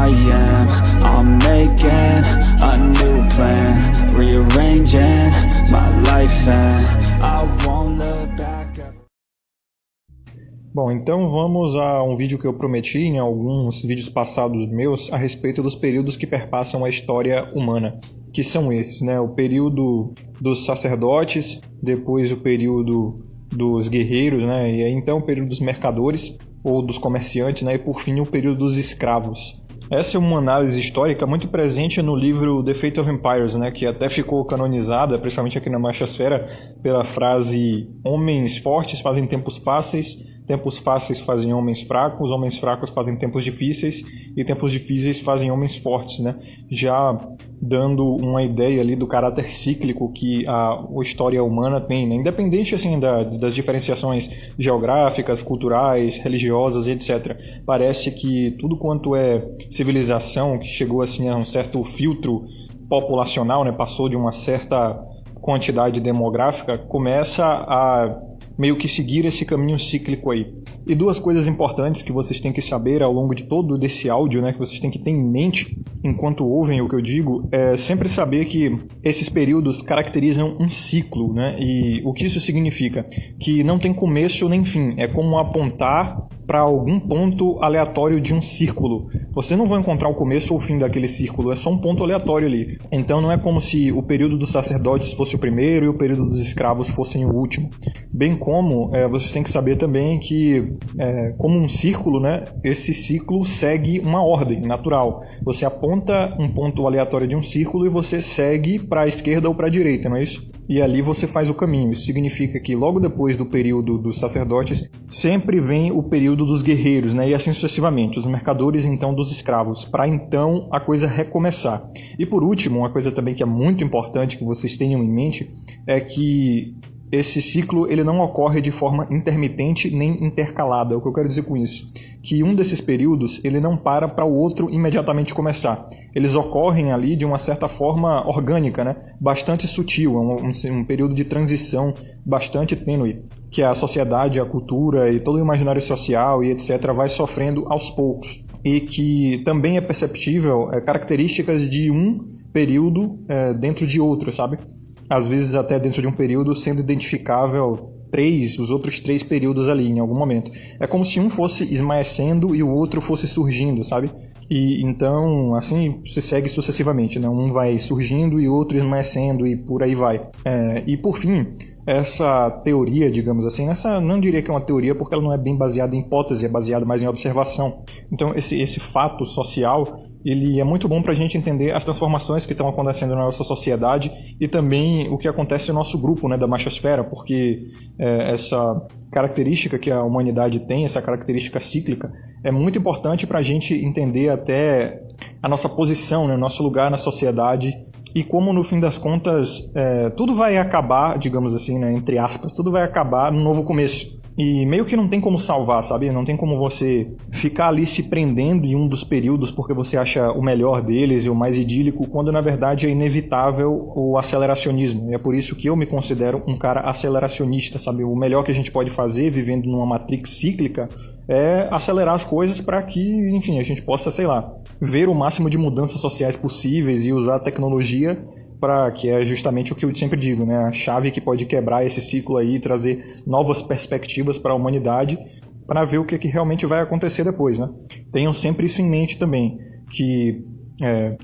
I am. I'm making a new plan, rearranging my life and I won't look back. Bom, então vamos a um vídeo que eu prometi em alguns vídeos passados meus a respeito dos períodos que perpassam a história humana, que são esses, né? O período dos sacerdotes, depois o período dos guerreiros, né? E aí então o período dos mercadores ou dos comerciantes, né? E por fim o período dos escravos. Essa é uma análise histórica muito presente no livro The Fate of Empires, né? Que até ficou canonizada, principalmente aqui na Machosfera, pela frase: homens fortes fazem tempos fáceis fazem homens fracos fazem tempos difíceis e tempos difíceis fazem homens fortes, né? Já dando uma ideia ali do caráter cíclico que a história humana tem, né? Independente assim das diferenciações geográficas, culturais, religiosas, etc. Parece que tudo quanto é civilização que chegou assim a um certo filtro populacional, né? Passou de uma certa quantidade demográfica, começa a meio que seguir esse caminho cíclico aí. E duas coisas importantes que vocês têm que saber ao longo de todo desse áudio, né, que vocês têm que ter em mente enquanto ouvem o que eu digo, é sempre saber que esses períodos caracterizam um ciclo, né? E o que isso significa? Que não tem começo nem fim, é como apontar para algum ponto aleatório de um círculo. Você não vai encontrar o começo ou o fim daquele círculo, é só um ponto aleatório ali. Então não é como se o período dos sacerdotes fosse o primeiro e o período dos escravos fossem o último. Bem como vocês têm que saber também que, como um círculo, né, esse ciclo segue uma ordem natural. Você aponta um ponto aleatório de um círculo e você segue para a esquerda ou para a direita, não é isso? E ali você faz o caminho. Isso significa que logo depois do período dos sacerdotes sempre vem o período dos guerreiros, né? E assim sucessivamente, os mercadores então dos escravos, para então a coisa recomeçar. E por último, uma coisa também que é muito importante que vocês tenham em mente é que esse ciclo ele não ocorre de forma intermitente nem intercalada. O que eu quero dizer com isso? Que um desses períodos ele não para o outro imediatamente começar. Eles ocorrem ali de uma certa forma orgânica, né? Bastante sutil, um período de transição bastante tênue, que a sociedade, a cultura e todo o imaginário social e etc. vai sofrendo aos poucos. E que também é perceptível características de um período dentro de outro, sabe? Às vezes até dentro de um período sendo identificável os outros três períodos ali em algum momento. É como se um fosse esmaecendo e o outro fosse surgindo, sabe? E então, assim, se segue sucessivamente, né? Um vai surgindo e outro esmaecendo e por aí vai. E por fim, essa teoria, digamos assim, não diria que é uma teoria porque ela não é bem baseada em hipótese, é baseada mais em observação. Então esse fato social, ele é muito bom para a gente entender as transformações que estão acontecendo na nossa sociedade e também o que acontece no nosso grupo, né, da Machosfera, porque essa característica que a humanidade tem, essa característica cíclica, é muito importante para a gente entender até a nossa posição, né, o nosso lugar na sociedade e como no fim das contas tudo vai acabar, digamos assim, né, entre aspas, tudo vai acabar num novo começo. E meio que não tem como salvar, sabe? Não tem como você ficar ali se prendendo em um dos períodos porque você acha o melhor deles e o mais idílico, quando na verdade é inevitável o aceleracionismo. E é por isso que eu me considero um cara aceleracionista, sabe? O melhor que a gente pode fazer vivendo numa matrix cíclica é acelerar as coisas para que, enfim, a gente possa, sei lá, ver o máximo de mudanças sociais possíveis e usar a tecnologia que é justamente o que eu sempre digo, né? A chave que pode quebrar esse ciclo aí e trazer novas perspectivas para a humanidade para ver o que realmente vai acontecer depois, né? Tenham sempre isso em mente também, que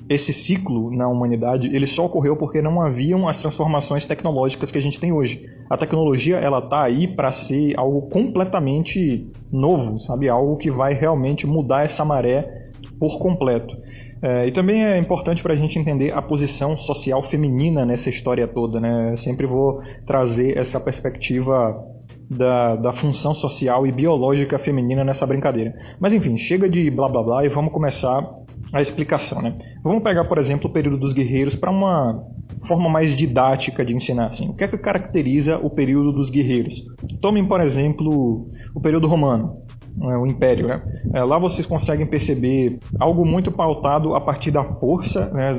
esse ciclo na humanidade ele só ocorreu porque não haviam as transformações tecnológicas que a gente tem hoje. A tecnologia ela tá aí para ser algo completamente novo, sabe? Algo que vai realmente mudar essa maré por completo. E também é importante para a gente entender a posição social feminina nessa história toda, né? Eu sempre vou trazer essa perspectiva da função social e biológica feminina nessa brincadeira. Mas enfim, chega de blá blá blá e vamos começar a explicação, né? Vamos pegar, por exemplo, o período dos guerreiros para uma forma mais didática de ensinar. Assim. O que é que caracteriza o período dos guerreiros? Tomem, por exemplo, o período romano. o Império, né? Lá vocês conseguem perceber algo muito pautado a partir da força, né,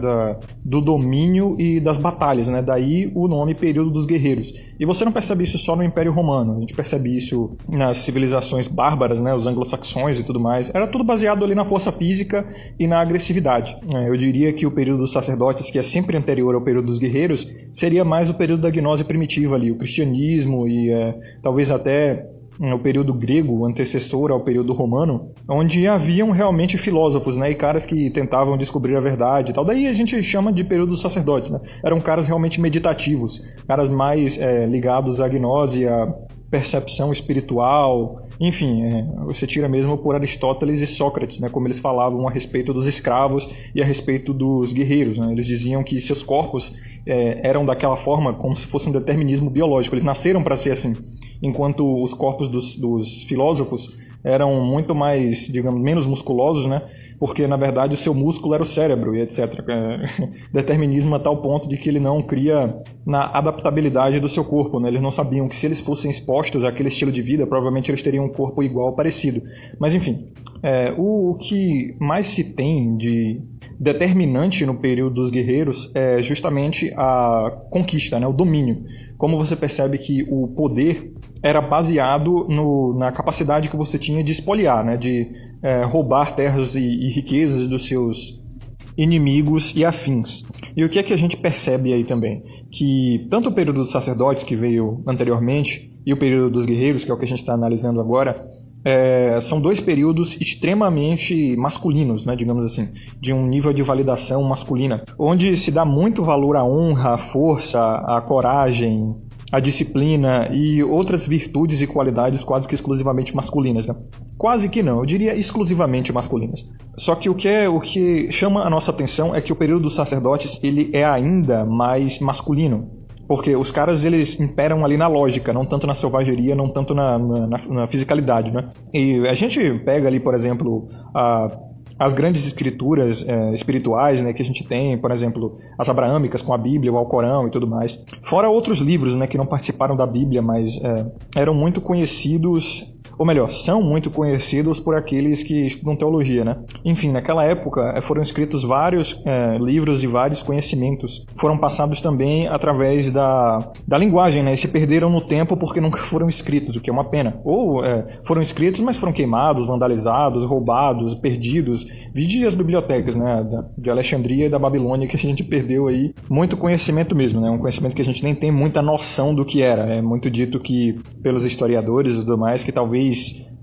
do domínio e das batalhas, né? Daí o nome Período dos Guerreiros. E você não percebe isso só no Império Romano, a gente percebe isso nas civilizações bárbaras, né, os anglo-saxões e tudo mais. Era tudo baseado ali na força física e na agressividade. Eu diria que o período dos sacerdotes, que é sempre anterior ao período dos guerreiros, seria mais o período da gnose primitiva ali, o cristianismo e talvez até o período grego, antecessor ao período romano, onde haviam realmente filósofos, né, e caras que tentavam descobrir a verdade e tal. Daí a gente chama de período dos sacerdotes, né? Eram caras realmente meditativos, caras mais ligados à gnose, à percepção espiritual, enfim, você tira mesmo por Aristóteles e Sócrates, né, como eles falavam a respeito dos escravos e a respeito dos guerreiros, né? Eles diziam que seus corpos eram daquela forma como se fosse um determinismo biológico, eles nasceram para ser assim, enquanto os corpos dos filósofos eram muito mais, digamos, menos musculosos, né? Porque na verdade o seu músculo era o cérebro e etc. Determinismo a tal ponto de que ele não cria na adaptabilidade do seu corpo, né? Eles não sabiam que se eles fossem expostos àquele estilo de vida, provavelmente eles teriam um corpo igual ou parecido. Mas enfim, o que mais se tem de determinante no período dos guerreiros é justamente a conquista, né? O domínio. Como você percebe que o poder era baseado na capacidade que você tinha de espoliar, né? De roubar terras e riquezas dos seus inimigos e afins. E o que é que a gente percebe aí também? Que tanto o período dos sacerdotes, que veio anteriormente, e o período dos guerreiros, que é o que a gente está analisando agora, são dois períodos extremamente masculinos, né, digamos assim, de um nível de validação masculina, onde se dá muito valor à honra, à força, à coragem, à disciplina e outras virtudes e qualidades quase que exclusivamente masculinas, né? Quase que não, eu diria exclusivamente masculinas. Só que o que chama a nossa atenção é que o período dos sacerdotes ele é ainda mais masculino. Porque os caras eles imperam ali na lógica, não tanto na selvageria, não tanto na fisicalidade, né? E a gente pega ali, por exemplo, as grandes escrituras espirituais, né, que a gente tem, por exemplo, as abraâmicas com a Bíblia, o Alcorão e tudo mais. Fora outros livros, né, que não participaram da Bíblia, mas eram muito conhecidos, ou melhor, são muito conhecidos por aqueles que estudam teologia, né? Enfim, naquela época foram escritos vários livros e vários conhecimentos. Foram passados também através da linguagem, né? E se perderam no tempo porque nunca foram escritos, o que é uma pena. Ou foram escritos, mas foram queimados, vandalizados, roubados, perdidos. Vide as bibliotecas, né? De Alexandria e da Babilônia, que a gente perdeu aí muito conhecimento mesmo, né? Um conhecimento que a gente nem tem muita noção do que era. É muito dito que, pelos historiadores e tudo mais, que talvez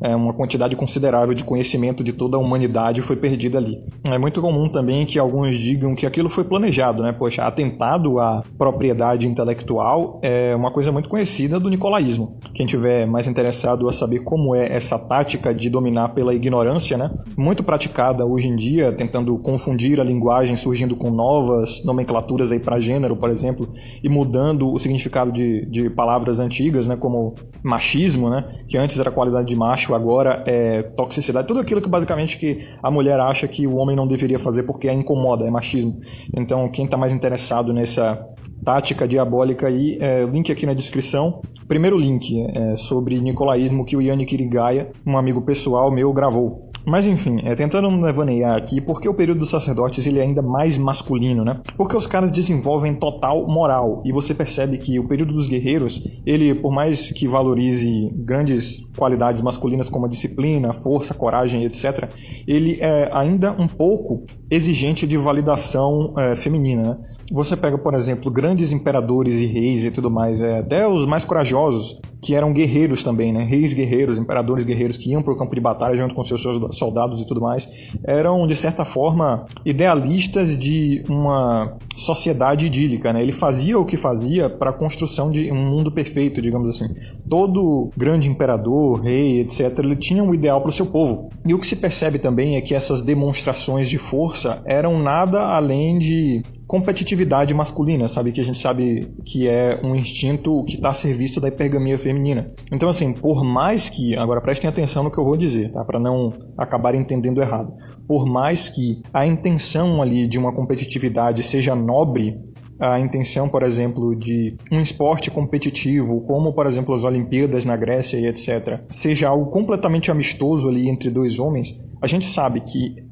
uma quantidade considerável de conhecimento de toda a humanidade foi perdida ali. É muito comum também que alguns digam que aquilo foi planejado, né? Poxa, atentado à propriedade intelectual é uma coisa muito conhecida do nicolaísmo. Quem tiver mais interessado a saber como é essa tática de dominar pela ignorância, né? Muito praticada hoje em dia, tentando confundir a linguagem, surgindo com novas nomenclaturas aí para gênero, por exemplo, e mudando o significado de palavras antigas, né? Como machismo, né? Que antes era qualidade de macho, agora é toxicidade, tudo aquilo que basicamente que a mulher acha que o homem não deveria fazer porque a incomoda, é machismo. Então quem está mais interessado nessa tática diabólica aí, link aqui na descrição. Primeiro link sobre nicolaísmo que o Yannick Irigaia, um amigo pessoal meu, gravou. Mas enfim, tentando me devanear aqui, por que o período dos sacerdotes ele é ainda mais masculino, né? Porque os caras desenvolvem total moral, e você percebe que o período dos guerreiros, ele, por mais que valorize grandes qualidades masculinas como a disciplina, força, coragem, etc., ele é ainda um pouco exigente de validação feminina, né? Você pega, por exemplo, grandes imperadores e reis e tudo mais, até os mais corajosos, que eram guerreiros também, né? Reis guerreiros, imperadores guerreiros que iam para o campo de batalha junto com seus soldados e tudo mais, eram, de certa forma, idealistas de uma sociedade idílica, né? Ele fazia o que fazia para a construção de um mundo perfeito, digamos assim. Todo grande imperador, rei, etc., ele tinha um ideal para o seu povo. E o que se percebe também é que essas demonstrações de força eram nada além de competitividade masculina, sabe? Que a gente sabe que é um instinto que está a serviço da hipergamia feminina. Então, assim, por mais que... Agora, prestem atenção no que eu vou dizer, tá? Para não acabarem entendendo errado. Por mais que a intenção ali de uma competitividade seja nobre, a intenção, por exemplo, de um esporte competitivo, como, por exemplo, as Olimpíadas na Grécia e etc., seja algo completamente amistoso ali entre dois homens, a gente sabe que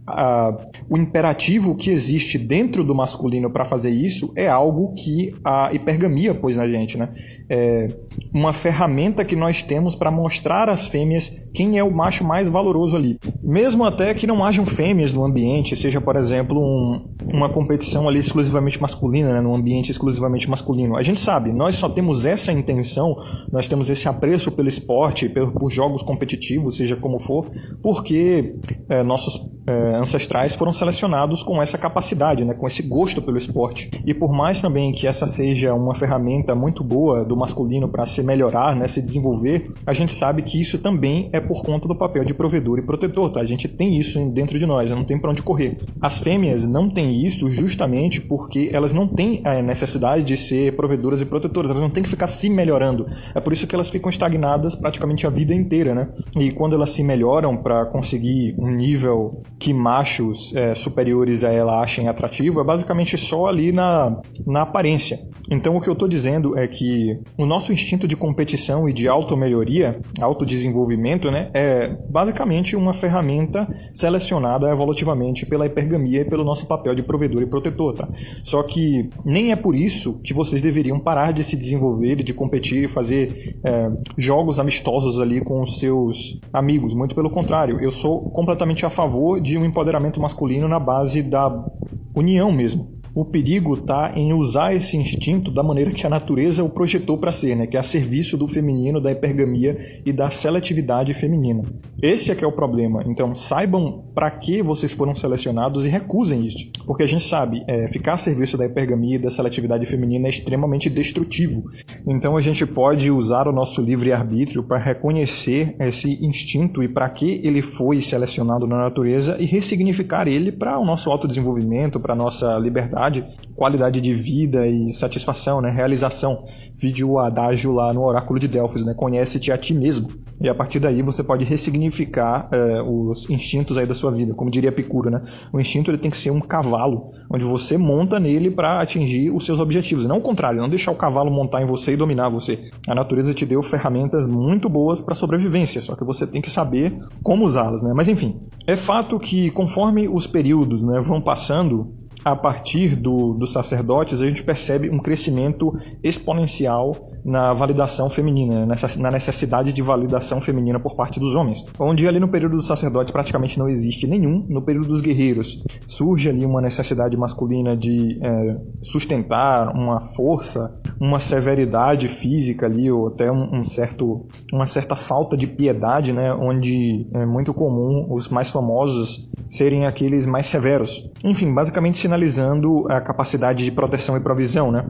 o imperativo que existe dentro do masculino para fazer isso é algo que a hipergamia pôs na gente, né? É uma ferramenta que nós temos para mostrar às fêmeas quem é o macho mais valoroso ali. Mesmo até que não hajam fêmeas no ambiente, seja, por exemplo, uma competição ali exclusivamente masculina, né? Num ambiente exclusivamente masculino. A gente sabe, nós só temos essa intenção, nós temos esse apreço pelo esporte, por jogos competitivos, seja como for, porque nossos ancestrais foram selecionados com essa capacidade, né, com esse gosto pelo esporte. E por mais também que essa seja uma ferramenta muito boa do masculino para se melhorar, né, se desenvolver, a gente sabe que isso também é por conta do papel de provedor e protetor. Tá? A gente tem isso dentro de nós, não tem para onde correr. As fêmeas não têm isso justamente porque elas não têm a necessidade de ser provedoras e protetoras, elas não têm que ficar se melhorando. É por isso que elas ficam estagnadas praticamente a vida inteira, né? E quando elas se melhoram para conseguir um nível que machos superiores a ela achem atrativo, é basicamente só ali na aparência. Então o que eu estou dizendo é que o nosso instinto de competição e de automelhoria, autodesenvolvimento, né, é basicamente uma ferramenta selecionada evolutivamente pela hipergamia e pelo nosso papel de provedor e protetor. Tá? Só que nem é por isso que vocês deveriam parar de se desenvolver, de competir e fazer jogos amistosos ali com os seus amigos. Muito pelo contrário, eu sou completamente a favor de um empoderamento masculino na base da união mesmo. O perigo está em usar esse instinto da maneira que a natureza o projetou para ser, né? Que é a serviço do feminino, da hipergamia e da seletividade feminina. Esse é que é o problema. Então saibam para que vocês foram selecionados e recusem isso. Porque a gente sabe, ficar a serviço da hipergamia e da seletividade feminina é extremamente destrutivo. Então a gente pode usar o nosso livre-arbítrio para reconhecer esse instinto e para que ele foi selecionado na natureza e ressignificar ele para o nosso autodesenvolvimento, para a nossa liberdade, qualidade de vida e satisfação, né? Realização. Vídeo o adágio lá no Oráculo de Delfos, né? Conhece-te a ti mesmo. E a partir daí você pode ressignificar os instintos aí da sua vida. Como diria Epicuro, né? O instinto ele tem que ser um cavalo, onde você monta nele para atingir os seus objetivos. Não o contrário, não deixar o cavalo montar em você e dominar você. A natureza te deu ferramentas muito boas para sobrevivência, só que você tem que saber como usá-las, né? Mas enfim, é fato que conforme os períodos, né, vão passando, a partir dos sacerdotes, a gente percebe um crescimento exponencial na validação feminina, na necessidade de validação feminina por parte dos homens. Onde ali no período dos sacerdotes praticamente não existe nenhum, no período dos guerreiros surge ali uma necessidade masculina de sustentar uma força, uma severidade física ali, ou até uma certa falta de piedade, né, onde é muito comum os mais famosos serem aqueles mais severos. Enfim, basicamente sinalizando a capacidade de proteção e provisão, né?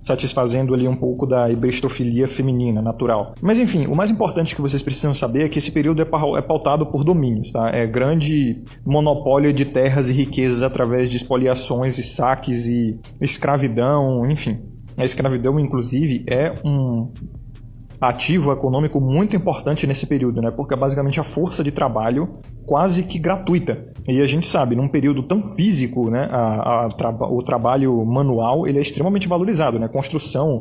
Satisfazendo ali um pouco da hibristofilia feminina, natural. Mas enfim, o mais importante que vocês precisam saber é que esse período é pautado por domínios, tá? É grande monopólio de terras e riquezas através de expoliações e saques e escravidão, enfim. A escravidão, inclusive, é um ativo econômico muito importante nesse período, né? Porque é basicamente a força de trabalho quase que gratuita. E a gente sabe, num período tão físico, né, o trabalho manual ele é extremamente valorizado, né? Construção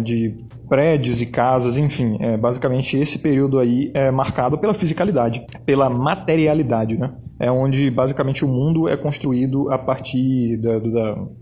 de prédios e casas, enfim, basicamente esse período aí é marcado pela fisicalidade, pela materialidade, né? É onde basicamente o mundo é construído a partir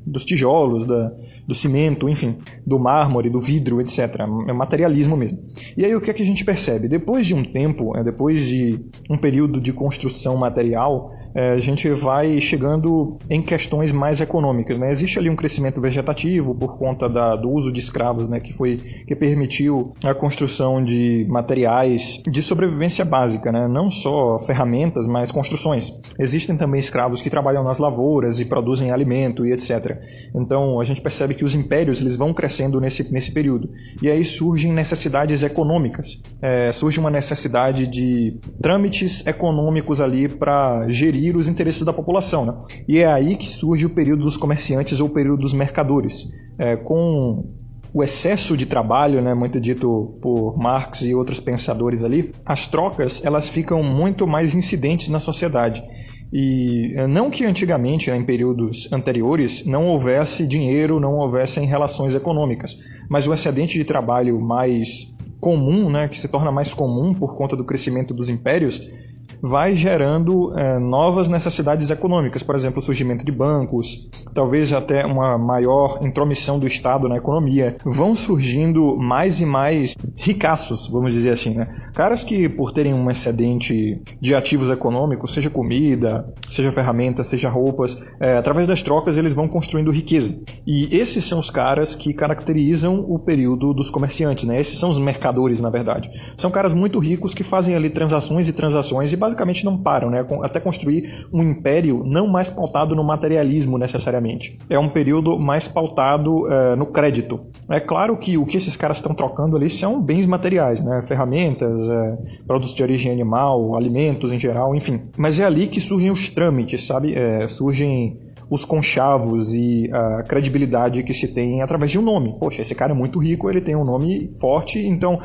dos tijolos, do cimento, enfim, do mármore, do vidro, etc. É materialismo mesmo. E aí o que é que a gente percebe? Depois de um tempo, depois de um período de construção material, a gente vai chegando em questões mais econômicas, né? Existe ali um crescimento vegetativo por conta do uso de escravos, né? Que permitiu a construção de materiais de sobrevivência básica, né? Não só ferramentas, mas construções. Existem também escravos que trabalham nas lavouras e produzem alimento e etc. Então a gente percebe que os impérios eles vão crescendo nesse período. E aí surgem necessidades econômicas. Surge uma necessidade de trâmites econômicos ali para gerir os interesses da população, né? E é aí que surge o período dos comerciantes ou o período dos mercadores. Com o excesso de trabalho, né, muito dito por Marx e outros pensadores ali, as trocas elas ficam muito mais incidentes na sociedade. E não que antigamente, né, em períodos anteriores, não houvesse dinheiro, não houvessem relações econômicas, mas o excedente de trabalho mais comum, né, que se torna mais comum por conta do crescimento dos impérios, vai gerando novas necessidades econômicas, por exemplo, o surgimento de bancos, talvez até uma maior intromissão do Estado na economia. Vão surgindo mais e mais ricaços, vamos dizer assim, né? Caras que, por terem um excedente de ativos econômicos, seja comida, seja ferramentas, seja roupas, através das trocas eles vão construindo riqueza. E esses são os caras que caracterizam o período dos comerciantes, né? Esses são os mercadores, na verdade. São caras muito ricos que fazem ali transações e basicamente não param, né? Até construir um império não mais pautado no materialismo necessariamente. É um período mais pautado no crédito. É claro que o que esses caras estão trocando ali são bens materiais, né? Ferramentas, produtos de origem animal, alimentos em geral, enfim. Mas é ali que surgem os trâmites, sabe? Surgem os conchavos e a credibilidade que se tem através de um nome. Poxa, esse cara é muito rico, ele tem um nome forte, então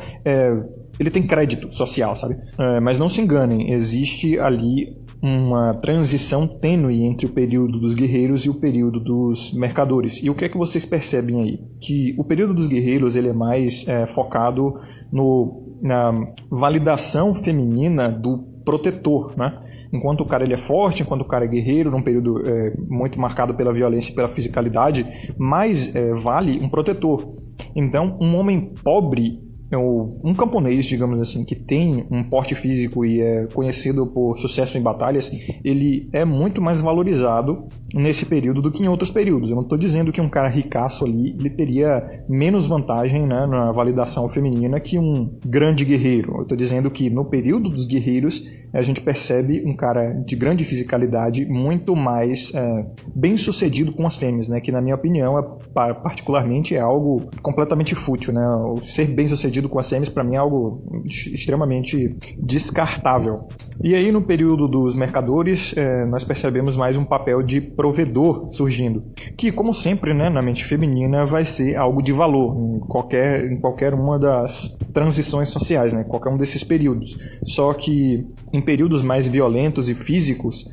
ele tem crédito social, sabe? Mas não se enganem, existe ali uma transição tênue entre o período dos guerreiros e o período dos mercadores. E o que é que vocês percebem aí? Que o período dos guerreiros ele é mais focado na validação feminina do protetor, né? Enquanto o cara ele é forte, enquanto o cara é guerreiro, num período muito marcado pela violência e pela fisicalidade, mais vale um protetor. Então, um homem pobre, um camponês, digamos assim, que tem um porte físico e é conhecido por sucesso em batalhas, ele é muito mais valorizado nesse período do que em outros períodos. Eu não estou dizendo que um cara ricaço ali ele teria menos vantagem, né, na validação feminina que um grande guerreiro. Eu estou dizendo que no período dos guerreiros a gente percebe um cara de grande fisicalidade muito mais bem sucedido com as fêmeas, né, que na minha opinião particularmente é algo completamente fútil, né? O ser bem sucedido com as fêmeas para mim é algo extremamente descartável. E aí no período dos mercadores nós percebemos mais um papel de provedor surgindo, que como sempre, né, na mente feminina vai ser algo de valor em qualquer uma das transições sociais, né, qualquer um desses períodos. Só que em períodos mais violentos e físicos,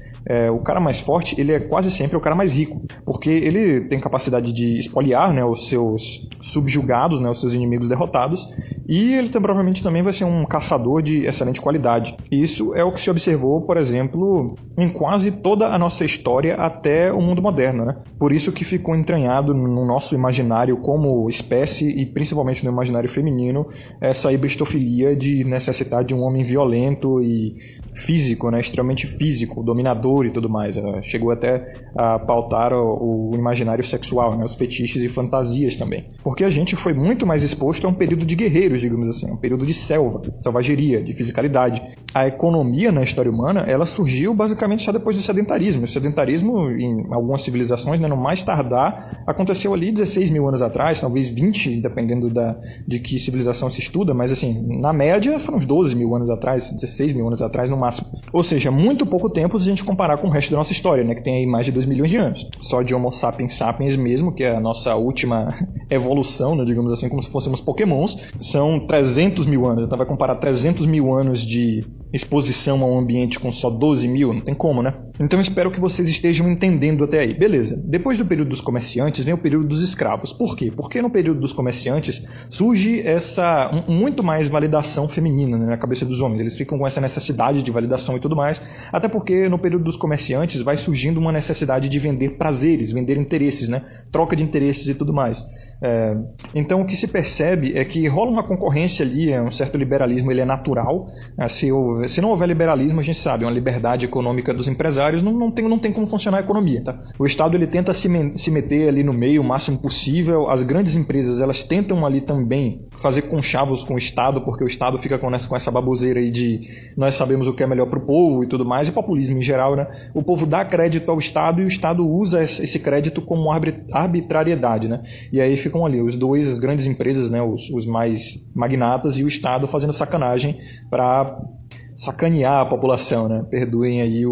o cara mais forte ele é quase sempre o cara mais rico, porque ele tem capacidade de espoliar, né, os seus subjugados, né, os seus inimigos derrotados, e ele provavelmente também vai ser um caçador de excelente qualidade. Isso é o que se observou, por exemplo, em quase toda a nossa história até o mundo moderno, né? Por isso que ficou entranhado no nosso imaginário como espécie e principalmente no imaginário feminino essa hibristofilia de necessitar de um homem violento e físico, né? Extremamente físico, dominador e tudo mais. Chegou até a pautar o imaginário sexual, né? Os fetiches e fantasias também. Porque a gente foi muito mais exposto a um período de guerreiros, digamos assim, um período de selvageria, de fisicalidade. A economia na história humana, ela surgiu basicamente só depois do sedentarismo. O sedentarismo, em algumas civilizações, né, no mais tardar, aconteceu ali 16 mil anos atrás, talvez 20, dependendo de que civilização se estuda, mas assim, na média foram uns 12 mil anos atrás, 16 mil anos atrás no máximo. Ou seja, muito pouco tempo se a gente comparar com o resto da nossa história, né, que tem aí mais de 2 milhões de anos. Só de Homo sapiens sapiens mesmo, que é a nossa última evolução, né, digamos assim, como se fôssemos pokémons, são 300 mil anos. Então vai comparar 300 mil anos de exposição ao ambiente com só 12 mil? Não tem como, né? Então espero que vocês estejam entendendo até aí. Beleza. Depois do período dos comerciantes vem o período dos escravos. Por quê? Porque no período dos comerciantes surge essa muito mais validação feminina, né, na cabeça dos homens. Eles ficam com essa necessidade de validação e tudo mais. Até porque no período dos comerciantes vai surgindo uma necessidade de vender prazeres, vender interesses, né? Troca de interesses e tudo mais. Então o que se percebe é que rola uma concorrência ali, um certo liberalismo, ele é natural. Se não houver liberalismo, a gente sabe, uma liberdade econômica dos empresários, não tem como funcionar a economia. Tá? O Estado ele tenta se meter ali no meio o máximo possível. As grandes empresas elas tentam ali também fazer conchavos com o Estado, porque o Estado fica com essa baboseira aí de nós sabemos o que é melhor para o povo e tudo mais, e populismo em geral, né? O povo dá crédito ao Estado e o Estado usa esse crédito como arbitrariedade, né? E aí ficam ali os dois, as grandes empresas, né? Os mais magnatas e o Estado fazendo sacanagem para sacanear a população, né? Perdoem aí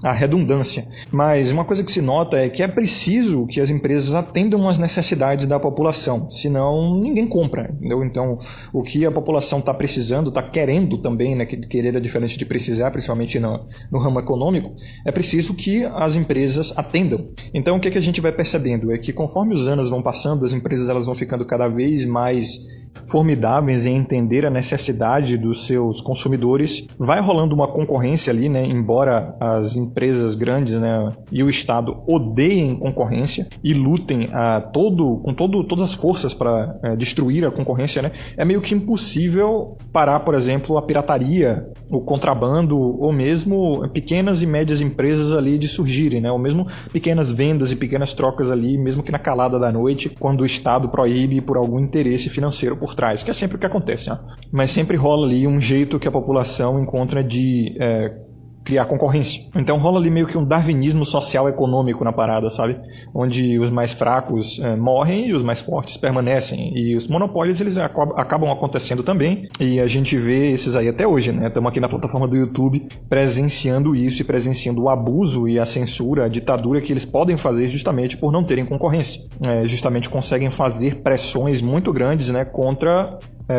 a redundância. Mas uma coisa que se nota é que é preciso que as empresas atendam às necessidades da população, senão ninguém compra, entendeu? Então, o que a população está precisando, está querendo também, né? Querer é diferente de precisar, principalmente no ramo econômico, é preciso que as empresas atendam. Então, o que a gente vai percebendo é que conforme os anos vão passando, as empresas elas vão ficando cada vez mais formidáveis em entender a necessidade dos seus consumidores. Vai rolando uma concorrência ali, né? Embora as empresas grandes, né, e o Estado odeiem concorrência e lutem com todas as forças para destruir a concorrência, né? É meio que impossível parar, por exemplo, a pirataria, o contrabando, ou mesmo pequenas e médias empresas ali de surgirem, né? Ou mesmo pequenas vendas e pequenas trocas ali, mesmo que na calada da noite, quando o Estado proíbe por algum interesse financeiro por trás, que é sempre o que acontece, né? Mas sempre rola ali um jeito que a população encontra de criar concorrência. Então rola ali meio que um darwinismo social econômico na parada, sabe? Onde os mais fracos morrem e os mais fortes permanecem. E os monopólios eles acabam acontecendo também, e a gente vê esses aí até hoje, né? Estamos aqui na plataforma do YouTube presenciando isso e presenciando o abuso e a censura, a ditadura que eles podem fazer justamente por não terem concorrência. Justamente conseguem fazer pressões muito grandes, né, contra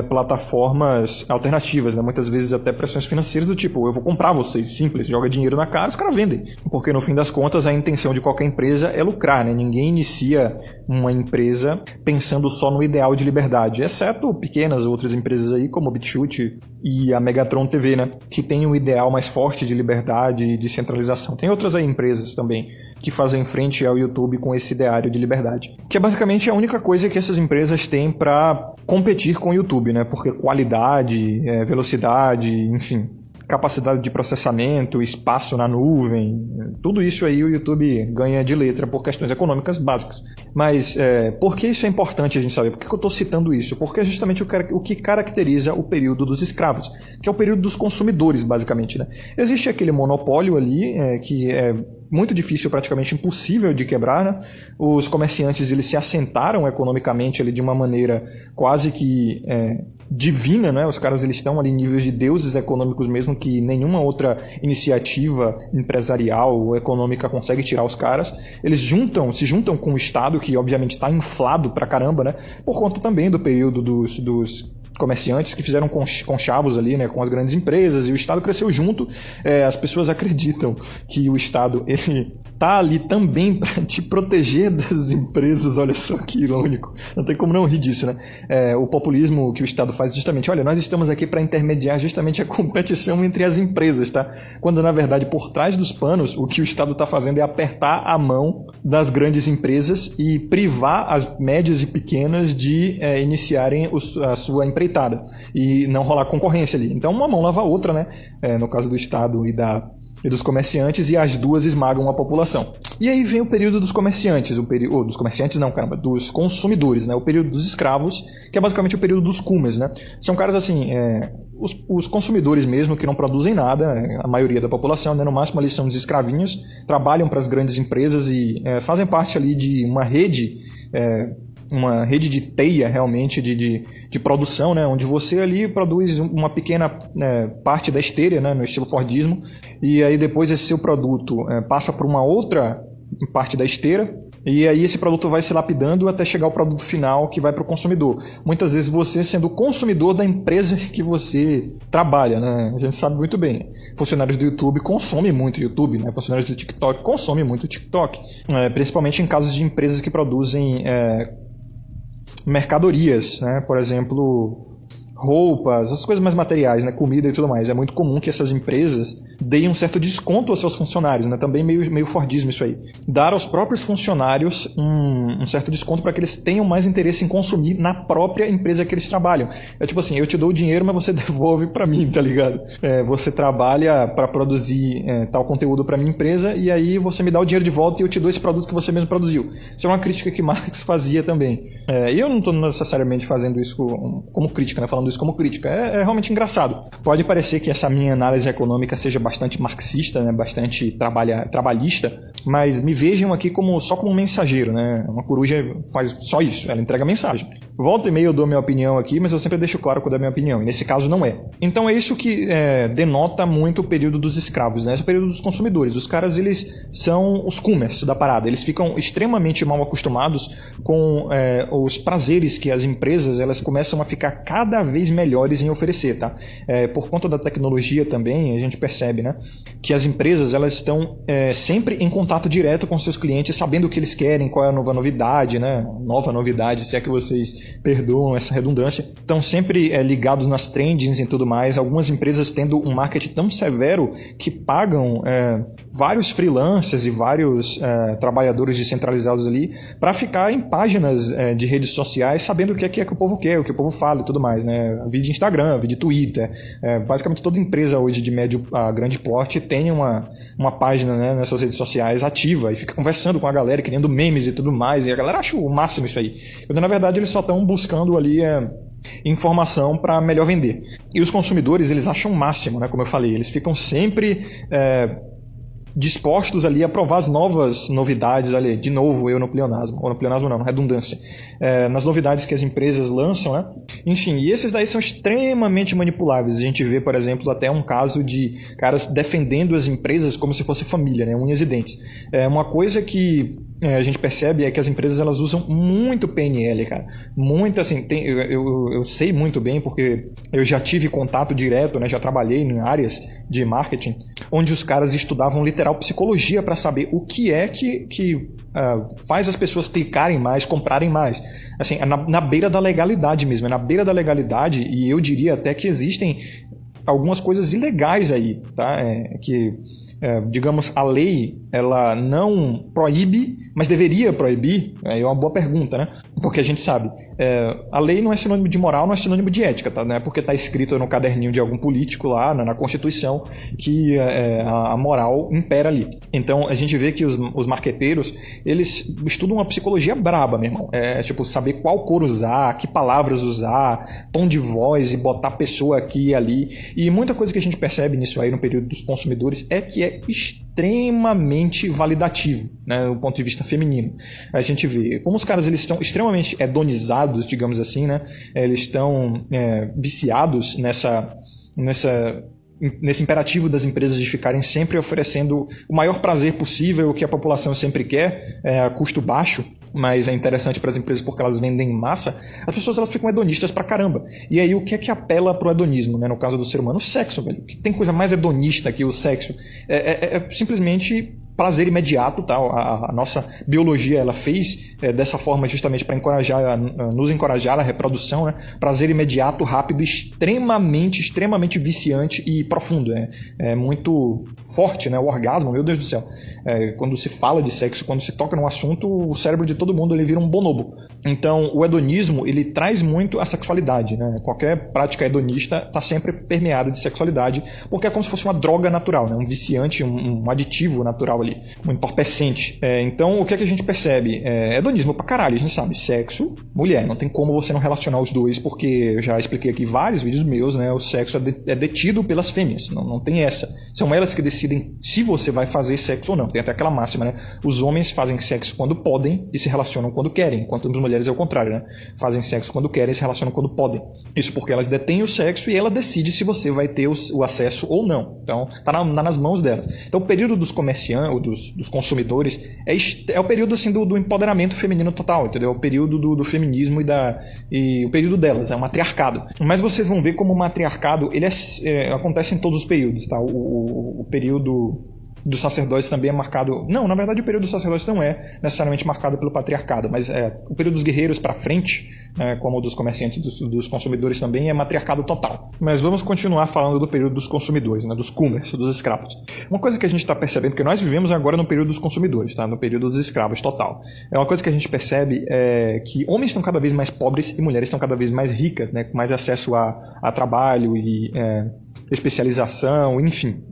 plataformas alternativas, né? Muitas vezes até pressões financeiras do tipo, eu vou comprar vocês, simples, joga dinheiro na cara, os caras vendem, porque no fim das contas a intenção de qualquer empresa é lucrar, né? Ninguém inicia uma empresa pensando só no ideal de liberdade, exceto pequenas outras empresas aí como o BitChute e a Megatron TV, né? Que tem um ideal mais forte de liberdade e de centralização. Tem outras aí empresas também que fazem frente ao YouTube com esse ideário de liberdade, que é basicamente a única coisa que essas empresas têm para competir com o YouTube, né? Porque qualidade, velocidade, enfim, capacidade de processamento, espaço na nuvem, tudo isso aí o YouTube ganha de letra por questões econômicas básicas. Mas por que isso é importante a gente saber? Por que eu estou citando isso? Porque é justamente o que caracteriza o período dos escravos, que é o período dos consumidores, basicamente, né? Existe aquele monopólio ali que é muito difícil, praticamente impossível de quebrar, né? Os comerciantes eles se assentaram economicamente ali de uma maneira quase que divina, né? Os caras eles estão ali em níveis de deuses econômicos mesmo, que nenhuma outra iniciativa empresarial ou econômica consegue tirar os caras. Eles se juntam com o Estado, que obviamente está inflado pra caramba, né? Por conta também do período dos comerciantes que fizeram conchavos ali, né, com as grandes empresas, e o Estado cresceu junto. As pessoas acreditam que o Estado ele tá ali também para te proteger das empresas. Olha só que irônico, não tem como não rir disso, né? O populismo que o Estado faz justamente, olha, nós estamos aqui para intermediar justamente a competição entre as empresas, tá? Quando na verdade por trás dos panos o que o Estado está fazendo é apertar a mão das grandes empresas e privar as médias e pequenas de iniciarem a sua empreitada e não rolar concorrência ali. Então uma mão lava a outra, né? No caso do Estado e dos comerciantes, e as duas esmagam a população. E aí vem o período dos comerciantes, dos consumidores, né? O período dos escravos, que é basicamente o período dos cumes, né? São caras assim, os consumidores mesmo, que não produzem nada, a maioria da população, né? No máximo ali são os escravinhos, trabalham para as grandes empresas e fazem parte ali de uma rede de teia realmente de produção, né, onde você ali produz uma pequena parte da esteira, né, no estilo Fordismo, e aí depois esse seu produto passa por uma outra parte da esteira, e aí esse produto vai se lapidando até chegar ao produto final que vai para o consumidor. Muitas vezes você sendo o consumidor da empresa que você trabalha, né? A gente sabe muito bem. Funcionários do YouTube consomem muito YouTube, né? Funcionários do TikTok consomem muito TikTok, principalmente em casos de empresas que produzem mercadorias, né? Por exemplo, roupas, as coisas mais materiais, né? Comida e tudo mais. É muito comum que essas empresas deem um certo desconto aos seus funcionários, né? Também meio Fordismo isso aí. Dar aos próprios funcionários um certo desconto para que eles tenham mais interesse em consumir na própria empresa que eles trabalham. É tipo assim, eu te dou o dinheiro, mas você devolve para mim, tá ligado? Você trabalha para produzir tal conteúdo para minha empresa, e aí você me dá o dinheiro de volta e eu te dou esse produto que você mesmo produziu. Isso é uma crítica que Marx fazia também. E eu não estou necessariamente fazendo isso como crítica, né? Falando isso como crítica. É realmente engraçado. Pode parecer que essa minha análise econômica seja bastante marxista, né? Bastante trabalhista, mas me vejam aqui só como um mensageiro, né? Uma coruja faz só isso, ela entrega mensagem. Volta e meia eu dou minha opinião aqui, mas eu sempre deixo claro quando é minha opinião, e nesse caso não é. Então é isso que denota muito o período dos escravos, né? Esse é o período dos consumidores. Os caras, eles são os coomers da parada, eles ficam extremamente mal acostumados com os prazeres que as empresas elas começam a ficar cada vez melhores em oferecer, tá? Por conta da tecnologia também, a gente percebe, né, que as empresas elas estão sempre em contato direto com seus clientes, sabendo o que eles querem, qual é a nova novidade, né? Nova novidade, se é que vocês perdoam essa redundância, estão sempre ligados nas trends e tudo mais. Algumas empresas tendo um marketing tão severo que pagam vários freelancers e vários trabalhadores descentralizados ali para ficar em páginas de redes sociais sabendo o que é que o povo quer, o que o povo fala e tudo mais, né? Vídeo Instagram, vídeo Twitter, basicamente toda empresa hoje de médio a grande porte tem uma página, né, nessas redes sociais ativa e fica conversando com a galera, criando memes e tudo mais, e a galera acha o máximo isso aí. Quando na verdade eles só estão buscando ali informação para melhor vender. E os consumidores, eles acham o máximo, né, como eu falei, eles ficam sempre dispostos ali a provar as novas novidades ali, de novo eu no pleonasmo, ou no pleonasmo não, redundância, nas novidades que as empresas lançam, né? Enfim, e esses daí são extremamente manipuláveis. A gente vê, por exemplo, até um caso de caras defendendo as empresas como se fosse família, né? Unhas e dentes. Uma coisa que a gente percebe é que as empresas elas usam muito PNL, cara. Muito assim, eu sei muito bem porque eu já tive contato direto, né? Já trabalhei em áreas de marketing onde os caras estudavam literal psicologia para saber o que é que faz as pessoas clicarem mais, comprarem mais. Assim, é na beira da legalidade mesmo, é na beira da legalidade, e eu diria até que existem algumas coisas ilegais aí, tá? Digamos, a lei ela não proíbe, mas deveria proibir, é uma boa pergunta, né? Porque a gente sabe, a lei não é sinônimo de moral, não é sinônimo de ética, tá? Não é porque está escrito no caderninho de algum político lá, na Constituição, que a moral impera ali. Então a gente vê que os marqueteiros, eles estudam uma psicologia braba, meu irmão. Tipo, saber qual cor usar, que palavras usar, tom de voz e botar pessoa aqui e ali. E muita coisa que a gente percebe nisso aí no período dos consumidores é que é extremamente validativo, né, do ponto de vista feminino. A gente vê como os caras eles estão extremamente hedonizados, digamos assim, né? Eles estão viciados nesse imperativo das empresas de ficarem sempre oferecendo o maior prazer possível, o que a população sempre quer, a custo baixo, mas é interessante para as empresas porque elas vendem em massa. As pessoas elas ficam hedonistas pra caramba. E aí o que é que apela pro hedonismo, né? No caso do ser humano? O sexo, velho. Que tem coisa mais hedonista que o sexo? É simplesmente prazer imediato, tá? A nossa biologia ela fez dessa forma justamente para nos encorajar a reprodução, né? Prazer imediato, rápido, extremamente viciante e profundo. É muito forte, né? O orgasmo, meu Deus do céu. Quando se fala de sexo, quando se toca num assunto, o cérebro de todo mundo ele vira um bonobo. Então, o hedonismo ele traz muito a sexualidade, né? Qualquer prática hedonista está sempre permeada de sexualidade, porque é como se fosse uma droga natural, né? Um viciante, um aditivo natural ali, um entorpecente. Então, o que é que a gente percebe? Hedonismo pra caralho, a gente sabe, sexo, mulher, não tem como você não relacionar os dois, porque eu já expliquei aqui vários vídeos meus, né? O sexo é detido pelas fêmeas, não tem essa. São elas que decidem se você vai fazer sexo ou não. Tem até aquela máxima, né? Os homens fazem sexo quando podem e se relacionam quando querem, enquanto as mulheres é o contrário, né? Fazem sexo quando querem e se relacionam quando podem. Isso porque elas detêm o sexo e ela decide se você vai ter o acesso ou não. Então, tá nas mãos delas. Então, o período dos comerciantes, dos consumidores, é o período assim do empoderamento feminino total, entendeu? É o período do feminismo e o período delas, é um matriarcado. Mas vocês vão ver como o matriarcado ele acontece em todos os períodos, tá? O período dos sacerdotes também é marcado... Não, na verdade o período dos sacerdotes não é necessariamente marcado pelo patriarcado, mas o período dos guerreiros para frente, como o dos comerciantes, dos consumidores também, é matriarcado total. Mas vamos continuar falando do período dos consumidores, né, dos coomers, dos escravos. Uma coisa que a gente está percebendo, porque nós vivemos agora no período dos consumidores, tá? No período dos escravos total. Uma coisa que a gente percebe é que homens estão cada vez mais pobres e mulheres estão cada vez mais ricas, né, com mais acesso a trabalho e... especialização, enfim,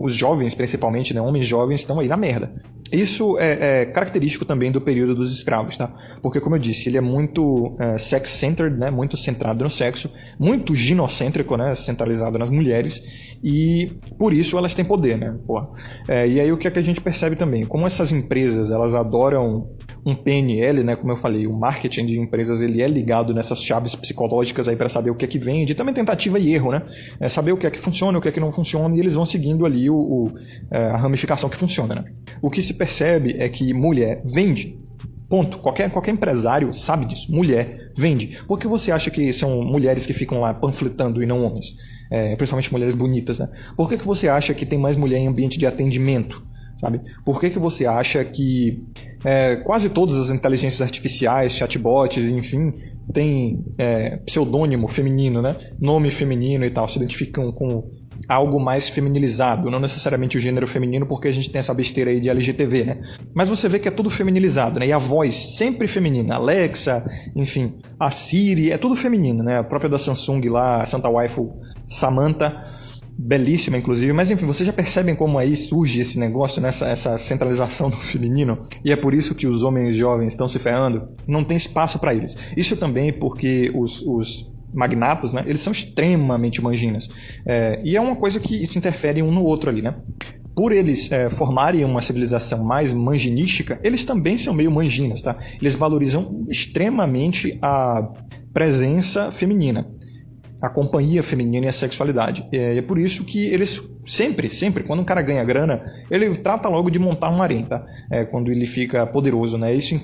os jovens principalmente, né, homens jovens estão aí na merda. Isso é característico também do período dos escravos, tá? Porque como eu disse, ele é muito sex-centered, né, muito centrado no sexo, muito ginocêntrico, né, centralizado nas mulheres, e por isso elas têm poder, né, porra. E aí o que é que a gente percebe também? Como essas empresas, elas adoram um PNL, né, como eu falei, o marketing de empresas ele é ligado nessas chaves psicológicas aí para saber o que é que vende, e também tentativa e erro, né? Saber o que é que funciona, o que é que não funciona, e eles vão seguindo ali a ramificação que funciona, né? O que se percebe é que mulher vende. Ponto. Qualquer empresário sabe disso. Mulher vende. Por que você acha que são mulheres que ficam lá panfletando e não homens? Principalmente mulheres bonitas, né? Por que você acha que tem mais mulher em ambiente de atendimento? Sabe? Por que você acha que quase todas as inteligências artificiais, chatbots, enfim, tem pseudônimo feminino, né? Nome feminino e tal, se identificam com algo mais feminilizado, não necessariamente o gênero feminino, porque a gente tem essa besteira aí de LGTV, né? Mas você vê que é tudo feminilizado, né? E a voz sempre feminina, Alexa, enfim, a Siri, é tudo feminino, né? A própria da Samsung lá, a Santa Waifu Samantha, belíssima inclusive, mas enfim, vocês já percebem como aí surge esse negócio, né? essa centralização do feminino, e é por isso que os homens jovens estão se ferrando, não tem espaço para eles. Isso também porque os magnatos, né, eles são extremamente manginas, e é uma coisa que se interfere um no outro ali, né? Por eles formarem uma civilização mais manginística, eles também são meio manginas, tá? Eles valorizam extremamente a presença feminina, a companhia feminina e a sexualidade. É por isso que eles sempre, quando um cara ganha grana, ele trata logo de montar um harém, tá? Quando ele fica poderoso, né? Isso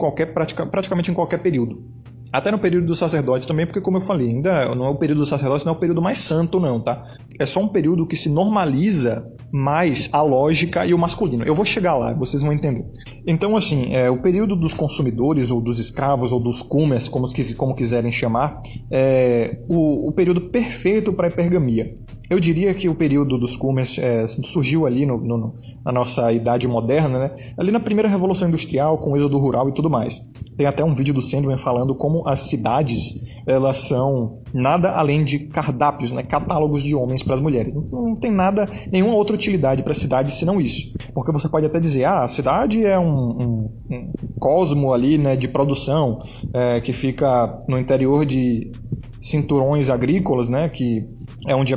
praticamente em qualquer período. Até no período dos sacerdotes também, porque como eu falei, ainda não é o período dos sacerdotes, não é o período mais santo não, tá? É só um período que se normaliza mais a lógica e o masculino. Eu vou chegar lá, vocês vão entender. Então, assim, o período dos consumidores, ou dos escravos, ou dos coomers, como quiserem chamar, é o período perfeito para a hipergamia. Eu diria que o período dos coomers surgiu ali na nossa idade moderna, né? Ali na primeira revolução industrial, com o êxodo rural e tudo mais. Tem até um vídeo do Sandman falando como as cidades elas são nada além de cardápios, né? Catálogos de homens para as mulheres. Não tem nenhuma outra utilidade para a cidade senão isso. Porque você pode até dizer, a cidade é um cosmo ali, né, de produção, que fica no interior de cinturões agrícolas, né, que é onde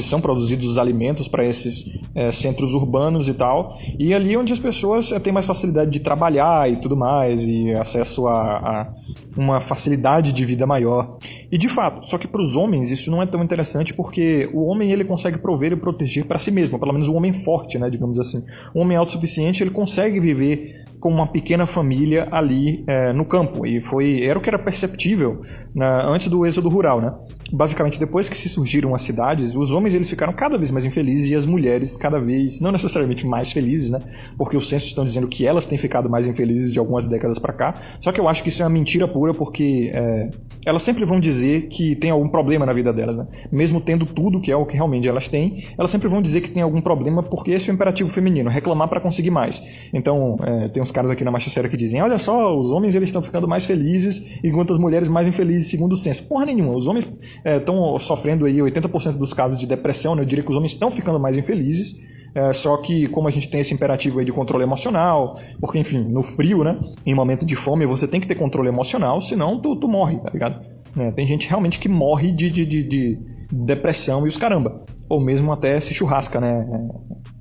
são produzidos os alimentos para esses centros urbanos e tal, e ali onde as pessoas têm mais facilidade de trabalhar e tudo mais, e acesso a uma facilidade de vida maior. E de fato, só que para os homens isso não é tão interessante, porque o homem ele consegue prover e proteger para si mesmo, pelo menos o homem forte, né, digamos assim. O homem autossuficiente ele consegue viver com uma pequena família ali no campo, e era o que era perceptível antes do êxodo rural, né? Basicamente, depois que se surgiram as cidades, os homens eles ficaram cada vez mais infelizes e as mulheres cada vez, não necessariamente mais felizes, né? Porque os censos estão dizendo que elas têm ficado mais infelizes de algumas décadas para cá. Só que eu acho que isso é uma mentira pura, porque elas sempre vão dizer que tem algum problema na vida delas, né? Mesmo tendo tudo que é o que realmente elas têm, elas sempre vão dizer que tem algum problema, porque esse é o imperativo feminino, reclamar para conseguir mais. Então, tem uns caras aqui na Magistéria que dizem, olha só, os homens eles estão ficando mais felizes, enquanto as mulheres mais infelizes, segundo o censo. Porra nenhuma, os homens estão sofrendo aí 80% dos casos de depressão, né? Eu diria que os homens estão ficando mais infelizes, só que como a gente tem esse imperativo aí de controle emocional, porque enfim, no frio, né, em momento de fome você tem que ter controle emocional, senão tu morre, tá ligado? Tem gente realmente que morre de depressão e os caramba, ou mesmo até se churrasca, né,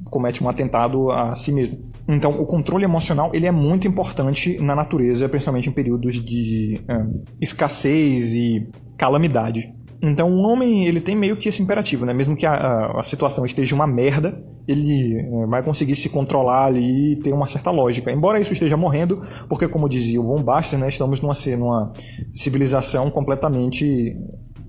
comete um atentado a si mesmo. Então o controle emocional ele é muito importante na natureza, principalmente em períodos de escassez e calamidade. Então o homem ele tem meio que esse imperativo, né? Mesmo que a situação esteja uma merda, ele vai conseguir se controlar ali e ter uma certa lógica. Embora isso esteja morrendo, porque como dizia o Von Basten, né, estamos numa civilização completamente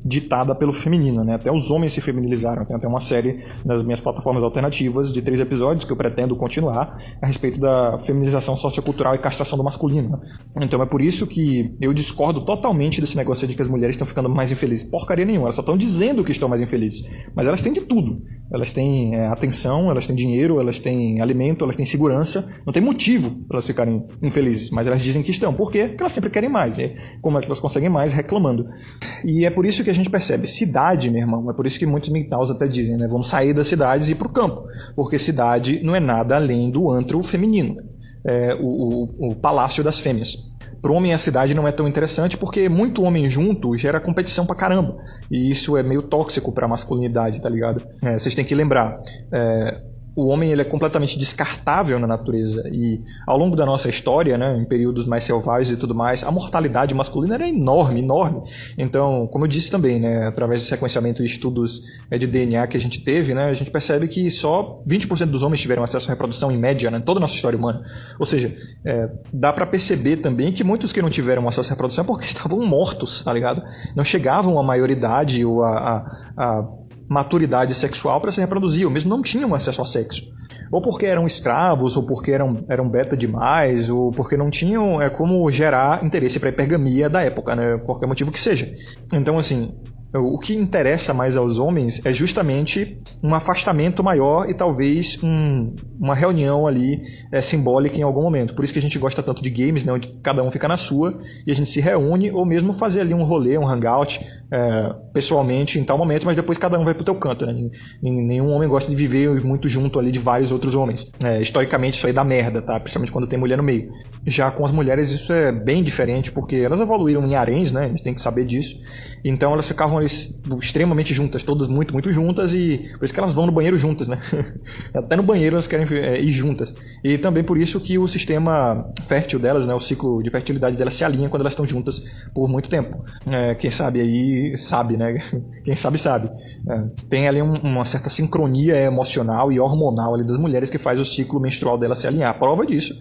ditada pelo feminino, né? Até os homens se feminilizaram. Tem até uma série nas minhas plataformas alternativas de 3 episódios que eu pretendo continuar a respeito da feminização sociocultural e castração do masculino, né? Então é por isso que eu discordo totalmente desse negócio de que as mulheres estão ficando mais infelizes. Porcaria nenhuma, elas só estão dizendo que estão mais infelizes, mas elas têm de tudo. Elas têm atenção, elas têm dinheiro, elas têm alimento, elas têm segurança. Não tem motivo para elas ficarem infelizes, mas elas dizem que estão. Por quê? Porque elas sempre querem mais. E como é que elas conseguem mais? Reclamando. E é por isso que a gente percebe, cidade, meu irmão, é por isso que muitos MGTOWs até dizem, né, vamos sair das cidades e ir pro campo, porque cidade não é nada além do antro feminino, o palácio das fêmeas. Pro homem a cidade não é tão interessante, porque muito homem junto gera competição pra caramba, e isso é meio tóxico pra masculinidade, tá ligado? Vocês têm que lembrar, o homem ele é completamente descartável na natureza e ao longo da nossa história, né, em períodos mais selvagens e tudo mais, a mortalidade masculina era enorme, enorme. Então, como eu disse também, né, através do sequenciamento e estudos de DNA que a gente teve, né, a gente percebe que só 20% dos homens tiveram acesso à reprodução em média, né, em toda a nossa história humana. Ou seja, dá para perceber também que muitos que não tiveram acesso à reprodução é porque estavam mortos, tá ligado? Não chegavam à maioridade ou a maturidade sexual para se reproduzir, ou mesmo não tinham acesso ao sexo. Ou porque eram escravos, ou porque eram beta demais, ou porque não tinham como gerar interesse para a hipergamia da época, né? Qualquer motivo que seja. Então, assim, o que interessa mais aos homens é justamente um afastamento maior e talvez uma reunião ali simbólica em algum momento. Por isso que a gente gosta tanto de games, né, onde cada um fica na sua e a gente se reúne, ou mesmo fazer ali um rolê, um hangout pessoalmente em tal momento, mas depois cada um vai pro teu canto, né? Nenhum homem gosta de viver muito junto ali de vários outros homens. Historicamente isso aí dá merda, tá? Principalmente quando tem mulher no meio. Já com as mulheres isso é bem diferente, porque elas evoluíram em haréns, né? A gente tem que saber disso. Então elas ficavam ali extremamente juntas, todas muito, muito juntas, e por isso que elas vão no banheiro juntas, né? Até no banheiro elas querem ir juntas. E também por isso que o sistema fértil delas, né, o ciclo de fertilidade delas se alinha quando elas estão juntas por muito tempo. Quem sabe aí sabe, né? Quem sabe sabe. Tem ali uma certa sincronia emocional e hormonal ali das mulheres que faz o ciclo menstrual delas se alinhar. A prova disso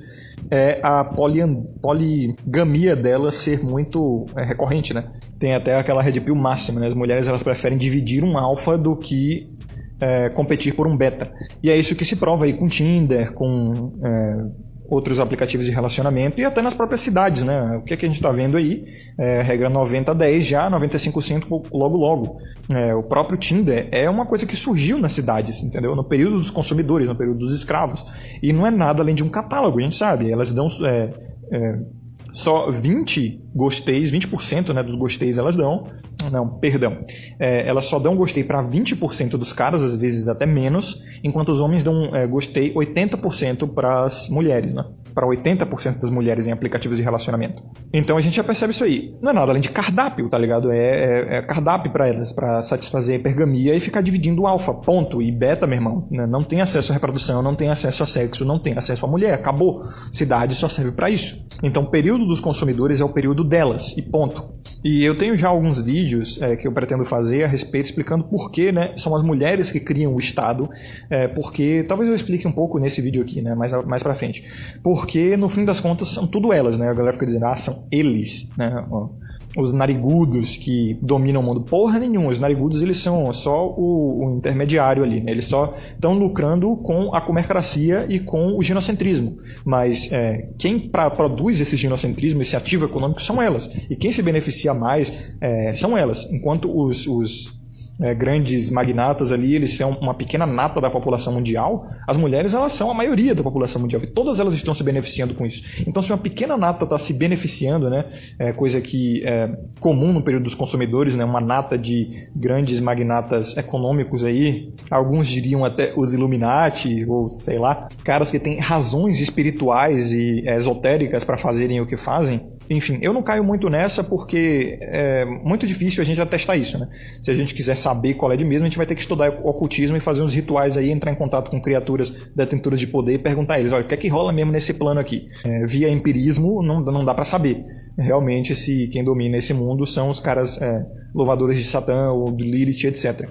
é a poligamia dela ser muito recorrente, né? Tem até aquela red pill máxima, né? As mulheres elas preferem dividir um alfa do que competir por um beta. E é isso que se prova aí com Tinder, com outros aplicativos de relacionamento e até nas próprias cidades, né? O que é que a gente está vendo aí? Regra 90-10 já, 95% logo logo. O próprio Tinder é uma coisa que surgiu nas cidades, entendeu? No período dos consumidores, no período dos escravos. E não é nada além de um catálogo, a gente sabe. Elas dão só 20%, né, dos gosteis elas dão. Não, perdão. Elas só dão gostei para 20% dos caras, às vezes até menos, enquanto os homens dão gostei 80% para as mulheres, né? Para 80% das mulheres em aplicativos de relacionamento. Então a gente já percebe isso aí. Não é nada além de cardápio, tá ligado? É cardápio para elas, para satisfazer a hipergamia e ficar dividindo o alfa, ponto. E beta, meu irmão, né? Não tem acesso à reprodução, não tem acesso a sexo, não tem acesso à mulher. Acabou. Cidade só serve para isso. Então o período dos consumidores é o período delas, e ponto. E eu tenho já alguns vídeos que eu pretendo fazer a respeito, explicando por que, né, são as mulheres que criam o Estado, porque, talvez eu explique um pouco nesse vídeo aqui, né, mais pra frente, porque no fim das contas são tudo elas, né, a galera fica dizendo, são eles, né, os narigudos que dominam o mundo. Porra nenhuma, os narigudos eles são só o intermediário ali, né? Eles só estão lucrando com a comercracia e com o ginocentrismo, mas quem produz esse ginocentrismo, esse ativo econômico são elas, e quem se beneficia mais são elas, enquanto os grandes magnatas ali, eles são uma pequena nata da população mundial. As mulheres, elas são a maioria da população mundial e todas elas estão se beneficiando com isso. Então, se uma pequena nata está se beneficiando, né, coisa que é comum no período dos consumidores, né, uma nata de grandes magnatas econômicos aí, alguns diriam até os Illuminati, ou sei lá, caras que têm razões espirituais e esotéricas para fazerem o que fazem. Enfim, eu não caio muito nessa porque é muito difícil a gente atestar isso, né? Se a gente quiser saber qual é de mesmo, a gente vai ter que estudar o ocultismo e fazer uns rituais aí, entrar em contato com criaturas detentoras de poder e perguntar a eles, olha, o que é que rola mesmo nesse plano aqui? Via empirismo não dá para saber realmente se quem domina esse mundo são os caras louvadores de Satã ou de Lilith, etc.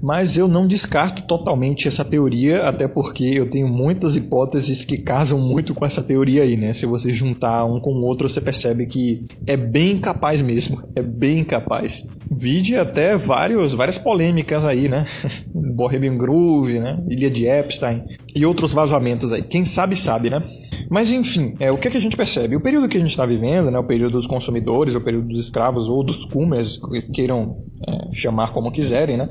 Mas eu não descarto totalmente essa teoria, até porque eu tenho muitas hipóteses que casam muito com essa teoria aí, né? Se você juntar um com o outro, você percebe que é bem capaz mesmo, é bem capaz. Vide até várias polêmicas aí, né? Bohemian Groove, né? Ilha de Epstein e outros vazamentos aí. Quem sabe, né? Mas enfim, o que a gente percebe? O período que a gente está vivendo, né? O período dos consumidores, o período dos escravos ou dos coomers, queiram chamar como quiserem, né?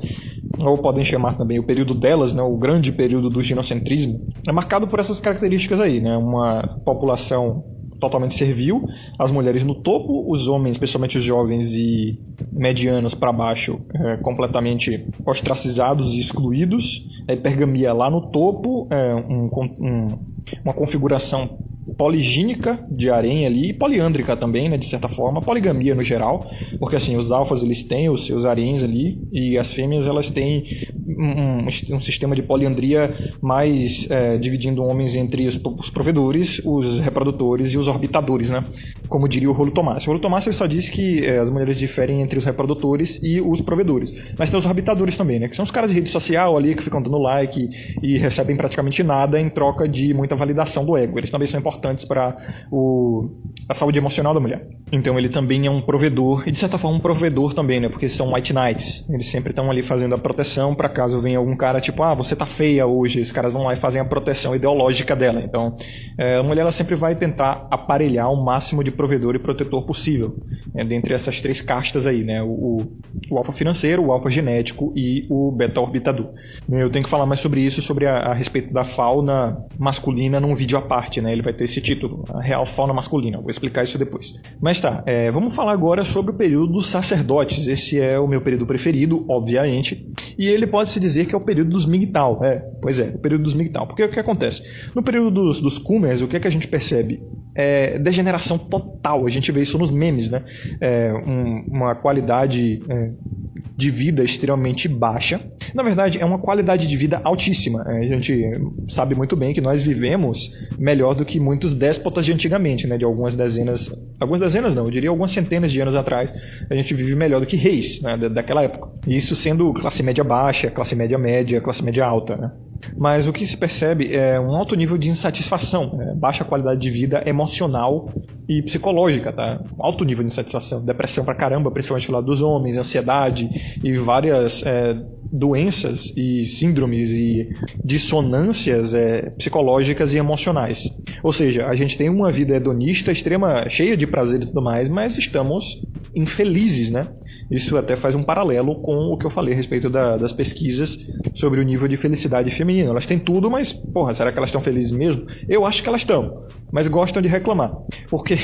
Ou podem chamar também o período delas, né? O grande período do ginocentrismo, é marcado por essas características aí, né? Uma população totalmente servil, as mulheres no topo, os homens, especialmente os jovens e medianos para baixo, completamente ostracizados e excluídos, a hipergamia lá no topo, uma configuração poligínica de harém ali, e poliândrica também, né, de certa forma, poligamia no geral, porque assim, os alfas eles têm os seus haréns ali, e as fêmeas elas têm um sistema de poliandria mais dividindo homens entre os provedores, os reprodutores e os orbitadores, né, como diria o Rolo Tomassi. O Rolo Tomassi ele só diz que as mulheres diferem entre os reprodutores e os provedores, mas tem os orbitadores também, né, que são os caras de rede social ali que ficam dando like e recebem praticamente nada em troca de muita validação do ego. Eles também são importantes para a saúde emocional da mulher. Então ele também é um provedor, e de certa forma um provedor também, né? Porque são white knights. Eles sempre estão ali fazendo a proteção para caso venha algum cara tipo, você tá feia hoje. Os caras vão lá e fazem a proteção ideológica dela. Então a mulher ela sempre vai tentar aparelhar o máximo de provedor e protetor possível, dentre essas três castas aí, né? O alfa financeiro, o alfa genético e o beta orbitador. Eu tenho que falar mais sobre isso, sobre a respeito da fauna masculina num vídeo à parte, né? Ele vai ter esse título, a real fauna masculina. Vou explicar isso depois. Mas tá, vamos falar agora sobre o período dos sacerdotes. Esse é o meu período preferido, obviamente, e ele pode-se dizer que é o período dos MGTOW. Pois é, o período dos MGTOW. Porque o que acontece? No período dos Coomers, o que é que a gente percebe? Degeneração total. A gente vê isso nos memes, né? Uma qualidade de vida extremamente baixa. Na verdade, é uma qualidade de vida altíssima. A gente sabe muito bem que nós vivemos melhor do que muitos déspotas de antigamente, né? De algumas dezenas não, eu diria algumas centenas de anos atrás, a gente vive melhor do que reis, né? Daquela época. Isso sendo classe média baixa, classe média média, classe média alta, né? Mas o que se percebe é um alto nível de insatisfação, baixa qualidade de vida emocional e psicológica, tá? Um alto nível de insatisfação, depressão pra caramba, principalmente do lado dos homens, ansiedade e várias doenças e síndromes e dissonâncias psicológicas e emocionais. Ou seja, a gente tem uma vida hedonista extrema, cheia de prazer e tudo mais, mas estamos infelizes, né? Isso até faz um paralelo com o que eu falei a respeito das pesquisas sobre o nível de felicidade feminina. Elas têm tudo, mas, será que elas estão felizes mesmo? Eu acho que elas estão, mas gostam de reclamar. Porque,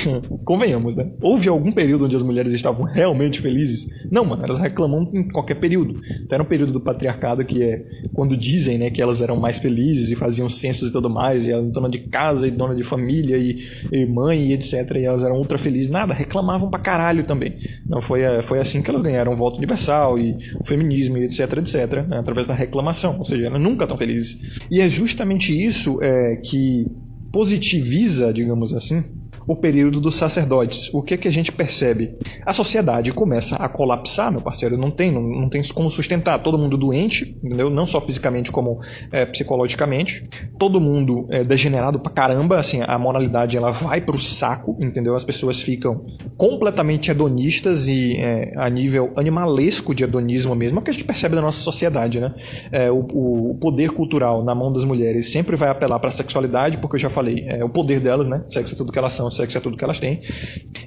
convenhamos, né? Houve algum período onde as mulheres estavam realmente felizes? Não, mano, elas reclamam em qualquer período. Até no período do patriarcado, que é quando dizem, né, que elas eram mais felizes e faziam censos e tudo mais, e eram dona de casa e dona de família e mãe e etc. E elas eram ultra felizes. Nada, reclamavam pra caralho também. Não foi assim que elas ganharam o voto universal e o feminismo e etc, né, através da reclamação. Ou seja, elas nunca estão felizes. E é justamente isso que positiviza, digamos assim, o período dos sacerdotes. O que é que a gente percebe? A sociedade começa a colapsar, meu parceiro, não tem como sustentar. Todo mundo doente, entendeu? Não só fisicamente como psicologicamente. Todo mundo degenerado pra caramba, assim, a moralidade ela vai pro saco, entendeu? As pessoas ficam completamente hedonistas e a nível animalesco de hedonismo mesmo, é o que a gente percebe na nossa sociedade, né? O poder cultural na mão das mulheres sempre vai apelar pra sexualidade, porque eu já falei, o poder delas, né? Sexo é tudo que elas são, sexo é tudo que elas têm.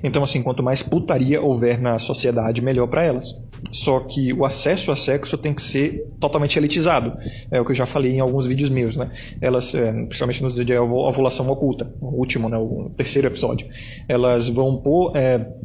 Então, assim, quanto mais putaria houver na sociedade, melhor para elas. Só que o acesso a sexo tem que ser totalmente elitizado. É o que eu já falei em alguns vídeos meus, né? Elas, principalmente nos de ovulação oculta, o último, né? O terceiro episódio. Elas vão pôr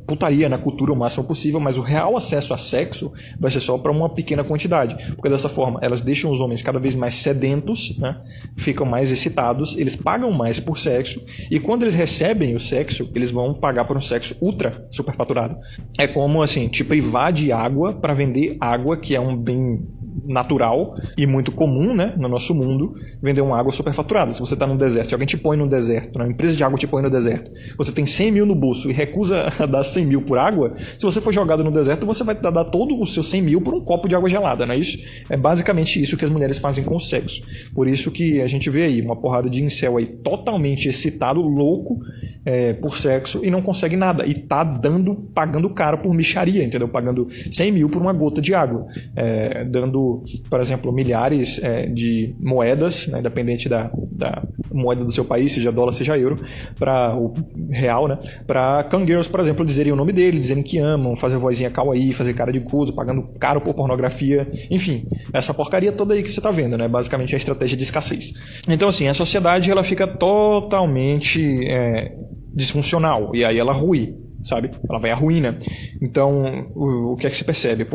putaria na cultura o máximo possível, mas o real acesso a sexo vai ser só para uma pequena quantidade. Porque dessa forma, elas deixam os homens cada vez mais sedentos, né? Ficam mais excitados, eles pagam mais por sexo, e quando eles recebem o sexo, eles vão pagar por um sexo ultra superfaturado. É como, assim, te privar de água para vender água, que é um bem natural e muito comum, né, no nosso mundo, vender uma água superfaturada. Se você está no deserto, se alguém te põe no deserto, uma empresa de água te põe no deserto, você tem 100 mil no bolso e recusa a dar 100 mil por água, se você for jogado no deserto, você vai dar todo o seu 100 mil por um copo de água gelada, não é isso? É basicamente isso que as mulheres fazem com o sexo. Por isso que a gente vê aí uma porrada de incel aí totalmente excitado, louco por sexo e não consegue nada. E tá pagando caro por mixaria, entendeu? Pagando 100 mil por uma gota de água. Dando, por exemplo, milhares de moedas, né, independente da moeda do seu país, seja dólar, seja euro, para o real, né? Para cangirls, por exemplo, dizerem o nome dele, dizerem que amam, fazer vozinha kawaii, fazer cara de cuso, pagando caro por pornografia, enfim, essa porcaria toda aí que você tá vendo, né? Basicamente é a estratégia de escassez. Então, assim, a sociedade ela fica totalmente disfuncional, e aí ela rui, sabe? Ela vai à ruína. Então, o que é que se percebe?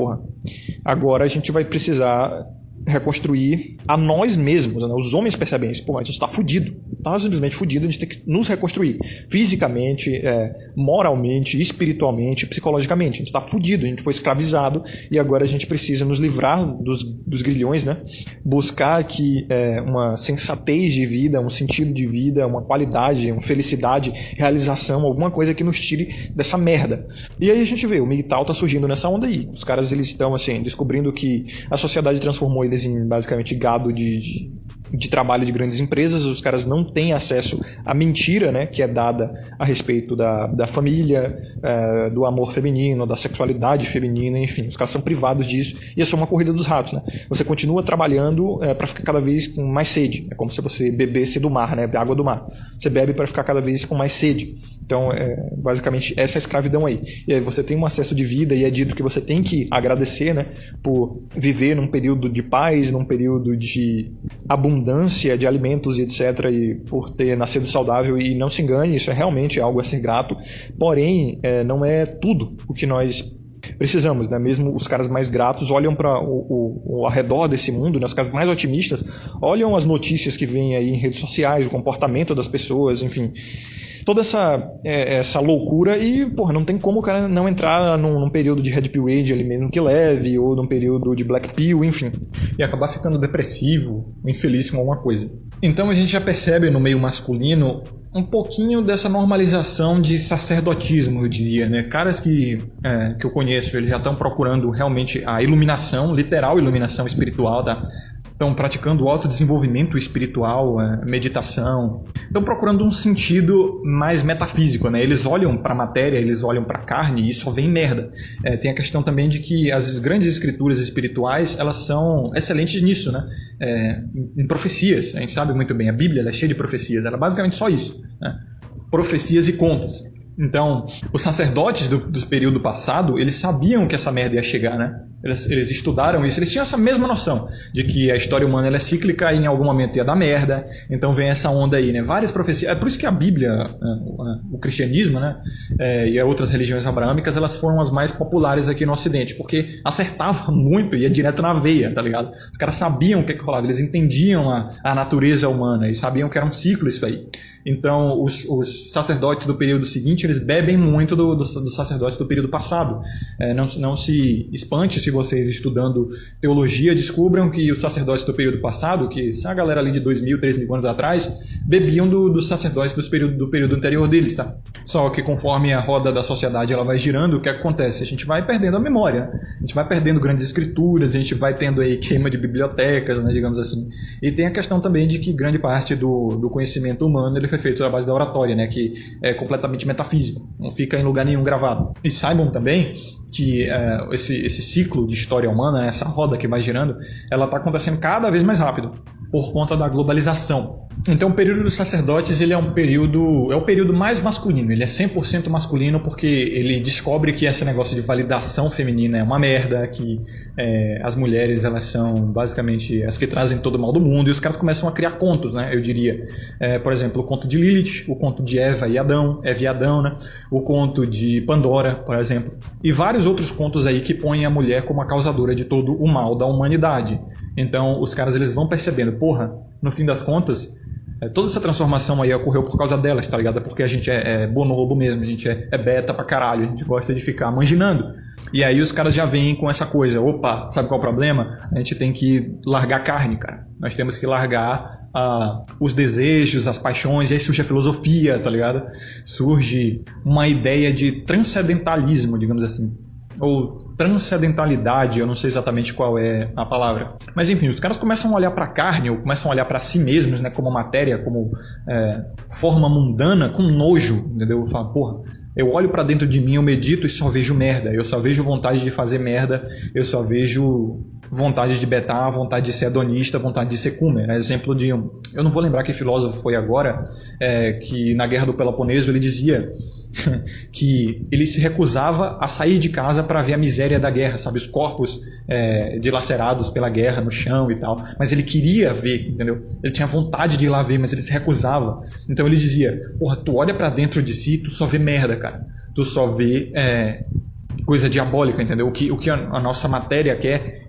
Agora a gente vai precisar reconstruir a nós mesmos, né? Os homens percebem isso. Pô, a gente está fudido, está simplesmente fudido, a gente tem que nos reconstruir fisicamente, moralmente, espiritualmente, psicologicamente. A gente está fudido, a gente foi escravizado e agora a gente precisa nos livrar dos grilhões, né? Buscar aqui uma sensatez de vida, um sentido de vida, uma qualidade, uma felicidade, realização, alguma coisa que nos tire dessa merda. E aí a gente vê, o MGTOW tá surgindo nessa onda aí. Os caras, eles estão assim, descobrindo que a sociedade transformou eles em basicamente gado de trabalho de grandes empresas. Os caras não têm acesso à mentira, né, que é dada a respeito da família, do amor feminino, da sexualidade feminina, enfim. Os caras são privados disso e é só uma corrida dos ratos, né? Você continua trabalhando para ficar cada vez com mais sede. É como se você bebesse do mar, né, da água do mar. Você bebe para ficar cada vez com mais sede. Então, basicamente, essa é a escravidão aí. E aí você tem um acesso de vida e é dito que você tem que agradecer, né, por viver num período de paz, num período de abundância de alimentos e etc. E por ter nascido saudável. E não se engane, isso é realmente algo a ser grato. Porém, não é tudo o que nós precisamos, né? Mesmo os caras mais gratos olham para o arredor desse mundo, né? Os caras mais otimistas olham as notícias que vêm aí em redes sociais, o comportamento das pessoas, enfim, toda essa loucura e, porra, não tem como o cara não entrar num período de Red Pill Age ali mesmo que leve, ou num período de Black Pill, enfim, e acabar ficando depressivo, infeliz com alguma coisa. Então a gente já percebe no meio masculino um pouquinho dessa normalização de sacerdotismo, eu diria, né? Caras que eu conheço, eles já estão procurando realmente a iluminação, literal iluminação espiritual, tá? Estão praticando autodesenvolvimento espiritual, meditação, estão procurando um sentido mais metafísico, né? Eles olham para a matéria, eles olham para a carne e só vem merda. Tem a questão também de que as grandes escrituras espirituais, elas são excelentes nisso, né? Em profecias, a gente sabe muito bem, a Bíblia ela é cheia de profecias, ela é basicamente só isso, né? Profecias e contos. Então, os sacerdotes do período passado, eles sabiam que essa merda ia chegar, né? Eles estudaram isso, eles tinham essa mesma noção de que a história humana ela é cíclica e em algum momento ia dar merda. Então vem essa onda aí, né? Várias profecias. É por isso que a Bíblia, o cristianismo, né? E as outras religiões abraâmicas, elas foram as mais populares aqui no Ocidente, porque acertava muito, ia direto na veia, tá ligado? Os caras sabiam o que rolava, eles entendiam a natureza humana e sabiam que era um ciclo isso aí. Então, os sacerdotes do período seguinte, eles bebem muito dos sacerdotes do período passado. Não se espante se vocês estudando teologia descubram que os sacerdotes do período passado, que a galera ali de 2.000, 3.000 anos atrás, bebiam dos sacerdotes do período anterior deles, tá? Só que conforme a roda da sociedade ela vai girando, o que acontece? A gente vai perdendo a memória, a gente vai perdendo grandes escrituras, a gente vai tendo aí queima de bibliotecas, né, digamos assim. E tem a questão também de que grande parte do conhecimento humano ele foi feito à base da oratória, né, que é completamente metafísico, não fica em lugar nenhum gravado. E saibam também que esse ciclo de história humana, né, essa roda que vai girando, ela está acontecendo cada vez mais rápido por conta da globalização. Então o período dos sacerdotes ele é o período mais masculino, ele é 100% masculino porque ele descobre que esse negócio de validação feminina é uma merda, que as mulheres elas são basicamente as que trazem todo o mal do mundo, e os caras começam a criar contos, né, eu diria. Por exemplo, o conto de Lilith, o conto de Eva e Adão, né, o conto de Pandora, por exemplo, e vários outros contos aí que põem a mulher como a causadora de todo o mal da humanidade. Então os caras eles vão percebendo, porra, no fim das contas, toda essa transformação aí ocorreu por causa delas, tá ligado? Porque a gente é bonobo mesmo, a gente é beta pra caralho, a gente gosta de ficar manginando. E aí os caras já vêm com essa coisa, opa, sabe qual é o problema? A gente tem que largar a carne, cara. Nós temos que largar os desejos, as paixões, e aí surge a filosofia, tá ligado? Surge uma ideia de transcendentalismo, digamos assim. Ou transcendentalidade, eu não sei exatamente qual é a palavra. Mas enfim, os caras começam a olhar para a carne, ou começam a olhar para si mesmos, né, como matéria, como forma mundana, com nojo, entendeu? Falo, porra, eu olho para dentro de mim, eu medito e só vejo merda, eu só vejo vontade de fazer merda, eu só vejo vontade de betar, vontade de ser hedonista, vontade de ser comer. Exemplo de eu não vou lembrar que filósofo foi agora, que na Guerra do Peloponeso ele dizia que ele se recusava a sair de casa para ver a miséria da guerra, sabe, os corpos dilacerados pela guerra no chão e tal, mas ele queria ver, entendeu? Ele tinha vontade de ir lá ver, mas ele se recusava. Então ele dizia, porra, tu olha para dentro de si, tu só vê merda, cara, tu só vê coisa diabólica, entendeu? O que a nossa matéria quer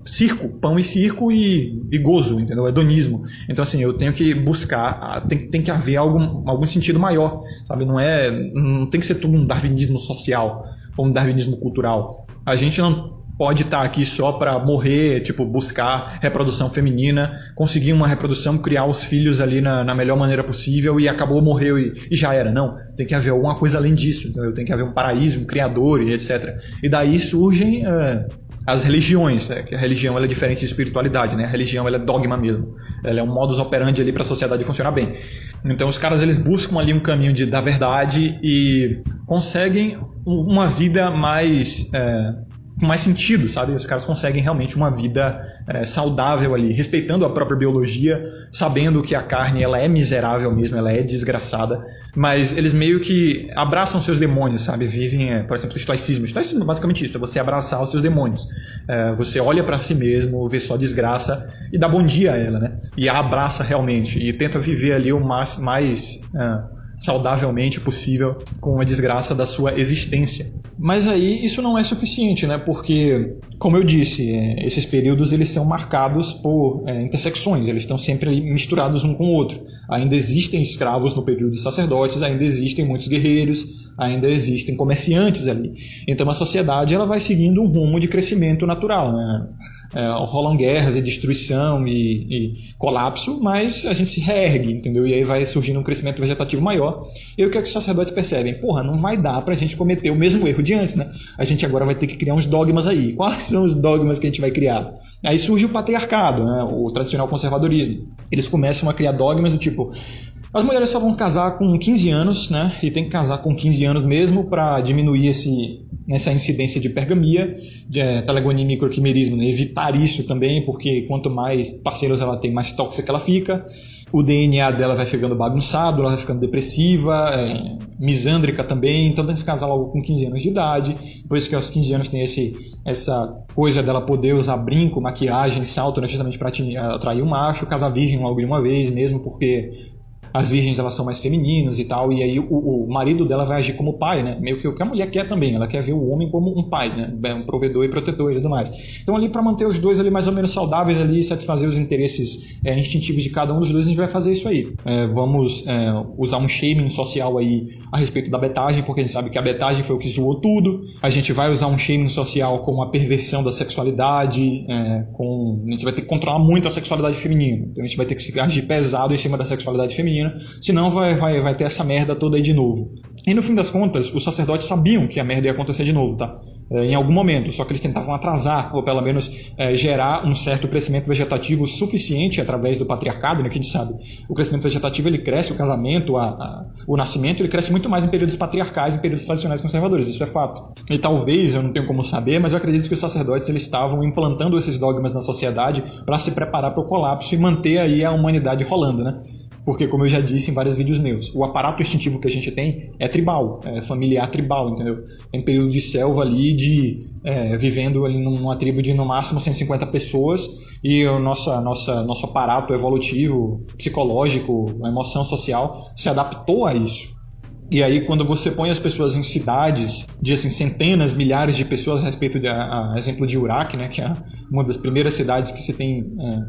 circo, pão e circo e gozo, entendeu? Hedonismo. Então, assim, eu tenho que buscar, tem que haver algum sentido maior, sabe? Não tem que ser tudo um darwinismo social ou um darwinismo cultural. A gente não pode estar aqui só para morrer, tipo, buscar reprodução feminina, conseguir uma reprodução, criar os filhos ali na melhor maneira possível e acabou, morreu e já era. Não, tem que haver alguma coisa além disso, entendeu? Tem que haver um paraíso, um criador e etc. E daí surgem as religiões, que a religião ela é diferente de espiritualidade, né? A religião ela é dogma mesmo, ela é um modus operandi ali para a sociedade funcionar bem. Então os caras eles buscam ali um caminho da verdade e conseguem uma vida com mais sentido, sabe? Os caras conseguem realmente uma vida saudável ali, respeitando a própria biologia, sabendo que a carne ela é miserável mesmo, ela é desgraçada, mas eles meio que abraçam seus demônios, sabe? Vivem, por exemplo, o estoicismo. O estoicismo é basicamente isso, é você abraçar os seus demônios. Você olha para si mesmo, vê sua desgraça e dá bom dia a ela, né? E a abraça realmente e tenta viver ali o mais saudavelmente possível com a desgraça da sua existência. Mas aí isso não é suficiente, né? Porque, como eu disse, esses períodos eles são marcados por intersecções, eles estão sempre ali misturados um com o outro. Ainda existem escravos no período dos sacerdotes, ainda existem muitos guerreiros, ainda existem comerciantes ali. Então a sociedade ela vai seguindo um rumo de crescimento natural, né? Rolam guerras e destruição e colapso, mas a gente se reergue, entendeu? E aí vai surgindo um crescimento vegetativo maior. E aí o que é que os sacerdotes percebem? Porra, não vai dar pra gente cometer o mesmo erro de antes, né? A gente agora vai ter que criar uns dogmas aí. Quais são os dogmas que a gente vai criar? Aí surge o patriarcado, né? O tradicional conservadorismo. Eles começam a criar dogmas do tipo: as mulheres só vão casar com 15 anos, né? E tem que casar com 15 anos mesmo para diminuir essa incidência de pergamia, de telegonia e microquimerismo, né? Evitar isso também, porque quanto mais parceiros ela tem, mais tóxica ela fica. O DNA dela vai ficando bagunçado, ela vai ficando depressiva, misândrica também, então tem que se casar logo com 15 anos de idade. Por isso que aos 15 anos tem essa coisa dela poder usar brinco, maquiagem, salto, né, justamente para atrair o macho, casar virgem logo de uma vez mesmo, porque as virgens elas são mais femininas e tal, e aí o marido dela vai agir como pai, né? Meio que o que a mulher quer também, ela quer ver o homem como um pai, né? Um provedor e protetor e tudo mais. Então ali para manter os dois ali mais ou menos saudáveis ali e satisfazer os interesses instintivos de cada um dos dois, a gente vai fazer isso aí. Vamos usar um shaming social aí a respeito da betagem, porque a gente sabe que a betagem foi o que zoou tudo. A gente vai usar um shaming social com a perversão da sexualidade, a gente vai ter que controlar muito a sexualidade feminina. Então a gente vai ter que agir pesado em cima da sexualidade feminina, senão vai ter essa merda toda aí de novo. E no fim das contas, os sacerdotes sabiam que a merda ia acontecer de novo, tá? Em algum momento, só que eles tentavam atrasar, ou pelo menos gerar um certo crescimento vegetativo suficiente através do patriarcado, né? Que a gente sabe, o crescimento vegetativo ele cresce, o casamento, o nascimento, ele cresce muito mais em períodos patriarcais, em períodos tradicionais conservadores, isso é fato. E talvez, eu não tenho como saber, mas eu acredito que os sacerdotes eles estavam implantando esses dogmas na sociedade para se preparar para o colapso e manter aí a humanidade rolando, né? Porque, como eu já disse em vários vídeos meus, o aparato instintivo que a gente tem é tribal, é familiar tribal, entendeu? Tem um período de selva ali, vivendo ali numa tribo de no máximo 150 pessoas, e o nosso aparato evolutivo, psicológico, a emoção social se adaptou a isso. E aí, quando você põe as pessoas em cidades de assim, centenas, milhares de pessoas, a respeito a exemplo de Uraque, né, que é uma das primeiras cidades que se tem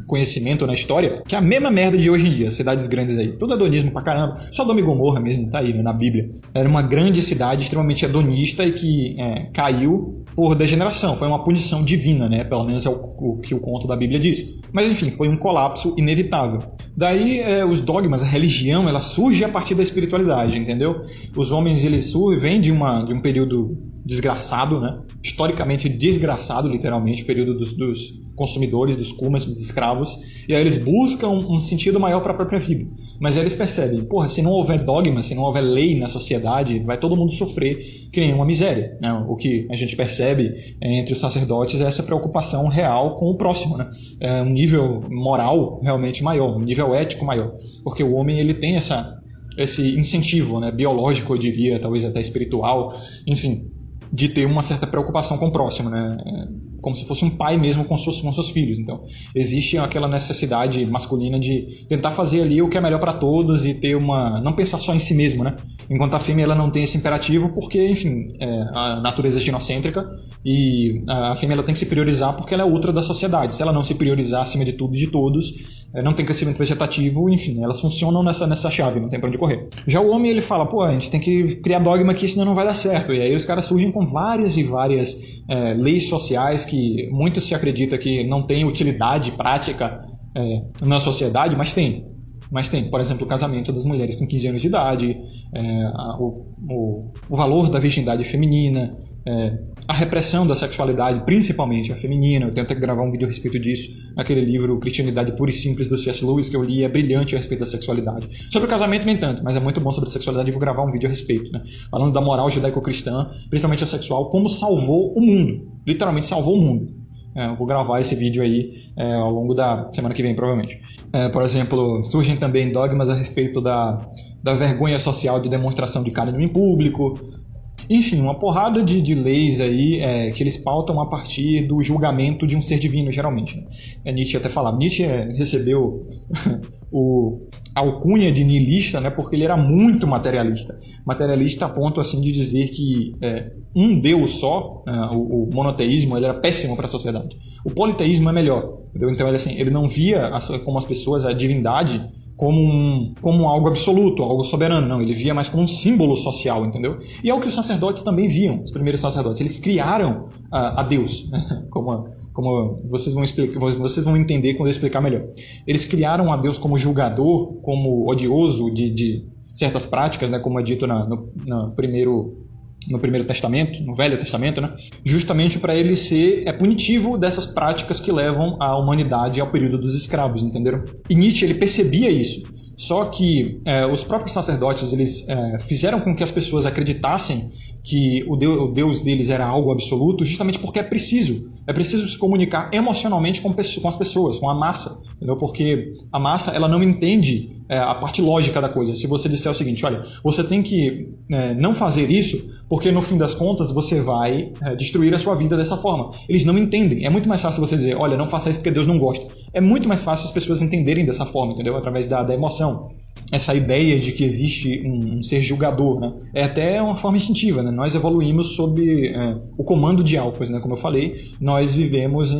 conhecimento na história, que é a mesma merda de hoje em dia, cidades grandes aí. Tudo hedonismo pra caramba. Sodoma e Gomorra mesmo, tá aí, né, na Bíblia. Era uma grande cidade extremamente hedonista e que caiu por degeneração. Foi uma punição divina, né? Pelo menos é o que o conto da Bíblia diz. Mas enfim, foi um colapso inevitável. Daí os dogmas, a religião, ela surge a partir da espiritualidade, entendeu? Os homens eles vêm de um período desgraçado, né? Historicamente desgraçado, literalmente, o período dos consumidores, dos cúmulos, dos escravos, e aí eles buscam um sentido maior para a própria vida. Mas aí eles percebem, porra, se não houver dogma, se não houver lei na sociedade, vai todo mundo sofrer que nem uma miséria, né? O que a gente percebe entre os sacerdotes é essa preocupação real com o próximo, né? Um nível moral realmente maior, um nível ético maior, porque o homem ele tem esse incentivo, né, biológico, eu diria, talvez até espiritual, enfim, de ter uma certa preocupação com o próximo, né? como se fosse um pai mesmo com seus filhos. Então, existe aquela necessidade masculina de tentar fazer ali o que é melhor para todos e ter não pensar só em si mesmo, né? Enquanto a fêmea ela não tem esse imperativo porque, enfim, a natureza é ginocêntrica e a fêmea ela tem que se priorizar porque ela é outra da sociedade. Se ela não se priorizar acima de tudo e de todos, não tem crescimento vegetativo, enfim, elas funcionam nessa chave, não tem pra onde correr. Já o homem, ele fala, pô, a gente tem que criar dogma aqui, senão não vai dar certo. E aí os caras surgem com várias e várias leis sociais que muito se acredita que não tem utilidade prática na sociedade, mas tem. Por exemplo, o casamento das mulheres com 15 anos de idade, o valor da virgindade feminina, a repressão da sexualidade, principalmente a feminina. Eu tento gravar um vídeo a respeito disso naquele livro Cristianidade Pura e Simples do C.S. Lewis, que eu li, é brilhante a respeito da sexualidade. Sobre o casamento nem tanto, mas é muito bom sobre a sexualidade e vou gravar um vídeo a respeito, né? Falando da moral judaico-cristã, principalmente a sexual, como salvou o mundo, literalmente salvou o mundo. Eu vou gravar esse vídeo aí ao longo da semana que vem, provavelmente. Por exemplo, surgem também dogmas a respeito da vergonha social de demonstração de carinho em público. Enfim, uma porrada de leis aí que eles pautam a partir do julgamento de um ser divino, geralmente. Né? Nietzsche até falava. Nietzsche recebeu a alcunha de nihilista, né, porque ele era muito materialista. Materialista a ponto assim, de dizer que um Deus só, o monoteísmo, ele era péssimo para a sociedade. O politeísmo é melhor. Entendeu? Então ele não via como as pessoas a divindade como algo absoluto, algo soberano, não. Ele via mais como um símbolo social, entendeu? E é o que os sacerdotes também viam, os primeiros sacerdotes. Eles criaram a Deus, né? como vocês vão entender quando eu explicar melhor. Eles criaram a Deus como julgador, como odioso de certas práticas, né? Como é dito no Primeiro Testamento, no Velho Testamento, né? Justamente para ele ser punitivo dessas práticas que levam a humanidade ao período dos escravos, entenderam? E Nietzsche ele percebia isso, só que os próprios sacerdotes eles fizeram com que as pessoas acreditassem que o Deus deles era algo absoluto, justamente porque é preciso se comunicar emocionalmente com as pessoas, com a massa, entendeu? Porque a massa ela não entende a parte lógica da coisa. Se você disser o seguinte, olha, você tem que não fazer isso, porque no fim das contas você vai destruir a sua vida dessa forma. Eles não entendem. É muito mais fácil você dizer, olha, não faça isso porque Deus não gosta. É muito mais fácil as pessoas entenderem dessa forma, entendeu? Através da emoção. Essa ideia de que existe um ser julgador, né? É até uma forma instintiva, né? Nós evoluímos sob o comando de alfas, né? Como eu falei, nós vivemos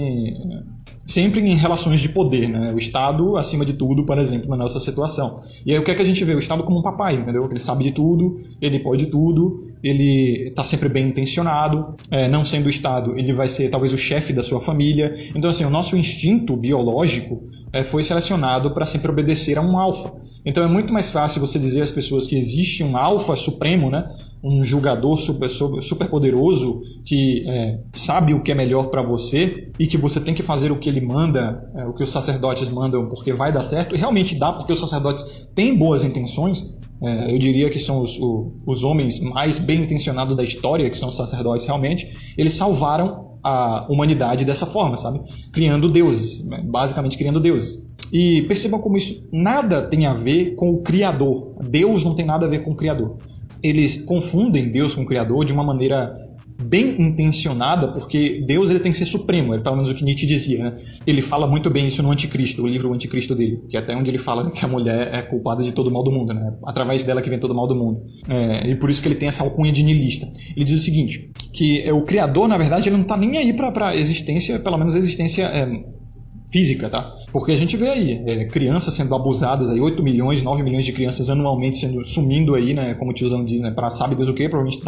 sempre em relações de poder, né? O Estado acima de tudo, por exemplo, na nossa situação. E aí o que é que a gente vê? O Estado como um papai, entendeu? Ele sabe de tudo, ele pode tudo, ele está sempre bem intencionado, não sendo o Estado, ele vai ser talvez o chefe da sua família. Então assim, o nosso instinto biológico foi selecionado para sempre obedecer a um alfa. Então é muito mais fácil você dizer às pessoas que existe um alfa supremo, né? Um julgador super poderoso que sabe o que é melhor para você e que você tem que fazer o que ele manda, o que os sacerdotes mandam porque vai dar certo, e realmente dá porque os sacerdotes têm boas intenções. Eu diria que são os homens mais bem intencionados da história, que são os sacerdotes realmente. Eles salvaram a humanidade dessa forma, sabe? Criando deuses, basicamente criando deuses. E percebam como isso nada tem a ver com o Criador. Deus não tem nada a ver com o Criador. Eles confundem Deus com o Criador de uma maneira bem intencionada, porque Deus ele tem que ser supremo, pelo menos o que Nietzsche dizia, né? Ele fala muito bem isso no Anticristo, o livro O Anticristo dele, que é até onde ele fala que a mulher é culpada de todo o mal do mundo, né? Através dela que vem todo o mal do mundo. E por isso que ele tem essa alcunha de nihilista. Ele diz o seguinte, que o Criador, na verdade, ele não está nem aí para a existência, pelo menos a existência física, tá? Porque a gente vê aí crianças sendo abusadas, aí 8 milhões, 9 milhões de crianças anualmente sumindo aí, né? Como o tiozão diz, né? Para sabe Deus o quê? Provavelmente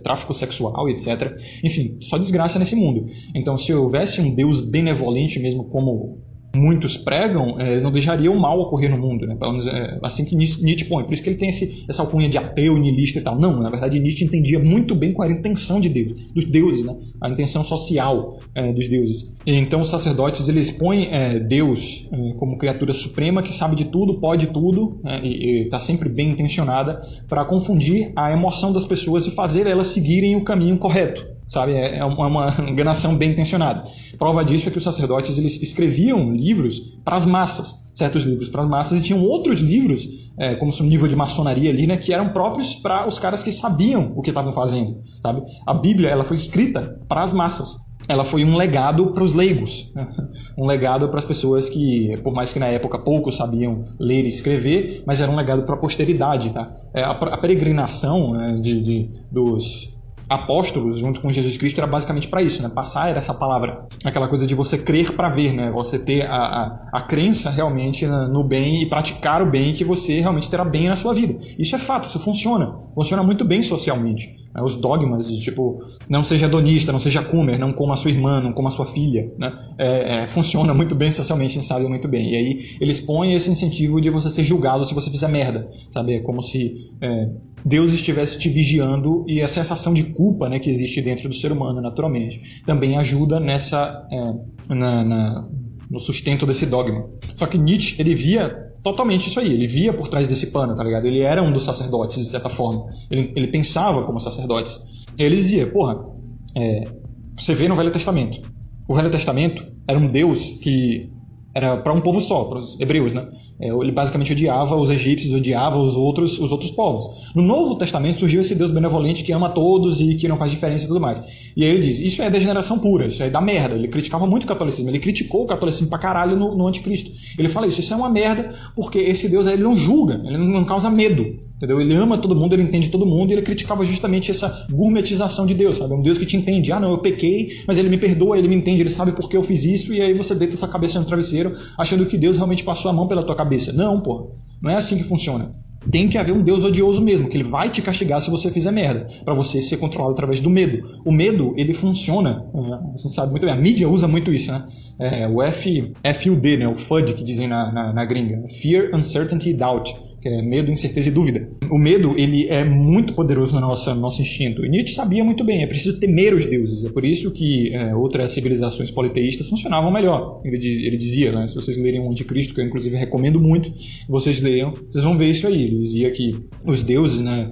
tráfico sexual, etc. Enfim, só desgraça nesse mundo. Então, se houvesse um Deus benevolente mesmo, como muitos pregam, não deixaria o mal ocorrer no mundo, né? Pelo menos assim que Nietzsche põe. Por isso que ele tem essa alcunha de ateu, nihilista e tal. Não, na verdade Nietzsche entendia muito bem qual era a intenção de Deus, dos deuses, né? A intenção social dos deuses. E então os sacerdotes eles põem Deus como criatura suprema que sabe de tudo, pode tudo, né? E está sempre bem intencionada para confundir a emoção das pessoas e fazer elas seguirem o caminho correto. Sabe? É uma enganação bem intencionada. Prova disso é que os sacerdotes eles escreviam livros para as massas, certos livros para as massas, e tinham outros livros, como se um nível de maçonaria ali, né, que eram próprios para os caras que sabiam o que estavam fazendo. Sabe? A Bíblia ela foi escrita para as massas. ela foi um legado para os leigos, né? Um legado para as pessoas que, por mais que na época poucos sabiam ler e escrever, mas era um legado para a posteridade. Tá? A peregrinação, né, dos apóstolos junto com Jesus Cristo era basicamente para isso, né? Passar essa palavra, aquela coisa de você crer para ver, né? Você ter a crença realmente no bem e praticar o bem, que você realmente terá bem na sua vida. Isso é fato, isso funciona muito bem socialmente. Os dogmas de tipo, não seja hedonista, não seja comer, não coma a sua irmã, não coma a sua filha, né? Funciona muito bem socialmente, a gente sabe muito bem. E aí eles põem esse incentivo de você ser julgado se você fizer merda, sabe? É como se Deus estivesse te vigiando, e a sensação de culpa, né, que existe dentro do ser humano naturalmente também ajuda no sustento desse dogma. Só que Nietzsche, ele via totalmente isso aí, ele via por trás desse pano, tá ligado? Ele era um dos sacerdotes, de certa forma. Ele pensava como sacerdotes. Ele dizia, você vê no Velho Testamento. O Velho Testamento era um Deus que era para um povo só, para os hebreus, né? Ele basicamente odiava os egípcios, odiava os outros povos. No Novo Testamento surgiu esse Deus benevolente que ama todos e que não faz diferença e tudo mais. E aí ele diz, isso é degeneração pura, isso é da merda. Ele criticava muito o catolicismo, ele criticou o catolicismo pra caralho no Anticristo. Ele fala isso é uma merda, porque esse Deus aí, ele não julga, ele não causa medo, entendeu? Ele ama todo mundo, ele entende todo mundo, e ele criticava justamente essa gourmetização de Deus, sabe? É um Deus que te entende, não, eu pequei, mas ele me perdoa, ele me entende, ele sabe por que eu fiz isso, e aí você deita sua cabeça no travesseiro achando que Deus realmente passou a mão pela tua cabeça. Não, porra, não é assim que funciona. Tem que haver um Deus odioso mesmo, que ele vai te castigar se você fizer merda, para você ser controlado através do medo. O medo, ele funciona, a gente sabe muito bem, a mídia usa muito isso, né? O FUD, né? O FUD que dizem na gringa, Fear, Uncertainty e Doubt, que é medo, incerteza e dúvida. O medo, ele é muito poderoso no nosso instinto, e Nietzsche sabia muito bem, é preciso temer os deuses, é por isso que outras civilizações politeístas funcionavam melhor. Ele dizia, né? Se vocês lerem o Anticristo, que eu inclusive recomendo muito que vocês leiam, vocês vão ver isso aí. Ele dizia que os deuses, né,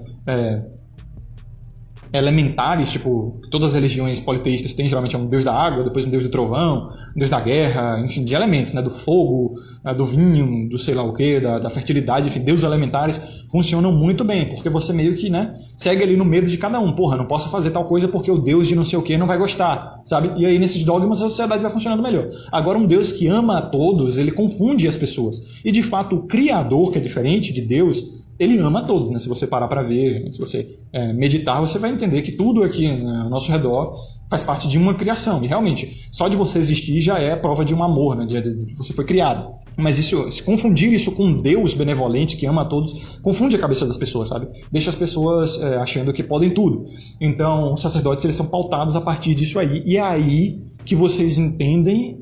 elementares, tipo, todas as religiões politeístas têm geralmente um deus da água, depois um deus do trovão, um deus da guerra, enfim, de elementos, né, do fogo, do vinho, do sei lá o que, da fertilidade, enfim, deuses elementares funcionam muito bem, porque você meio que, né, segue ali no medo de cada um. Porra, não posso fazer tal coisa porque o deus de não sei o que não vai gostar, sabe? E aí nesses dogmas a sociedade vai funcionando melhor. Agora um Deus que ama a todos, ele confunde as pessoas. E de fato o Criador, que é diferente de Deus, ele ama a todos, né? Se você parar para ver, se você meditar, você vai entender que tudo aqui ao nosso redor faz parte de uma criação. E realmente, só de você existir já é prova de um amor, né? De você foi criado. Mas se confundir isso com um Deus benevolente que ama a todos, confunde a cabeça das pessoas, sabe? Deixa as pessoas achando que podem tudo. Então, os sacerdotes, eles são pautados a partir disso aí. E é aí que vocês entendem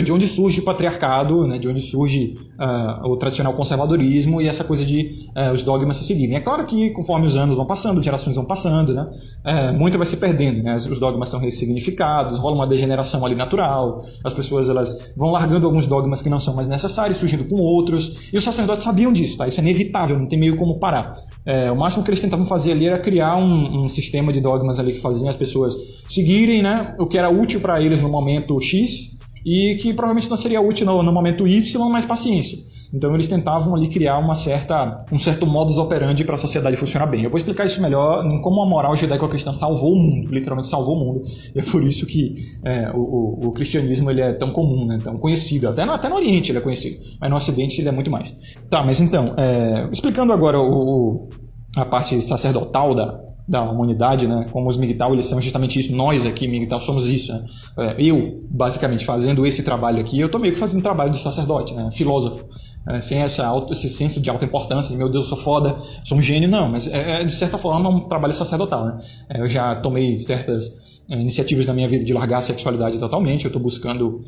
de onde surge o patriarcado, né, de onde surge o tradicional conservadorismo e essa coisa de os dogmas se seguirem. É claro que conforme os anos vão passando, gerações vão passando, né, muito vai se perdendo, né, os dogmas são ressignificados, rola uma degeneração ali natural, as pessoas elas vão largando alguns dogmas que não são mais necessários, surgindo com outros, e os sacerdotes sabiam disso, tá? Isso é inevitável, não tem meio como parar. O máximo que eles tentavam fazer ali era criar um sistema de dogmas ali que faziam as pessoas seguirem, né, o que era útil para eles no momento X e que provavelmente não seria útil no momento Y, mas paciência. Então eles tentavam ali criar um certo modus operandi para a sociedade funcionar bem. Eu vou explicar isso melhor em como a moral judaico-cristã salvou o mundo, literalmente salvou o mundo. E é por isso que o cristianismo ele é tão comum, né, tão conhecido. Até no Oriente ele é conhecido, mas no Ocidente ele é muito mais. Tá, mas então, explicando agora a parte sacerdotal da humanidade, né? Como os MGTOW, eles são justamente isso, nós aqui, MGTOW, somos isso, né? Eu, basicamente, fazendo esse trabalho aqui, eu tô meio que fazendo trabalho de sacerdote, né? Filósofo, sem esse senso de alta importância, de meu Deus, eu sou foda, sou um gênio, não, mas de certa forma um trabalho sacerdotal, né? Eu já tomei certas iniciativas na minha vida de largar a sexualidade totalmente, eu estou buscando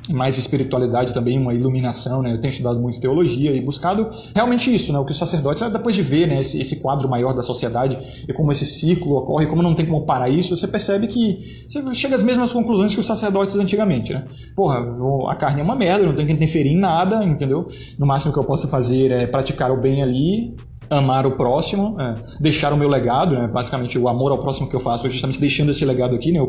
mais espiritualidade também, uma iluminação, né? Eu tenho estudado muito teologia e buscado realmente isso, né? O que os sacerdotes, depois de ver, né, esse quadro maior da sociedade e como esse ciclo ocorre, como não tem como parar isso, você percebe que você chega às mesmas conclusões que os sacerdotes antigamente, né? Porra, a carne é uma merda, eu não tenho que interferir em nada, entendeu? No máximo que eu posso fazer é praticar o bem ali, amar o próximo, deixar o meu legado, né? Basicamente o amor ao próximo que eu faço é justamente deixando esse legado aqui, né?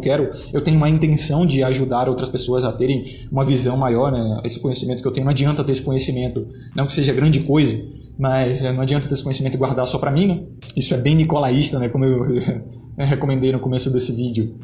Eu tenho uma intenção de ajudar outras pessoas a terem uma visão maior, né? Esse conhecimento que eu tenho, não adianta ter esse conhecimento, não que seja grande coisa, mas não adianta ter esse conhecimento e guardar só para mim, né? Isso é bem nicolaísta, né? Como eu recomendei no começo desse vídeo.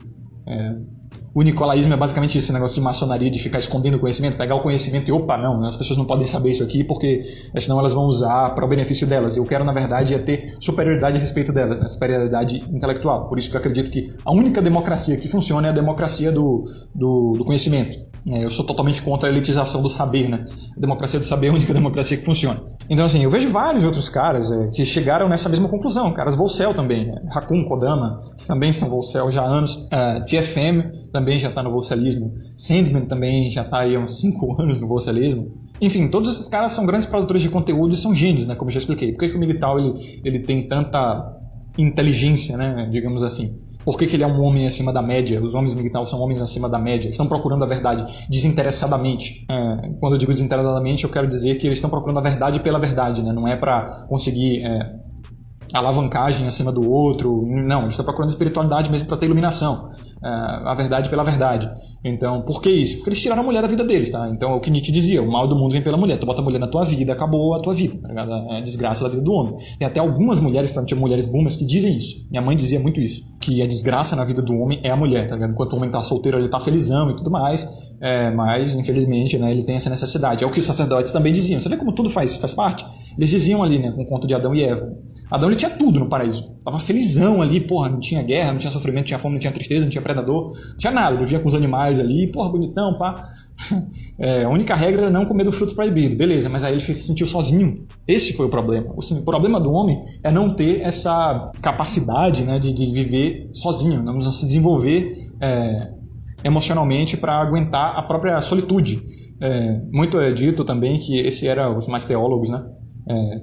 O nicolaísmo é basicamente esse negócio de maçonaria, de ficar escondendo o conhecimento, pegar o conhecimento e opa, não, as pessoas não podem saber isso aqui porque senão elas vão usar para o benefício delas. Eu quero, na verdade, ter superioridade a respeito delas, né? Superioridade intelectual. Por isso que eu acredito que a única democracia que funciona é a democracia do conhecimento. Eu sou totalmente contra a elitização do saber, né? A democracia do saber é a única democracia que funciona. Então, assim, eu vejo vários outros caras que chegaram nessa mesma conclusão. Caras Volcel também, né? Hakun Kodama, que também são Volcel já há anos. TFM também já está no Volcelismo. Sandman também já está aí há uns 5 anos no Volcelismo. Enfim, todos esses caras são grandes produtores de conteúdo e são gênios, né? Como eu já expliquei. Por que o MGTOW ele tem tanta inteligência, né? Digamos assim? Por que ele é um homem acima da média? Os homens MGTOW são homens acima da média. Estão procurando a verdade desinteressadamente. Quando eu digo desinteressadamente, eu quero dizer que eles estão procurando a verdade pela verdade, né? Não é para conseguir alavancagem acima do outro. Não, eles estão procurando espiritualidade mesmo para ter iluminação. A verdade pela verdade. Então, por que isso? Porque eles tiraram a mulher da vida deles, tá? Então, é o que Nietzsche dizia, o mal do mundo vem pela mulher. Tu bota a mulher na tua vida, acabou a tua vida, tá ligado? É a desgraça da vida do homem. Tem até algumas mulheres, principalmente mulheres boomers, que dizem isso. Minha mãe dizia muito isso, que a desgraça na vida do homem é a mulher, tá ligado? Enquanto o homem tá solteiro, ele tá felizão e tudo mais, mas, infelizmente, né, ele tem essa necessidade. É o que os sacerdotes também diziam. Você vê como tudo faz parte? Eles diziam ali, né, com o conto de Adão e Eva. Adão, ele tinha tudo no paraíso. Tava felizão ali, porra, não tinha guerra, não tinha sofrimento, não tinha fome, não tinha tristeza, não tinha predador, não tinha nada. Ele vivia com os animais ali, porra, bonitão, pá. A única regra era não comer do fruto proibido, beleza, mas aí ele se sentiu sozinho. Esse foi o problema. O problema do homem é não ter essa capacidade, né, de viver sozinho, não se desenvolver emocionalmente para aguentar a própria solitude. Muito é dito também que esse era os mais teólogos, né?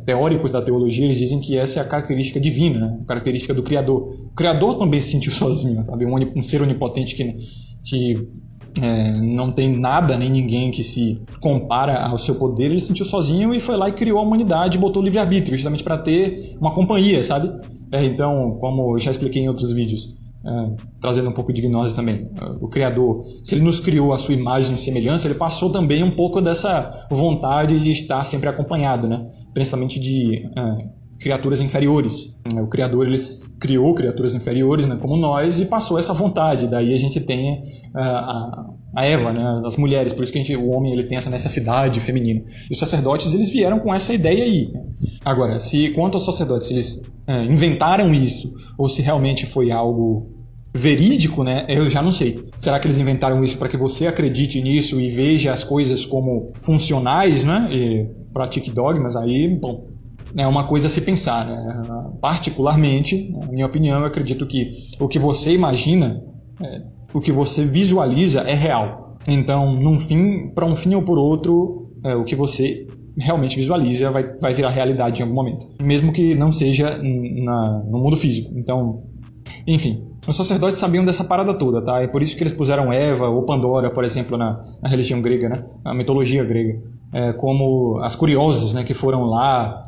Teóricos da teologia, eles dizem que essa é a característica divina, né? A característica do Criador. O Criador também se sentiu sozinho, sabe? Um ser onipotente que não tem nada nem ninguém que se compara ao seu poder, ele se sentiu sozinho e foi lá e criou a humanidade e botou o livre-arbítrio, justamente para ter uma companhia, sabe? Então, como eu já expliquei em outros vídeos, trazendo um pouco de gnose também, o Criador, se ele nos criou a sua imagem e semelhança, ele passou também um pouco dessa vontade de estar sempre acompanhado, né? Principalmente de criaturas inferiores. O Criador, ele criou criaturas inferiores, né, como nós, e passou essa vontade. Daí a gente tem a Eva, né, as mulheres, por isso que o homem ele tem essa necessidade feminina. E os sacerdotes, eles vieram com essa ideia aí. Agora, quanto aos sacerdotes, eles inventaram isso, ou se realmente foi algo verídico, né, eu já não sei. Será que eles inventaram isso para que você acredite nisso e veja as coisas como funcionais, né, e pratique dogmas? Aí, bom, é uma coisa a se pensar, né? Particularmente, na minha opinião, eu acredito que o que você imagina, o que você visualiza é real. Então, para um fim ou por outro, o que você realmente visualiza vai virar realidade em algum momento, mesmo que não seja no mundo físico. Então, enfim, os sacerdotes sabiam dessa parada toda, tá? É por isso que eles puseram Eva ou Pandora, por exemplo, na religião grega, né? Na mitologia grega, como as curiosas, né, que foram lá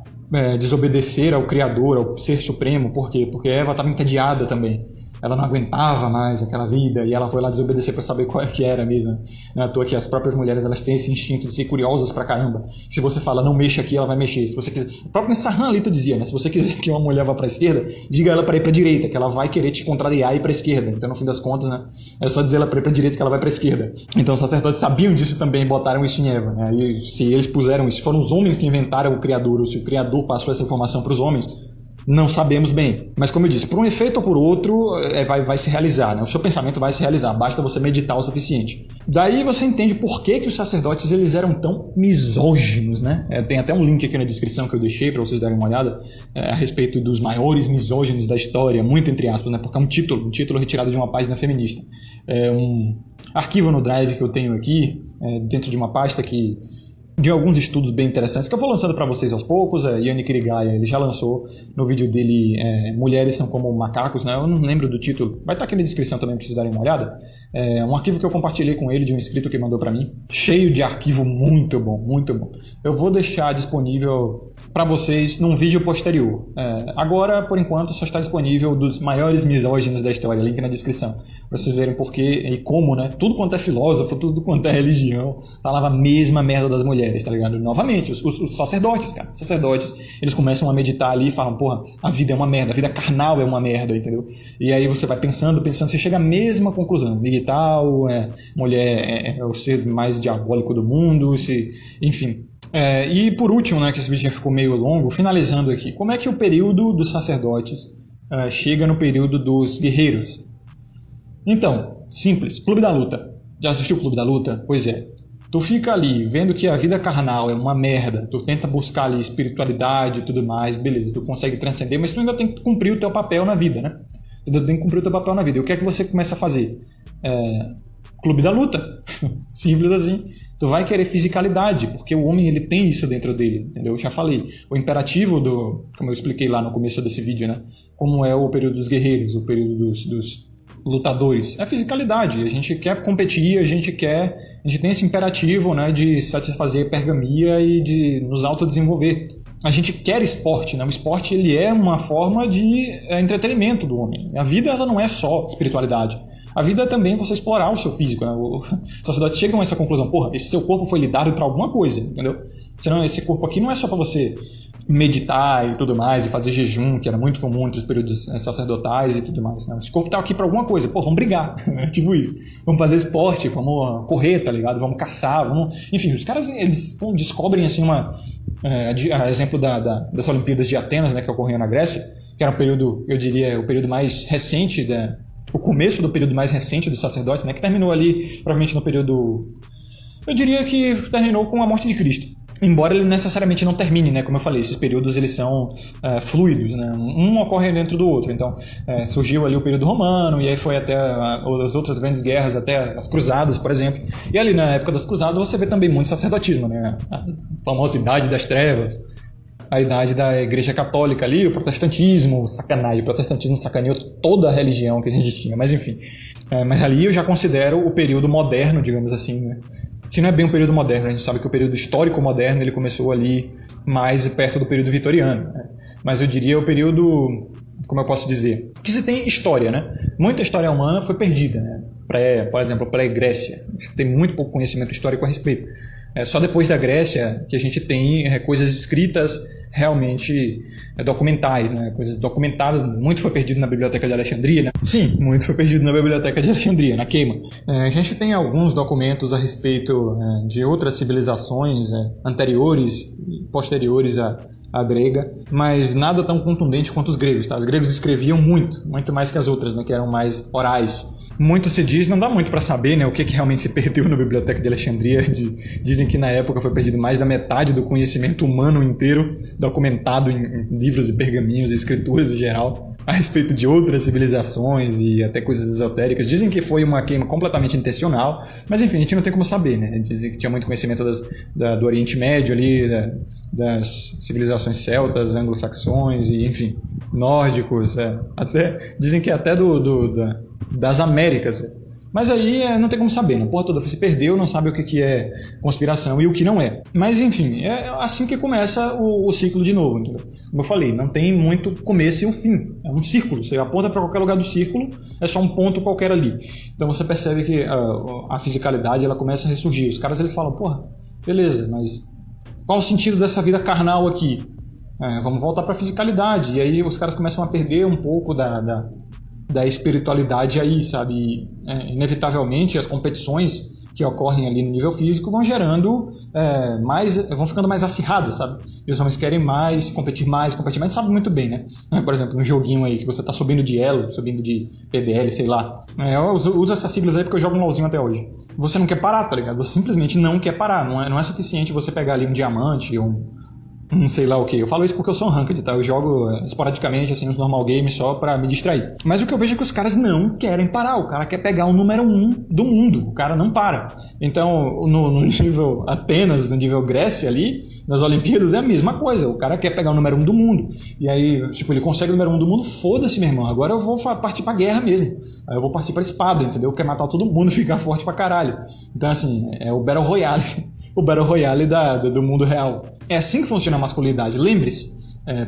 desobedecer ao Criador, ao Ser Supremo. Por quê? Porque Eva estava entediada também. Ela não aguentava mais aquela vida e ela foi lá desobedecer para saber qual é que era mesmo. Não é à toa que as próprias mulheres elas têm esse instinto de ser curiosas pra caramba. Se você fala, não mexa aqui, ela vai mexer. Se você quiser... O próprio Sarran Alita dizia, né? Se você quiser que uma mulher vá para a esquerda, diga ela para ir para a direita, que ela vai querer te contrariar e ir para a esquerda. Então, no fim das contas, né? É só dizer ela para ir para a direita que ela vai para a esquerda. Então, os sacerdotes sabiam disso também e botaram isso em Eva, né? E se eles puseram isso, foram os homens que inventaram o Criador, ou se o Criador passou essa informação para os homens, não sabemos bem. Mas como eu disse, por um efeito ou por outro, vai se realizar, né? O seu pensamento vai se realizar, basta você meditar o suficiente. Daí você entende por que os sacerdotes eles eram tão misóginos, né? Tem até um link aqui na descrição que eu deixei para vocês darem uma olhada a respeito dos maiores misóginos da história, muito entre aspas, né? Porque é um título retirado de uma página feminista. É um arquivo no Drive que eu tenho aqui, dentro de uma pasta de alguns estudos bem interessantes que eu vou lançando para vocês aos poucos. Yannick Irigaia, ele já lançou no vídeo dele Mulheres São Como Macacos, né? Eu não lembro do título, vai estar aqui na descrição também para vocês darem uma olhada. Um arquivo que eu compartilhei com ele de um inscrito que mandou para mim, cheio de arquivo muito bom, muito bom. Eu vou deixar disponível para vocês num vídeo posterior. Agora, por enquanto, só está disponível dos maiores misóginos da história, link na descrição, para vocês verem por que e como, né? Tudo quanto é filósofo, tudo quanto é religião, falava a mesma merda das mulheres. mulheres, tá ligado? Novamente, os sacerdotes, cara. Os sacerdotes, eles começam a meditar ali e falam, porra, a vida é uma merda, a vida carnal é uma merda, entendeu? E aí você vai pensando, você chega à mesma conclusão. Migtal, mulher é o ser mais diabólico do mundo, enfim. E por último, né, que esse vídeo já ficou meio longo, finalizando aqui, como é que o período dos sacerdotes chega no período dos guerreiros? Então, simples, Clube da Luta. Já assistiu o Clube da Luta? Pois é. Tu fica ali vendo que a vida carnal é uma merda, tu tenta buscar ali espiritualidade e tudo mais, beleza, tu consegue transcender, mas tu ainda tem que cumprir o teu papel na vida, né? Tu ainda tem que cumprir o teu papel na vida. E o que é que você começa a fazer? Clube da Luta. Simples assim. Tu vai querer fisicalidade, porque o homem ele tem isso dentro dele, entendeu? Eu já falei. O imperativo como eu expliquei lá no começo desse vídeo, né? Como é o período dos guerreiros, o período dos lutadores, é fisicalidade. A gente quer competir, a gente tem esse imperativo, né, de satisfazer pergamia e de nos autodesenvolver. A gente quer esporte, né? O esporte ele é uma forma de entretenimento do homem. A vida ela não é só espiritualidade. A vida é também você explorar o seu físico, né? Os sacerdotes chegam a essa conclusão, porra, esse seu corpo foi lhe dado para alguma coisa, entendeu? Senão esse corpo aqui não é só para você meditar e tudo mais, e fazer jejum, que era muito comum entre os períodos sacerdotais e tudo mais, né? Esse corpo tá aqui para alguma coisa, pô, vamos brigar, tipo isso. Vamos fazer esporte, vamos correr, tá ligado? Vamos caçar, Enfim, os caras, eles descobrem, assim, exemplo das Olimpíadas de Atenas, né, que ocorriam na Grécia, que era um período, eu diria, o período mais recente o começo do período mais recente dos sacerdotes, né, que terminou ali, provavelmente no período... Eu diria que terminou com a morte de Cristo. Embora ele necessariamente não termine, né, como eu falei, esses períodos eles são fluidos, né, um ocorre dentro do outro. Então, surgiu ali o período romano, e aí foi até as outras grandes guerras, até as cruzadas, por exemplo. E ali na época das cruzadas você vê também muito sacerdotismo, né, a famosa Idade das Trevas, a idade da Igreja Católica ali, o protestantismo, sacanagem, o protestantismo sacaneou toda a religião que a gente tinha, mas enfim. Mas ali eu já considero o período moderno, digamos assim, né? Que não é bem um período moderno, a gente sabe que o período histórico moderno ele começou ali mais perto do período vitoriano, né? Mas eu diria o período, como eu posso dizer, que se tem história, né? Muita história humana foi perdida, né? Por exemplo, pré-Grécia, tem muito pouco conhecimento histórico a respeito. Só depois da Grécia que a gente tem coisas escritas realmente documentais, né? Coisas documentadas. Muito foi perdido na Biblioteca de Alexandria, né? Sim, muito foi perdido na Biblioteca de Alexandria, na queima. A gente tem alguns documentos a respeito de outras civilizações anteriores e posteriores à grega, mas nada tão contundente quanto os gregos, tá? Os gregos escreviam muito mais que as outras, né? Que eram mais orais. Muito se diz, não dá muito para saber, né, o que realmente se perdeu na Biblioteca de Alexandria. Dizem que na época foi perdido mais da metade do conhecimento humano inteiro, documentado em livros e pergaminhos e escrituras em geral, a respeito de outras civilizações e até coisas esotéricas. Dizem que foi uma queima completamente intencional, mas enfim, a gente não tem como saber, né? Dizem que tinha muito conhecimento do Oriente Médio ali, das civilizações celtas, anglo-saxões e enfim, nórdicos, dizem que até das Américas, mas aí não tem como saber, né? A porra toda se perdeu, não sabe o que é conspiração e o que não é. Mas enfim, é assim que começa o ciclo de novo, entendeu? Como eu falei, não tem muito começo e um fim, é um círculo, você aponta para qualquer lugar do círculo, é só um ponto qualquer ali. Então você percebe que a fisicalidade ela começa a ressurgir. Os caras eles falam, porra, beleza, mas qual o sentido dessa vida carnal aqui? Vamos voltar para a fisicalidade. E aí os caras começam a perder um pouco da espiritualidade aí, sabe? Inevitavelmente as competições que ocorrem ali no nível físico vão gerando vão ficando mais acirradas, sabe? E os homens querem competir mais, sabe muito bem, né? Por exemplo, no joguinho aí que você tá subindo de elo, subindo de PDL, sei lá. Eu uso essas siglas aí porque eu jogo um LOLzinho até hoje. Você não quer parar, tá ligado? Você simplesmente não quer parar. Não é suficiente você pegar ali um diamante ou não sei lá o que. Eu falo isso porque eu sou um ranked, tá? Eu jogo esporadicamente, assim, nos normal games só pra me distrair. Mas o que eu vejo é que os caras não querem parar. O cara quer pegar o número 1 do mundo. O cara não para. Então, no nível Atenas, no nível Grécia ali, nas Olimpíadas é a mesma coisa. O cara quer pegar o número 1 do mundo. E aí, tipo, ele consegue o número 1 do mundo, foda-se, meu irmão. Agora eu vou partir pra guerra mesmo. Aí eu vou partir pra espada, entendeu? Quer matar todo mundo, ficar forte pra caralho. Então, assim, é o Battle Royale. O Battle Royale do mundo real. É assim que funciona a masculinidade. Lembre-se,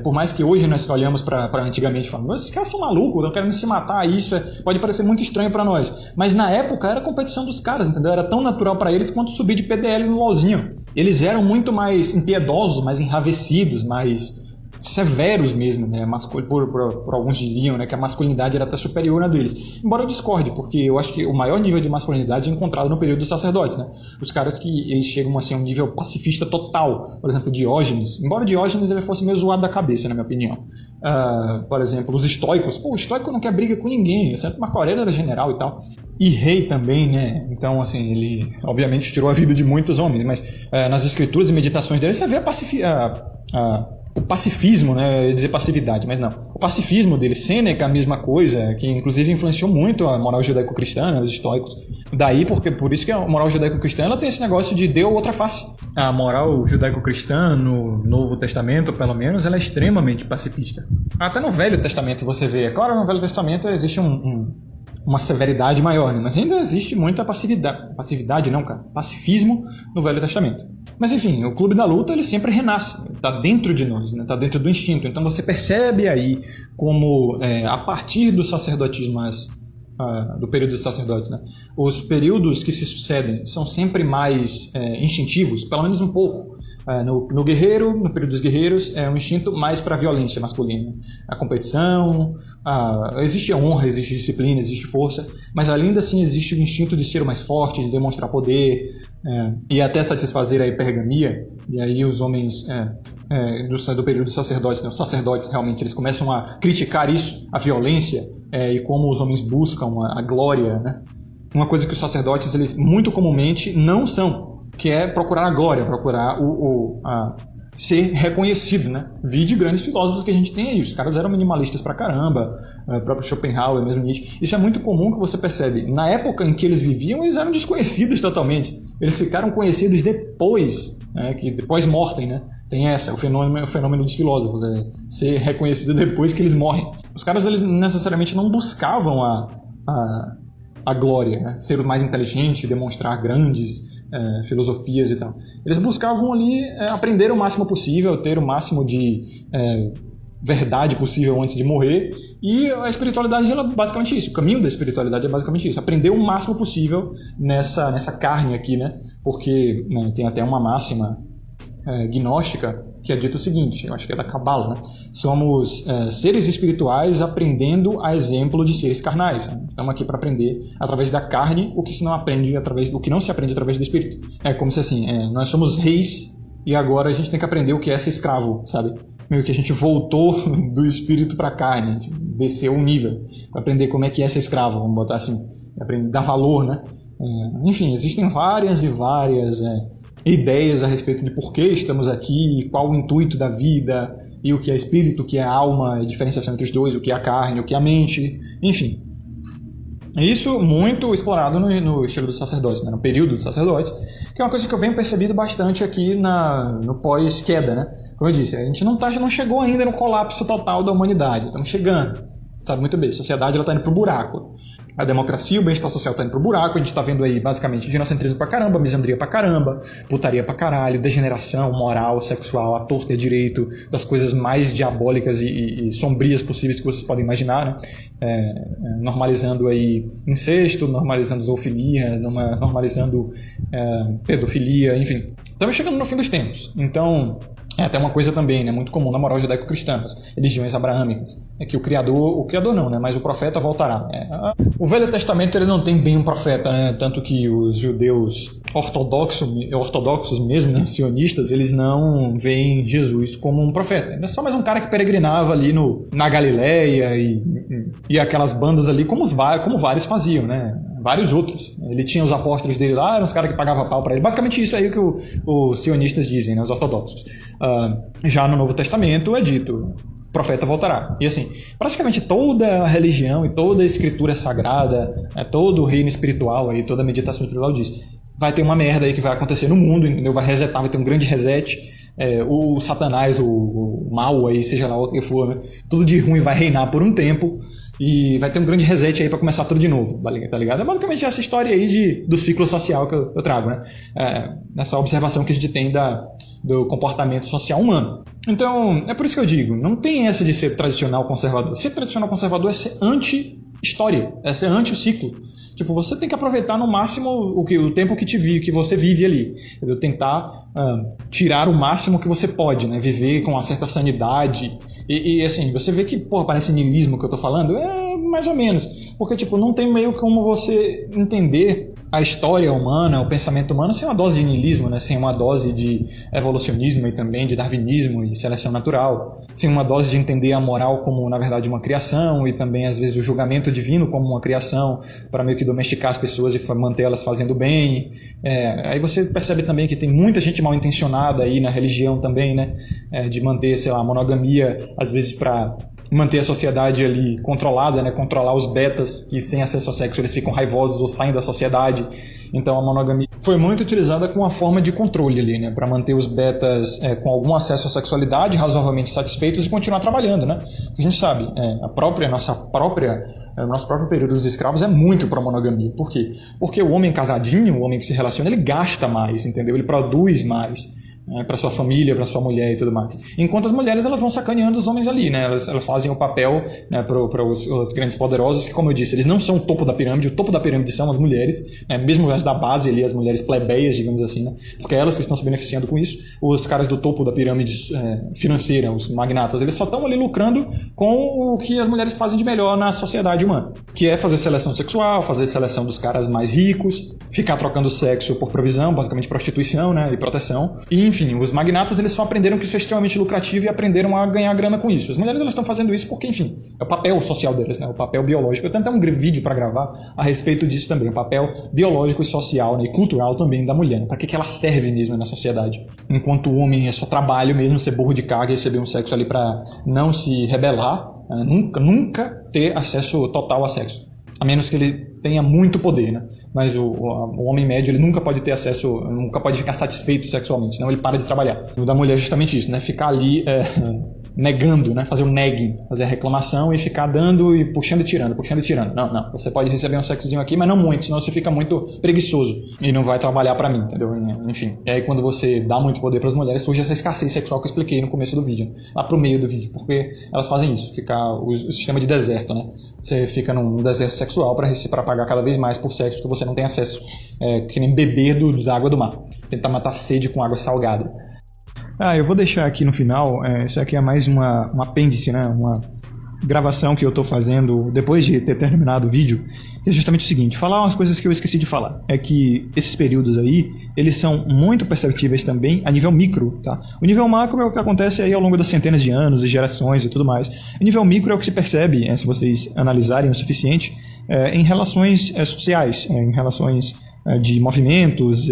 por mais que hoje nós olhamos para antigamente e falamos, esses caras são malucos, não querem se matar, isso pode parecer muito estranho para nós. Mas na época era a competição dos caras, entendeu? Era tão natural para eles quanto subir de PDL no LOLzinho. eles eram muito mais impiedosos, mais enravecidos, mais severos mesmo, né? Por alguns diriam, né, que a masculinidade era até superior à deles. Embora eu discorde, porque eu acho que o maior nível de masculinidade é encontrado no período dos sacerdotes, né? Os caras que eles chegam assim, a um nível pacifista total. Por exemplo, Diógenes. Embora Diógenes ele fosse meio zoado da cabeça, na minha opinião. Por exemplo, os estoicos. Pô, o estoico não quer briga com ninguém, exceto Marco Aurélio era general e tal. E rei também, né? Então, assim, ele obviamente tirou a vida de muitos homens, mas nas escrituras e meditações dele você vê o pacifismo, né? Eu ia dizer passividade, mas não. O pacifismo dele, Sêneca, a mesma coisa, que inclusive influenciou muito a moral judaico-cristã, né, os estoicos. Daí, por isso que a moral judaico-cristã ela tem esse negócio de deu outra face. A moral judaico-cristã, no Novo Testamento, pelo menos, ela é extremamente pacifista. Até no Velho Testamento você vê. É claro, no Velho Testamento existe uma severidade maior, né? Mas ainda existe muita pacifismo no Velho Testamento. Mas enfim, o Clube da Luta ele sempre renasce, está dentro de nós, está, né? Tá dentro do instinto. Então você percebe aí como a partir do sacerdotismo, do período dos sacerdotes, né? Os períodos que se sucedem são sempre mais instintivos, pelo menos um pouco. No guerreiro, no período dos guerreiros, é um instinto mais para a violência masculina. A competição, existe a honra, existe disciplina, existe força, mas ainda assim existe o instinto de ser o mais forte, de demonstrar poder, e até satisfazer a hipergamia. E aí os homens do período dos sacerdotes, né, os sacerdotes realmente eles começam a criticar isso, a violência, e como os homens buscam a glória, né? Uma coisa que os sacerdotes eles muito comumente não são, que é procurar a glória, procurar ser reconhecido, né? Vi de grandes filósofos que a gente tem aí, os caras eram minimalistas pra caramba, o próprio Schopenhauer, mesmo Nietzsche. Isso é muito comum que você percebe. Na época em que eles viviam, eles eram desconhecidos totalmente. Eles ficaram conhecidos depois, que depois mortem, né? Tem o fenômeno dos filósofos, ser reconhecido depois que eles morrem. Os caras eles necessariamente não buscavam a glória, né? Ser o mais inteligente, demonstrar grandes filosofias e tal. Eles buscavam ali aprender o máximo possível, ter o máximo de verdade possível antes de morrer, e a espiritualidade ela é basicamente isso. O caminho da espiritualidade é basicamente isso, aprender o máximo possível nessa carne aqui, né? Porque tem até uma máxima gnóstica que é dito o seguinte, eu acho que é da Cabala, né? Somos seres espirituais aprendendo a exemplo de seres carnais, né? Estamos aqui para aprender através da carne o que se não se aprende através do espírito. É como se assim, nós somos reis e agora a gente tem que aprender o que é ser escravo, sabe? Meio que a gente voltou do espírito para a carne, desceu um nível para aprender como é que é ser escravo, vamos botar assim, aprender, dar valor, né? Enfim, existem várias e várias ideias a respeito de por que estamos aqui, qual o intuito da vida, e o que é espírito, o que é alma, a diferenciação entre os dois, o que é a carne, o que é a mente, enfim. Isso muito explorado no estilo dos sacerdotes, né? No período dos sacerdotes, que é uma coisa que eu venho percebido bastante aqui no pós-queda, né? Como eu disse, a gente não chegou ainda no colapso total da humanidade, estamos chegando, sabe muito bem, a sociedade está indo para o buraco. A democracia, o bem-estar social está indo pro buraco, a gente está vendo aí basicamente ginocentrismo pra caramba, misandria pra caramba, putaria pra caralho, degeneração moral, sexual, à torta e à direito, das coisas mais diabólicas e sombrias possíveis que vocês podem imaginar, né? Normalizando aí incesto, normalizando zoofilia, normalizando pedofilia, enfim. Estamos chegando no fim dos tempos, então é até uma coisa também, né, muito comum na moral judaico-cristã, nas religiões abraâmicas, é que o criador não, né, mas o profeta voltará. O Velho Testamento ele não tem bem um profeta, né, tanto que os judeus ortodoxos mesmo, né, sionistas, eles não veem Jesus como um profeta. Ele é só mais um cara que peregrinava ali na Galileia e aquelas bandas ali, como vários faziam, né? Vários outros. Ele tinha os apóstolos dele lá, eram os caras que pagavam pau para ele. Basicamente isso aí que os sionistas dizem, né, os ortodoxos. Já no Novo Testamento é dito, o profeta voltará. E assim, praticamente toda a religião e toda a escritura sagrada, todo o reino espiritual, aí, toda a meditação espiritual diz, vai ter uma merda aí que vai acontecer no mundo, entendeu? Vai resetar, vai ter um grande reset. O Satanás, o mal aí, seja lá o que for, né? Tudo de ruim vai reinar por um tempo. E vai ter um grande reset aí para começar tudo de novo, tá ligado? É basicamente essa história aí do ciclo social que eu trago, né? Nessa observação que a gente tem do comportamento social humano. Então, é por isso que eu digo, não tem essa de ser tradicional conservador. Ser tradicional conservador é ser anti-história, é ser anti o ciclo. Tipo, você tem que aproveitar no máximo o tempo que você vive ali. Entendeu? Tentar tirar o máximo que você pode, né? Viver com uma certa sanidade. E assim, você vê que, porra, parece niilismo que eu tô falando? É mais ou menos. Porque, tipo, não tem meio como você entender a história humana, o pensamento humano, sem uma dose de niilismo, né? Sem uma dose de evolucionismo e também de darwinismo e seleção natural. Sem uma dose de entender a moral como, na verdade, uma criação e também, às vezes, o julgamento divino como uma criação para meio que domesticar as pessoas e mantê-las fazendo bem. Aí você percebe também que tem muita gente mal intencionada aí na religião também, né? De manter, sei lá, a monogamia, às vezes para manter a sociedade ali controlada, né? Controlar os betas que sem acesso ao sexo eles ficam raivosos ou saem da sociedade. Então a monogamia foi muito utilizada como uma forma de controle ali, né? Para manter os betas com algum acesso à sexualidade, razoavelmente satisfeitos e continuar trabalhando, né? Porque a gente sabe, nosso próprio período dos escravos é muito para monogamia. Por quê? Porque o homem casadinho, o homem que se relaciona, ele gasta mais, entendeu? Ele produz mais. Para sua família, para sua mulher e tudo mais. Enquanto as mulheres elas vão sacaneando os homens ali, né? Elas fazem o papel, né, para os grandes poderosos, que, como eu disse, eles não são o topo da pirâmide. O topo da pirâmide são as mulheres, né? Mesmo as da base ali, as mulheres plebeias, digamos assim, né? Porque é elas que estão se beneficiando com isso. Os caras do topo da pirâmide financeira, os magnatas, eles só estão ali lucrando com o que as mulheres fazem de melhor na sociedade humana, que é fazer seleção sexual, fazer seleção dos caras mais ricos, ficar trocando sexo por provisão, basicamente prostituição, né, e proteção. E, enfim, os magnatas eles só aprenderam que isso é extremamente lucrativo e aprenderam a ganhar grana com isso. As mulheres elas estão fazendo isso porque, enfim, é o papel social delas, né? O papel biológico. Eu tenho até um vídeo para gravar a respeito disso também, o papel biológico e social, né? E cultural também da mulher. Né? Para que ela serve mesmo na sociedade? Enquanto o homem é só trabalho mesmo, ser burro de carga e receber um sexo ali para não se rebelar, né? Nunca ter acesso total a sexo. A menos que ele tenha muito poder, né? Mas o homem médio ele nunca pode ter acesso, nunca pode ficar satisfeito sexualmente, senão ele para de trabalhar. O da mulher é justamente isso, né? Ficar ali negando, né? Fazer o negging, fazer a reclamação e ficar dando e puxando e tirando. Não, você pode receber um sexozinho aqui, mas não muito, senão você fica muito preguiçoso e não vai trabalhar pra mim, entendeu? Enfim, e aí quando você dá muito poder pras mulheres, surge essa escassez sexual que eu expliquei no começo do vídeo, lá pro meio do vídeo, porque elas fazem isso, ficar o sistema de deserto, né? Você fica num deserto sexual para pagar cada vez mais por sexo que você não tem acesso, que nem beber da água do mar, tentar matar a sede com água salgada. Eu vou deixar aqui no final, isso aqui é mais um apêndice, né? Uma gravação que eu estou fazendo depois de ter terminado o vídeo, que é justamente o seguinte, falar umas coisas que eu esqueci de falar. É que esses períodos aí, eles são muito perceptíveis também a nível micro, tá? O nível macro é o que acontece aí ao longo das centenas de anos e gerações e tudo mais. O nível micro é o que se percebe, se vocês analisarem o suficiente, em relações sociais, em relações de movimentos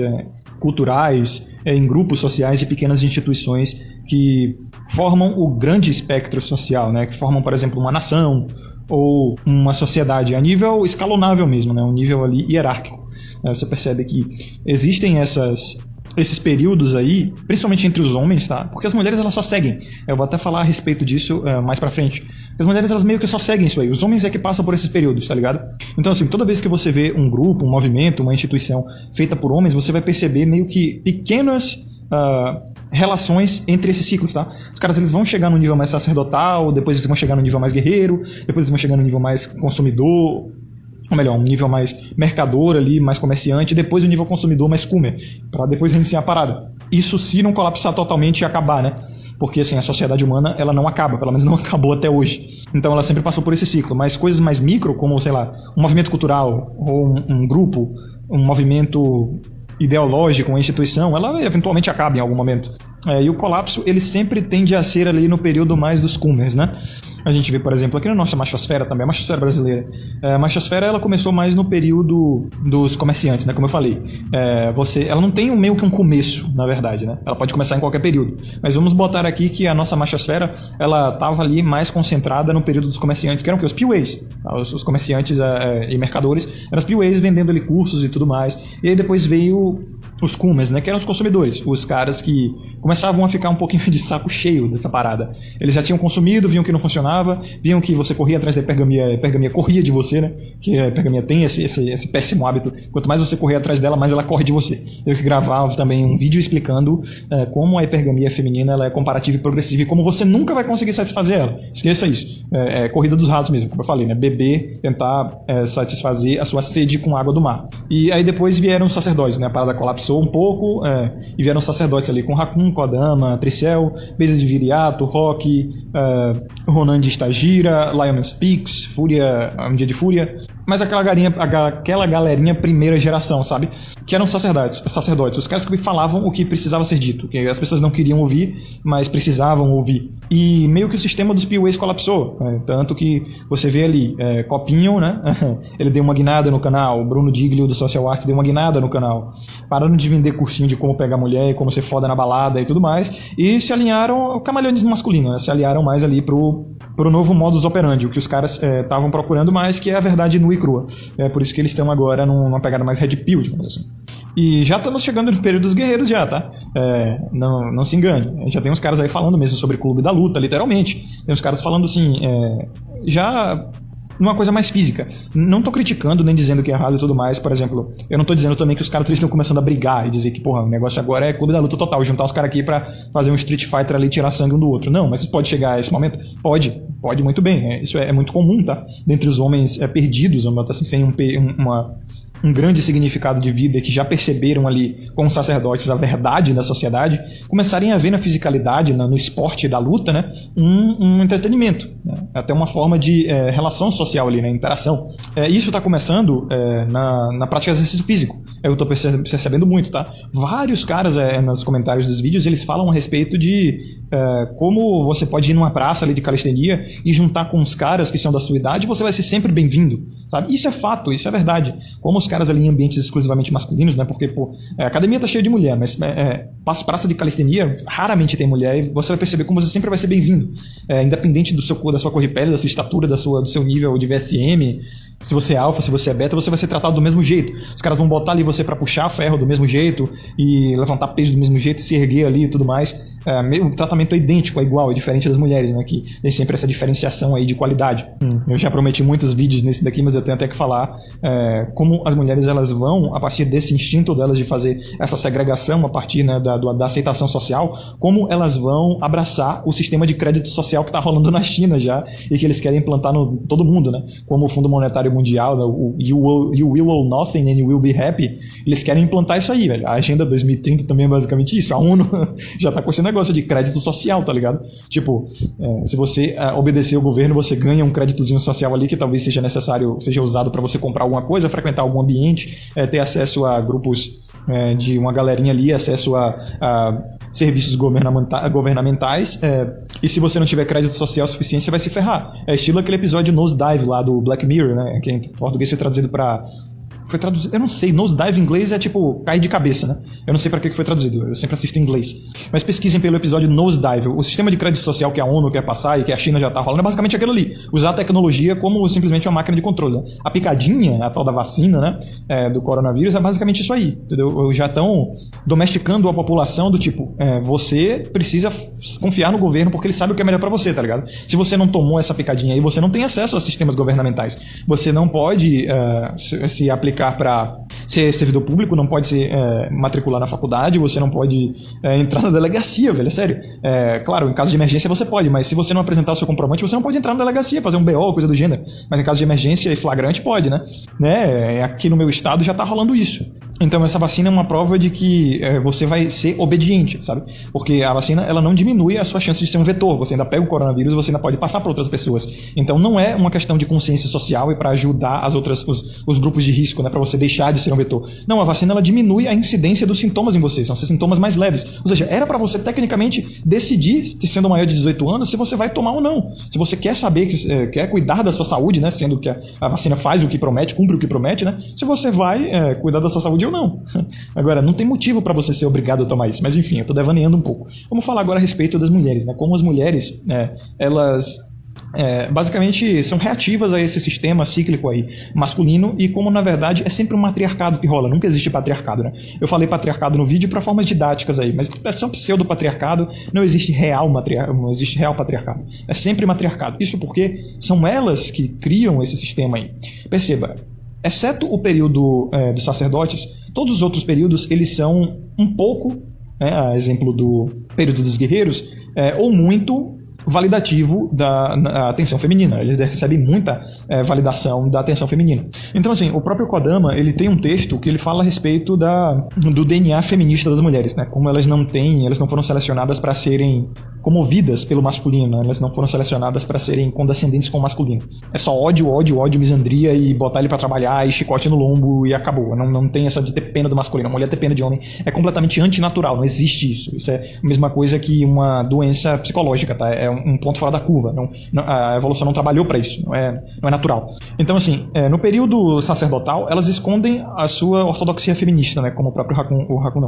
culturais, em grupos sociais e pequenas instituições que formam o grande espectro social, né? Que formam, por exemplo, uma nação ou uma sociedade a nível escalonável mesmo, né? Um nível ali hierárquico. Você percebe que existem esses períodos aí, principalmente entre os homens, tá? Porque as mulheres elas só seguem. Eu vou até falar a respeito disso mais pra frente. As mulheres elas meio que só seguem isso aí. Os homens é que passam por esses períodos, tá ligado? Então assim, toda vez que você vê um grupo, um movimento, uma instituição feita por homens, você vai perceber meio que pequenas relações entre esses ciclos, tá? Os caras eles vão chegar no nível mais sacerdotal, depois eles vão chegar no nível mais guerreiro, depois eles vão chegar no nível mais consumidor, ou melhor, um nível mais mercador ali, mais comerciante, depois o nível consumidor mais comer, para depois reiniciar a parada. Isso se não colapsar totalmente e acabar, né? Porque assim, a sociedade humana ela não acaba, pelo menos não acabou até hoje. Então ela sempre passou por esse ciclo, mas coisas mais micro, como, sei lá, um movimento cultural, ou um grupo, um movimento ideológico, uma instituição, ela eventualmente acaba em algum momento. E o colapso, ele sempre tende a ser ali no período mais dos coomers, né? A gente vê, por exemplo, aqui na nossa machosfera também, a machosfera brasileira. A machosfera ela começou mais no período dos comerciantes, né? Como eu falei. Ela não tem meio que um começo, na verdade, né? Ela pode começar em qualquer período. Mas vamos botar aqui que a nossa machosfera ela estava ali mais concentrada no período dos comerciantes, que eram o quê? Os PWAs. Os comerciantes e mercadores eram os PWAs vendendo ali cursos e tudo mais. E aí depois veio os coomers, né, que eram os consumidores, os caras que começavam a ficar um pouquinho de saco cheio dessa parada. Eles já tinham consumido, viam que não funcionava, viam que você corria atrás da hipergamia, a hipergamia corria de você, né, que a hipergamia tem esse péssimo hábito, quanto mais você correr atrás dela, mais ela corre de você. Eu que gravava também um vídeo explicando como a hipergamia feminina ela é comparativa e progressiva e como você nunca vai conseguir satisfazer ela. Esqueça isso. É corrida dos ratos mesmo, como eu falei, né, beber, tentar satisfazer a sua sede com água do mar. E aí depois vieram os sacerdotes, né, a parada colapsou um pouco, e vieram sacerdotes ali com Raccoon, Kodama, Tricel, Beza de Viriato, Rock, Ronan de Stagira, Lionman Speaks, Fúria, Um Dia de Fúria, mas aquela galerinha primeira geração, sabe? Que eram sacerdotes, os caras que falavam o que precisava ser dito, que as pessoas não queriam ouvir, mas precisavam ouvir. E meio que o sistema dos POAs colapsou, tanto que você vê ali, Copinho, né? Ele deu uma guinada no canal, Bruno Diglio do Social Arts deu uma guinada no canal, pararam de vender cursinho de como pegar mulher e como ser foda na balada e tudo mais, e se alinharam ao camaleonismo masculino, né? Se alinharam mais ali pro novo modus operandi, o que os caras estavam procurando mais, que é a verdade nua e crua. É por isso que eles estão agora numa pegada mais red pill, digamos assim. E já estamos chegando no período dos guerreiros já, tá? Não se engane. Já tem uns caras aí falando mesmo sobre clube da luta, literalmente. Tem uns caras falando assim, já numa coisa mais física. Não tô criticando nem dizendo que é errado e tudo mais. Por exemplo, eu não tô dizendo também que os caras estão começando a brigar e dizer que, porra, o negócio agora é clube da luta total, juntar os caras aqui pra fazer um Street Fighter ali e tirar sangue um do outro. Não, mas isso pode chegar a esse momento? Pode muito bem. Isso é muito comum, tá? Dentre os homens perdidos, assim, sem um grande significado de vida, que já perceberam ali com os sacerdotes a verdade da sociedade, começarem a ver na fisicalidade, no esporte da luta, né, um entretenimento, né, até uma forma de relação social ali, né, interação. Isso está começando na prática de exercício físico. Eu estou percebendo muito, tá? Vários caras nos comentários dos vídeos, eles falam a respeito de como você pode ir numa praça ali de calistenia e juntar com os caras que são da sua idade, você vai ser sempre bem-vindo, sabe? Isso é fato, isso é verdade. Como os caras ali em ambientes exclusivamente masculinos, né? Porque, a academia tá cheia de mulher, mas praça de calistenia raramente tem mulher, e você vai perceber como você sempre vai ser bem-vindo, independente da sua cor de pele, da sua estatura, do seu nível de VSM, se você é alfa, se você é beta, você vai ser tratado do mesmo jeito. Os caras vão botar ali você pra puxar ferro do mesmo jeito e levantar peso do mesmo jeito, se erguer ali e tudo mais. O tratamento é idêntico, é igual, é diferente das mulheres, né? Que tem sempre essa diferenciação aí de qualidade. Eu já prometi muitos vídeos nesse daqui, mas eu tenho até que falar como as mulheres elas vão, a partir desse instinto delas de fazer essa segregação a partir, né, da aceitação social, como elas vão abraçar o sistema de crédito social que está rolando na China já e que eles querem implantar no todo mundo, né? Como o Fundo Monetário Mundial, né, o You Will Owe Nothing and You Will Be Happy, eles querem implantar isso aí, velho. A Agenda 2030 também é basicamente isso. A ONU já tá com esse negócio de crédito social, tá ligado? Tipo, se você obedecer ao governo, você ganha um créditozinho social ali que talvez seja necessário, seja usado para você comprar alguma coisa, frequentar algum ambiente, ter acesso a grupos de uma galerinha ali, acesso a serviços governamentais, e se você não tiver crédito social suficiente, você vai se ferrar. É estilo aquele episódio Nosedive lá do Black Mirror, né, que em português foi traduzido para... eu não sei, nosedive em inglês é tipo cair de cabeça, né? Eu não sei pra que foi traduzido, eu sempre assisto em inglês. Mas pesquisem pelo episódio Nosedive. O sistema de crédito social que a ONU quer passar e que a China já tá rolando é basicamente aquilo ali. Usar a tecnologia como simplesmente uma máquina de controle, né? A picadinha, a tal da vacina, né, do coronavírus, é basicamente isso aí, entendeu? Já estão domesticando a população do tipo, você precisa confiar no governo porque ele sabe o que é melhor pra você, tá ligado? Se você não tomou essa picadinha aí, você não tem acesso a sistemas governamentais. Você não pode se aplicar para ser servidor público, não pode se matricular na faculdade, você não pode entrar na delegacia, velho, é sério. Claro, em caso de emergência você pode, mas se você não apresentar o seu comprovante, você não pode entrar na delegacia, fazer um BO, coisa do gênero. Mas em caso de emergência e flagrante, pode, né? Aqui no meu estado já tá rolando isso. Então essa vacina é uma prova de que você vai ser obediente, sabe? Porque a vacina, ela não diminui a sua chance de ser um vetor. Você ainda pega o coronavírus, você ainda pode passar para outras pessoas. Então não é uma questão de consciência social e para ajudar os grupos de risco, né, para você deixar de ser um vetor. Não, a vacina ela diminui a incidência dos sintomas em você, são sintomas mais leves. Ou seja, era para você tecnicamente decidir, sendo maior de 18 anos, se você vai tomar ou não. Se você quer saber, quer cuidar da sua saúde, né, sendo que a vacina faz o que promete, cumpre o que promete, né, se você vai cuidar da sua saúde ou não. Agora, não tem motivo para você ser obrigado a tomar isso, mas enfim, eu tô devaneando um pouco. Vamos falar agora a respeito das mulheres, né, como as mulheres, elas basicamente são reativas a esse sistema cíclico aí masculino, e como na verdade é sempre um matriarcado que rola, nunca existe patriarcado, né? Eu falei patriarcado no vídeo para formas didáticas aí, mas é só pseudo-patriarcado, não existe real patriarcado, é sempre matriarcado. Isso porque são elas que criam esse sistema aí. Perceba, exceto o período dos sacerdotes, todos os outros períodos eles são um pouco, a exemplo do período dos guerreiros, ou muito validativo da atenção feminina. Eles recebem muita validação da atenção feminina. Então, assim, o próprio Kodama, ele tem um texto que ele fala a respeito do DNA feminista das mulheres, né? Como elas não foram selecionadas para serem comovidas pelo masculino, né? Elas não foram selecionadas para serem condescendentes com o masculino. É só ódio, misandria e botar ele para trabalhar e chicote no lombo e acabou. Não tem essa de ter pena do masculino. A mulher ter pena de homem é completamente antinatural, não existe isso. Isso é a mesma coisa que uma doença psicológica, tá? É um ponto fora da curva. A evolução não trabalhou para isso, não é natural. Então, assim, no período sacerdotal, elas escondem a sua ortodoxia feminista, né? Como o próprio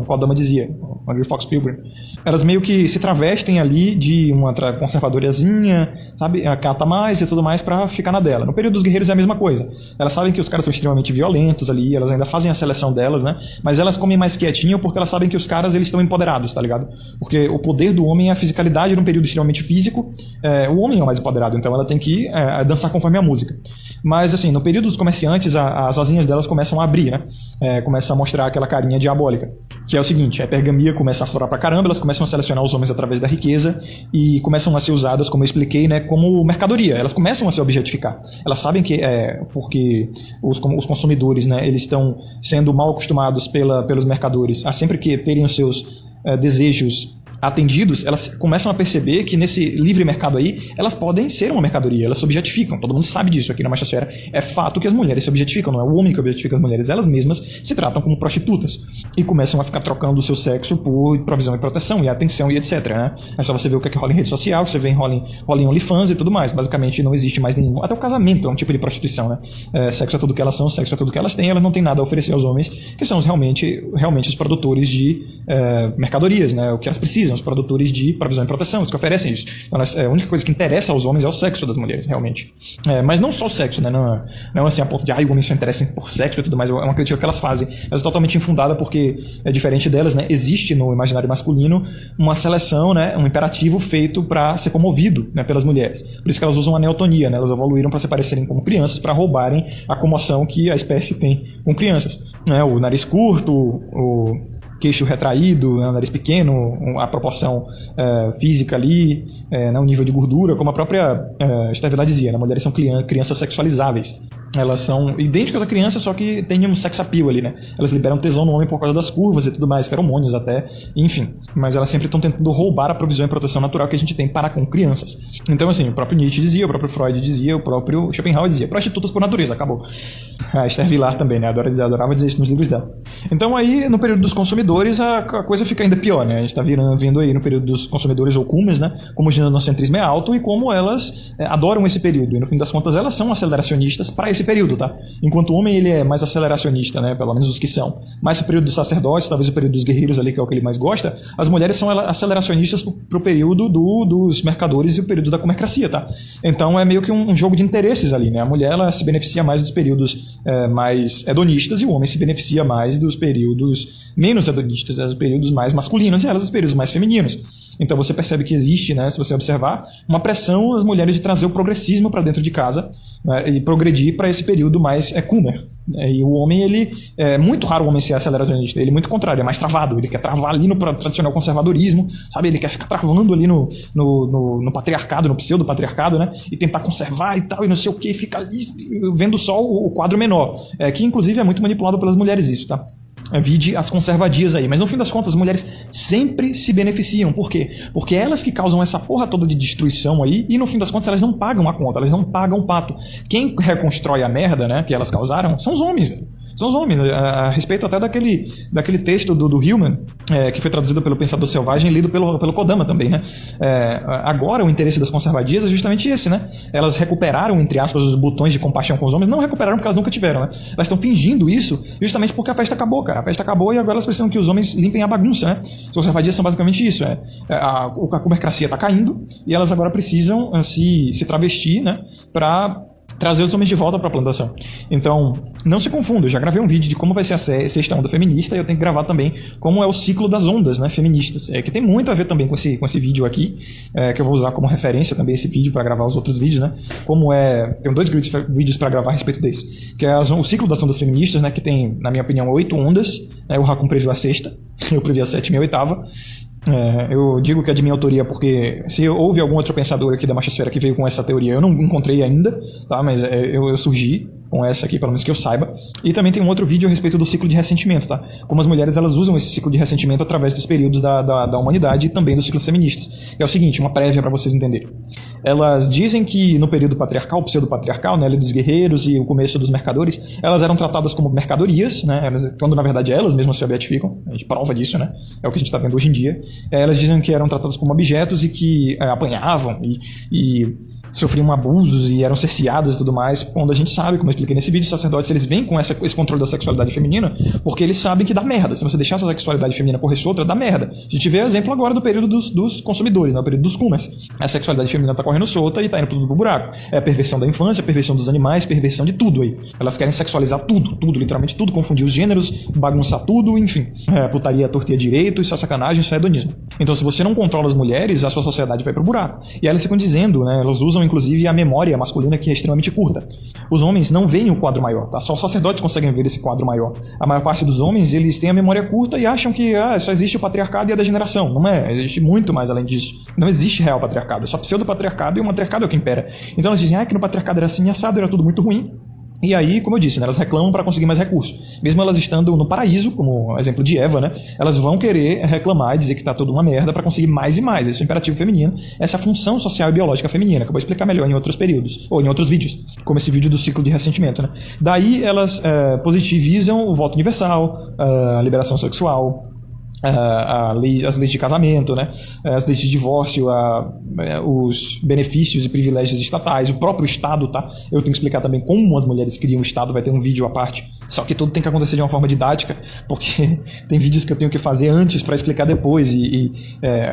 Kodama dizia, o Fox Pilgrim. Elas meio que se travestem ali de uma conservadorazinha, sabe? Acata mais e tudo mais para ficar na dela. No período dos guerreiros é a mesma coisa. Elas sabem que os caras são extremamente violentos ali, elas ainda fazem a seleção delas, né? Mas elas comem mais quietinho porque elas sabem que os caras eles estão empoderados, tá ligado? Porque o poder do homem é a fisicalidade num período extremamente físico. O homem é o mais empoderado, então ela tem que dançar conforme a música. Mas assim, no período dos comerciantes, as asinhas delas começam a abrir, né? Começa a mostrar aquela carinha diabólica. Que é o seguinte, a pergamia começa a florar pra caramba, elas começam a selecionar os homens através da riqueza e começam a ser usadas, como eu expliquei, né, como mercadoria. Elas começam a se objetificar. Elas sabem que porque os consumidores, né, eles estão sendo mal acostumados pelos mercadores a sempre que terem os seus desejos atendidos, elas começam a perceber que nesse livre mercado aí, elas podem ser uma mercadoria, elas se objetificam, todo mundo sabe disso aqui na machosfera, é fato que as mulheres se objetificam, não é o homem que objetifica as mulheres, elas mesmas se tratam como prostitutas e começam a ficar trocando o seu sexo por provisão e proteção e atenção e etc, né? É só você ver o que rola em rede social, você vê rola em OnlyFans e tudo mais, basicamente não existe mais nenhum, até o casamento é um tipo de prostituição, né? Sexo é tudo que elas são, sexo é tudo que elas têm, elas não têm nada a oferecer aos homens, que são realmente os produtores de mercadorias, né? O que elas precisam, os produtores de provisão e proteção, os que oferecem isso. Então, a única coisa que interessa aos homens é o sexo das mulheres, realmente. Mas não só o sexo, né? Não assim a ponto de o homem só interessa por sexo e tudo mais, é uma crítica que elas fazem, mas é totalmente infundada porque é diferente delas, né? Existe no imaginário masculino uma seleção, né? Um imperativo feito para ser comovido, né? Pelas mulheres. Por isso que elas usam a neotonia, né? Elas evoluíram para se parecerem como crianças, para roubarem a comoção que a espécie tem com crianças, né? O nariz curto, o queixo retraído, né, o nariz pequeno, a proporção física ali, né, o nível de gordura, como a própria Estevila dizia, né, mulheres são crianças sexualizáveis. Elas são idênticas a crianças, só que tem um sex appeal ali, né? Elas liberam tesão no homem por causa das curvas e tudo mais, feromônios até, enfim. Mas elas sempre estão tentando roubar a provisão e proteção natural que a gente tem para com crianças. Então, assim, o próprio Nietzsche dizia, o próprio Freud dizia, o próprio Schopenhauer dizia, prostitutas por natureza, acabou. A Esther Vilar também, né? Adorava dizer isso nos livros dela. Então, aí, no período dos consumidores, a coisa fica ainda pior, né? A gente está vendo aí no período dos consumidores ou coomers, né? Como o genocentrismo é alto e como elas adoram esse período. E, no fim das contas, elas são aceleracionistas para esse período, tá? Enquanto o homem ele é mais aceleracionista, né? Pelo menos os que são. Mais o período dos sacerdotes, talvez o período dos guerreiros ali, que é o que ele mais gosta. As mulheres são aceleracionistas pro período dos mercadores e o período da comercracia, tá? Então é meio que um jogo de interesses ali, né? A mulher ela se beneficia mais dos períodos mais hedonistas e o homem se beneficia mais dos períodos menos hedonistas, dos períodos mais masculinos e elas dos períodos mais femininos. Então você percebe que existe, né, se você observar, uma pressão às mulheres de trazer o progressismo para dentro de casa, né, e progredir para esse período mais coomer. E o homem, ele é muito raro o homem ser aceleracionista, ele é muito contrário, é mais travado, ele quer travar ali no tradicional conservadorismo, sabe? Ele quer ficar travando ali no patriarcado, no pseudo-patriarcado, né? E tentar conservar e tal, e não sei o que, fica ali vendo só o quadro menor, que inclusive é muito manipulado pelas mulheres isso, tá? Vide as conservadias aí, mas no fim das contas as mulheres sempre se beneficiam. Por quê? Porque elas que causam essa porra toda de destruição aí e no fim das contas elas não pagam a conta, elas não pagam o pato. Quem reconstrói a merda, né, que elas causaram são os homens. são os homens, a respeito até daquele texto do Hillman, que foi traduzido pelo Pensador Selvagem e lido pelo Kodama também, né? Agora o interesse das conservadias é justamente esse, né? Elas recuperaram, entre aspas, os botões de compaixão com os homens, não recuperaram porque elas nunca tiveram, né? Elas estão fingindo isso justamente porque a festa acabou, cara. A festa acabou e agora elas precisam que os homens limpem a bagunça, né? As conservadias são basicamente isso, a comercracia está caindo e elas agora precisam se travestir, né? Para trazer os homens de volta para a plantação. Então, não se confunda, eu já gravei um vídeo de como vai ser a sexta onda feminista e eu tenho que gravar também como é o ciclo das ondas, né, feministas, que tem muito a ver também com esse vídeo aqui, que eu vou usar como referência também esse vídeo para gravar os outros vídeos, né, tenho 2 vídeos para gravar a respeito desse, que é o ciclo das ondas feministas, né, que tem, na minha opinião, 8 ondas, né, o Raccoon previu a sexta, eu previ a 7ª e a 8ª. Eu digo que é de minha autoria porque se houve algum outro pensador aqui da machosfera que veio com essa teoria, eu não encontrei ainda, tá? Mas eu surgi com essa aqui, pelo menos que eu saiba. E também tem um outro vídeo a respeito do ciclo de ressentimento, tá? Como as mulheres elas usam esse ciclo de ressentimento através dos períodos da humanidade e também dos ciclos feministas. É o seguinte, uma prévia para vocês entenderem. Elas dizem que no período patriarcal, pseudo-patriarcal, né, dos guerreiros e o começo dos mercadores, elas eram tratadas como mercadorias, né, quando na verdade elas mesmas se objetificam. A gente prova disso, né? É o que a gente está vendo hoje em dia. Elas dizem que eram tratadas como objetos e que apanhavam e sofriam abusos e eram cerceadas e tudo mais, quando a gente sabe, como eu expliquei nesse vídeo, os sacerdotes eles vêm com esse controle da sexualidade feminina porque eles sabem que dá merda. Se você deixar a sua sexualidade feminina correr solta, dá merda. A gente vê exemplo agora do período dos consumidores, né, o período dos coomers. A sexualidade feminina está correndo solta e está indo tudo pro buraco. É a perversão da infância, a perversão dos animais, perversão de tudo aí. Elas querem sexualizar tudo, literalmente tudo, confundir os gêneros, bagunçar tudo, enfim. Putaria, tortia direito, isso é sacanagem, isso é hedonismo. Então se você não controla as mulheres, a sua sociedade vai pro buraco. E elas ficam dizendo, né, elas usam inclusive a memória masculina que é extremamente curta. Os homens não veem o quadro maior, tá? Só os sacerdotes conseguem ver esse quadro maior. A maior parte dos homens, eles têm a memória curta e acham que só existe o patriarcado e a degeneração. Não é, existe muito mais além disso. Não existe real patriarcado, é só pseudo-patriarcado e o matriarcado é o que impera. Então elas dizem que no patriarcado era assim, assado, era tudo muito ruim. E aí, como eu disse, né, elas reclamam para conseguir mais recursos. Mesmo elas estando no paraíso, como exemplo de Eva, né, elas vão querer reclamar e dizer que está tudo uma merda para conseguir mais e mais. Esse é o imperativo feminino, essa é a função social e biológica feminina, que eu vou explicar melhor em outros períodos, ou em outros vídeos, como esse vídeo do ciclo de ressentimento. Né. Daí elas positivizam o voto universal, a liberação sexual, as leis de casamento, né? As leis de divórcio, os benefícios e privilégios estatais, o próprio Estado, tá? Eu tenho que explicar também como as mulheres criam o Estado, vai ter um vídeo à parte. Só que tudo tem que acontecer de uma forma didática, porque tem vídeos que eu tenho que fazer antes para explicar depois e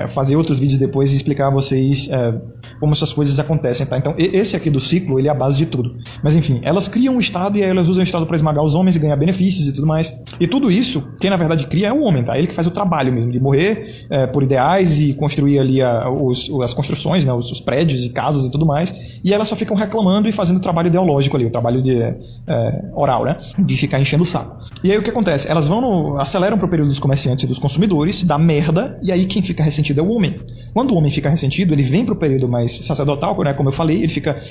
fazer outros vídeos depois e explicar a vocês como essas coisas acontecem, tá? Então esse aqui do ciclo, ele é a base de tudo. Mas enfim, elas criam o Estado e aí elas usam o Estado para esmagar os homens e ganhar benefícios e tudo mais. E tudo isso, quem na verdade cria é o homem, tá? Ele que faz o trabalho mesmo, de morrer por ideais e construir ali as construções, né, os prédios e casas e tudo mais, e elas só ficam reclamando e fazendo o trabalho ideológico ali, o trabalho oral, né, de ficar enchendo o saco. E aí o que acontece? Elas aceleram para o período dos comerciantes e dos consumidores, dá merda, e aí quem fica ressentido é o homem. Quando o homem fica ressentido, ele vem para o período mais sacerdotal, né, como eu falei,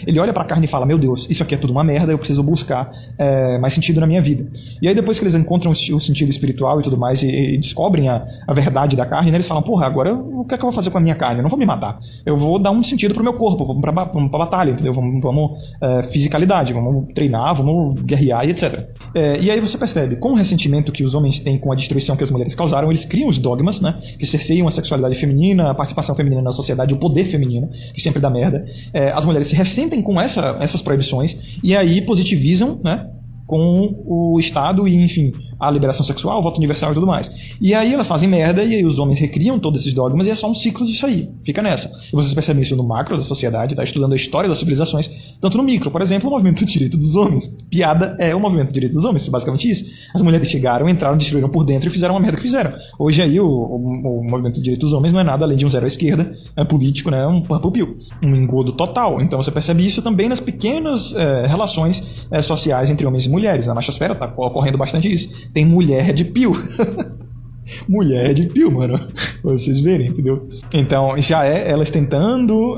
ele olha para a carne e fala, meu Deus, isso aqui é tudo uma merda, eu preciso buscar mais sentido na minha vida. E aí depois que eles encontram o sentido espiritual e tudo mais e descobrem a verdade da carne, né, eles falam, porra, agora o que é que eu vou fazer com a minha carne? Eu não vou me matar. Eu vou dar um sentido pro meu corpo, vamos pra batalha, entendeu? Vamos fisicalidade, vamos treinar, vamos guerrear e etc. E aí você percebe, com o ressentimento que os homens têm com a destruição que as mulheres causaram, eles criam os dogmas, né, que cerceiam a sexualidade feminina, a participação feminina na sociedade, o poder feminino, que sempre dá merda. As mulheres se ressentem com essas proibições e aí positivizam, né, com o Estado e, enfim, a liberação sexual, o voto universal e tudo mais. E aí elas fazem merda e aí os homens recriam todos esses dogmas e é só um ciclo disso aí. Fica nessa. E vocês percebem isso no macro da sociedade, tá estudando a história das civilizações, tanto no micro, por exemplo, o movimento de direito dos homens. Piada é o movimento de direito dos homens, basicamente isso. As mulheres chegaram, entraram, destruíram por dentro e fizeram uma merda que fizeram. Hoje aí o movimento de direito dos homens não é nada além de um zero à esquerda, político, né, um purple pill, um engodo total. Então você percebe isso também nas pequenas relações sociais entre homens e mulheres. Na machosfera tá ocorrendo bastante isso. Tem mulher de pio. Mulher de pio, mano. Pra vocês verem, entendeu? Então, já elas tentando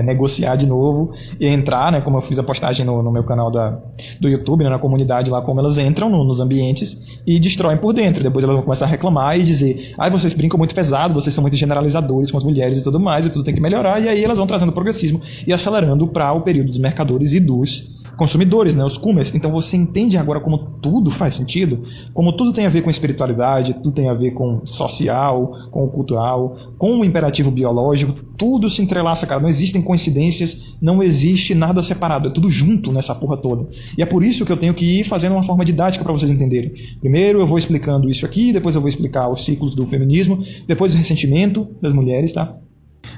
negociar de novo e entrar, né? Como eu fiz a postagem no meu canal do YouTube, né, na comunidade lá, como elas entram nos ambientes e destroem por dentro. Depois elas vão começar a reclamar e dizer, vocês brincam muito pesado, vocês são muito generalizadores com as mulheres e tudo mais, e tudo tem que melhorar. E aí elas vão trazendo progressismo e acelerando para o período dos mercadores e dos consumidores, né, os Kumers. Então você entende agora como tudo faz sentido, como tudo tem a ver com espiritualidade, tudo tem a ver com social, com o cultural, com o imperativo biológico, tudo se entrelaça, cara. Não existem coincidências, não existe nada separado, é tudo junto nessa porra toda. E é por isso que eu tenho que ir fazendo uma forma didática para vocês entenderem. Primeiro eu vou explicando isso aqui, depois eu vou explicar os ciclos do feminismo, depois o ressentimento das mulheres, tá?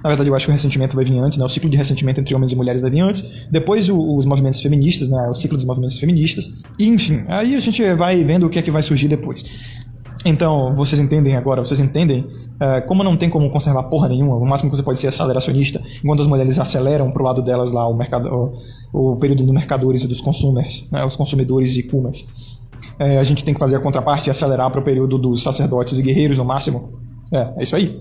Na verdade, eu acho que o ressentimento vai vir antes, né? O ciclo de ressentimento entre homens e mulheres vai vir antes. Depois os movimentos feministas, né? O ciclo dos movimentos feministas. E, enfim, aí a gente vai vendo o que é que vai surgir depois. Então, vocês entendem agora, como não tem como conservar porra nenhuma, o máximo que você pode ser aceleracionista, enquanto as mulheres aceleram pro lado delas lá o período dos mercadores e dos consumers, né? Os consumidores e Kumers. A gente tem que fazer a contraparte e acelerar para o período dos sacerdotes e guerreiros no máximo. É isso aí.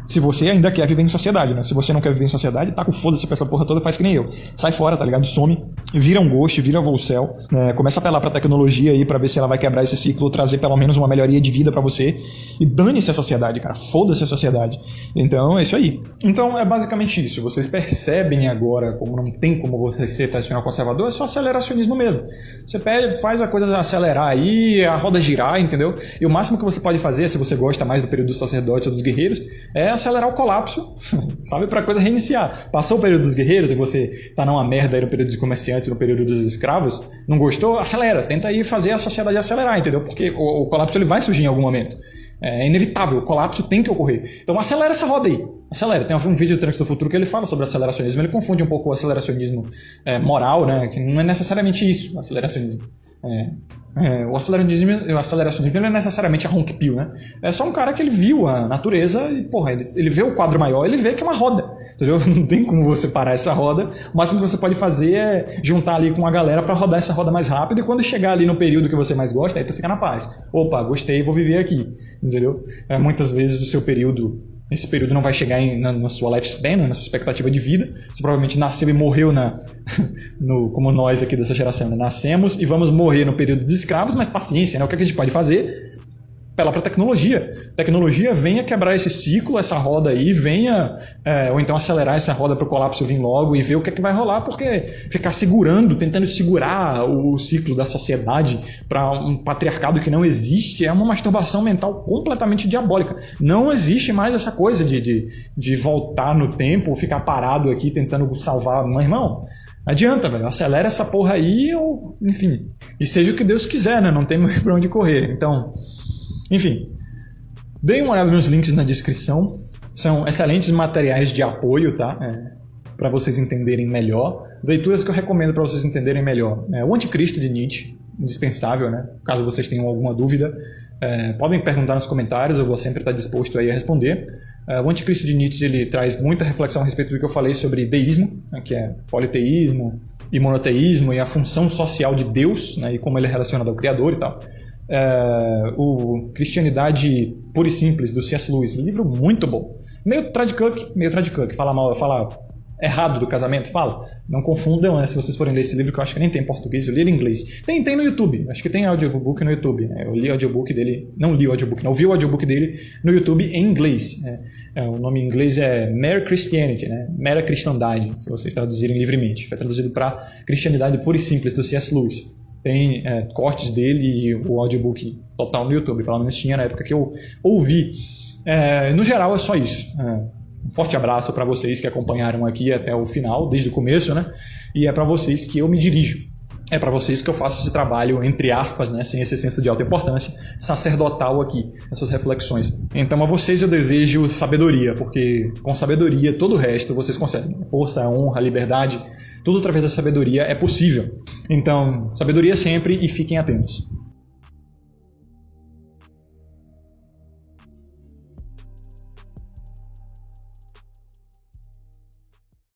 Se você ainda quer viver em sociedade, né? Se você não quer viver em sociedade, tá com foda-se pra essa porra toda, faz que nem eu. Sai fora, tá ligado? Some, vira um ghost, vira Volcel, né? Começa a apelar pra tecnologia aí pra ver se ela vai quebrar esse ciclo, trazer pelo menos uma melhoria de vida pra você. E dane-se a sociedade, cara. Foda-se a sociedade. Então, é isso aí. Então, é basicamente isso. Vocês percebem agora como não tem como você ser tradicional conservador, é só aceleracionismo mesmo. Você faz a coisa acelerar aí, a roda girar, entendeu? E o máximo que você pode fazer, se você gosta mais do período do sacerdote ou dos guerreiros, é acelerar o colapso, sabe, pra coisa reiniciar. Passou o período dos guerreiros e você tá numa merda aí no período dos comerciantes, no período dos escravos, não gostou? Acelera, tenta aí fazer a sociedade acelerar, entendeu? Porque o colapso ele vai surgir em algum momento. É inevitável, o colapso tem que ocorrer. Então acelera essa roda aí. Acelera. Tem um vídeo do Trunks do Futuro que ele fala sobre aceleracionismo. Ele confunde um pouco o aceleracionismo moral, né? Que não é necessariamente isso, o aceleracionismo. O aceleracionismo não é necessariamente a honk pill, né? É só um cara que ele viu a natureza e, porra, ele vê o quadro maior, ele vê que é uma roda. Entendeu? Não tem como você parar essa roda. O máximo que você pode fazer é juntar ali com a galera para rodar essa roda mais rápido e quando chegar ali no período que você mais gosta, aí tu fica na paz. Opa, gostei, vou viver aqui. Entendeu? Muitas vezes o seu período, esse período não vai chegar na sua lifespan, na sua expectativa de vida. Você provavelmente nasceu e morreu como nós aqui dessa geração, né? Nascemos e vamos morrer no período dos escravos, mas paciência, né? O que a gente pode fazer? Apelar para a tecnologia. Tecnologia venha quebrar esse ciclo, essa roda aí, venha, ou então acelerar essa roda para o colapso vir logo e ver o que é que vai rolar, porque ficar segurando, tentando segurar o ciclo da sociedade para um patriarcado que não existe é uma masturbação mental completamente diabólica. Não existe mais essa coisa de voltar no tempo, ficar parado aqui tentando salvar. Meu irmão, adianta, velho. Acelera essa porra aí, ou enfim. E seja o que Deus quiser, né? Não tem mais pra onde correr. Então, enfim. Deem uma olhada nos links na descrição. São excelentes materiais de apoio, tá? Para vocês entenderem melhor. Leituras que eu recomendo para vocês entenderem melhor. O Anticristo de Nietzsche, indispensável, né? Caso vocês tenham alguma dúvida, podem perguntar nos comentários, eu vou sempre estar disposto aí a responder. O Anticristo de Nietzsche ele traz muita reflexão a respeito do que eu falei sobre deísmo, né, que é politeísmo e monoteísmo e a função social de Deus, né, e como ele é relacionado ao Criador e tal. O Cristianidade Pura e Simples, do C.S. Lewis, livro muito bom. Meio Tradcuck, fala errado do casamento, fala. Não confundam, né, se vocês forem ler esse livro, que eu acho que nem tem em português, eu li ele em inglês. Tem no YouTube, acho que tem audiobook no YouTube. Eu li o audiobook dele, não li o audiobook, não, eu vi o audiobook dele no YouTube em inglês. O nome em inglês é Mere Christianity, né, Mera Cristandade, se vocês traduzirem livremente. Foi traduzido para Cristianidade Pura e Simples, do C.S. Lewis. Tem cortes dele e o audiobook total no YouTube, pelo menos tinha na época que eu ouvi. No geral é só isso. Um forte abraço para vocês que acompanharam aqui até o final, desde o começo, né? E é para vocês que eu me dirijo. É para vocês que eu faço esse trabalho, entre aspas, né, sem esse senso de alta importância, sacerdotal aqui, essas reflexões. Então a vocês eu desejo sabedoria, porque com sabedoria todo o resto vocês conseguem. Força, honra, liberdade, tudo através da sabedoria é possível. Então, sabedoria sempre e fiquem atentos.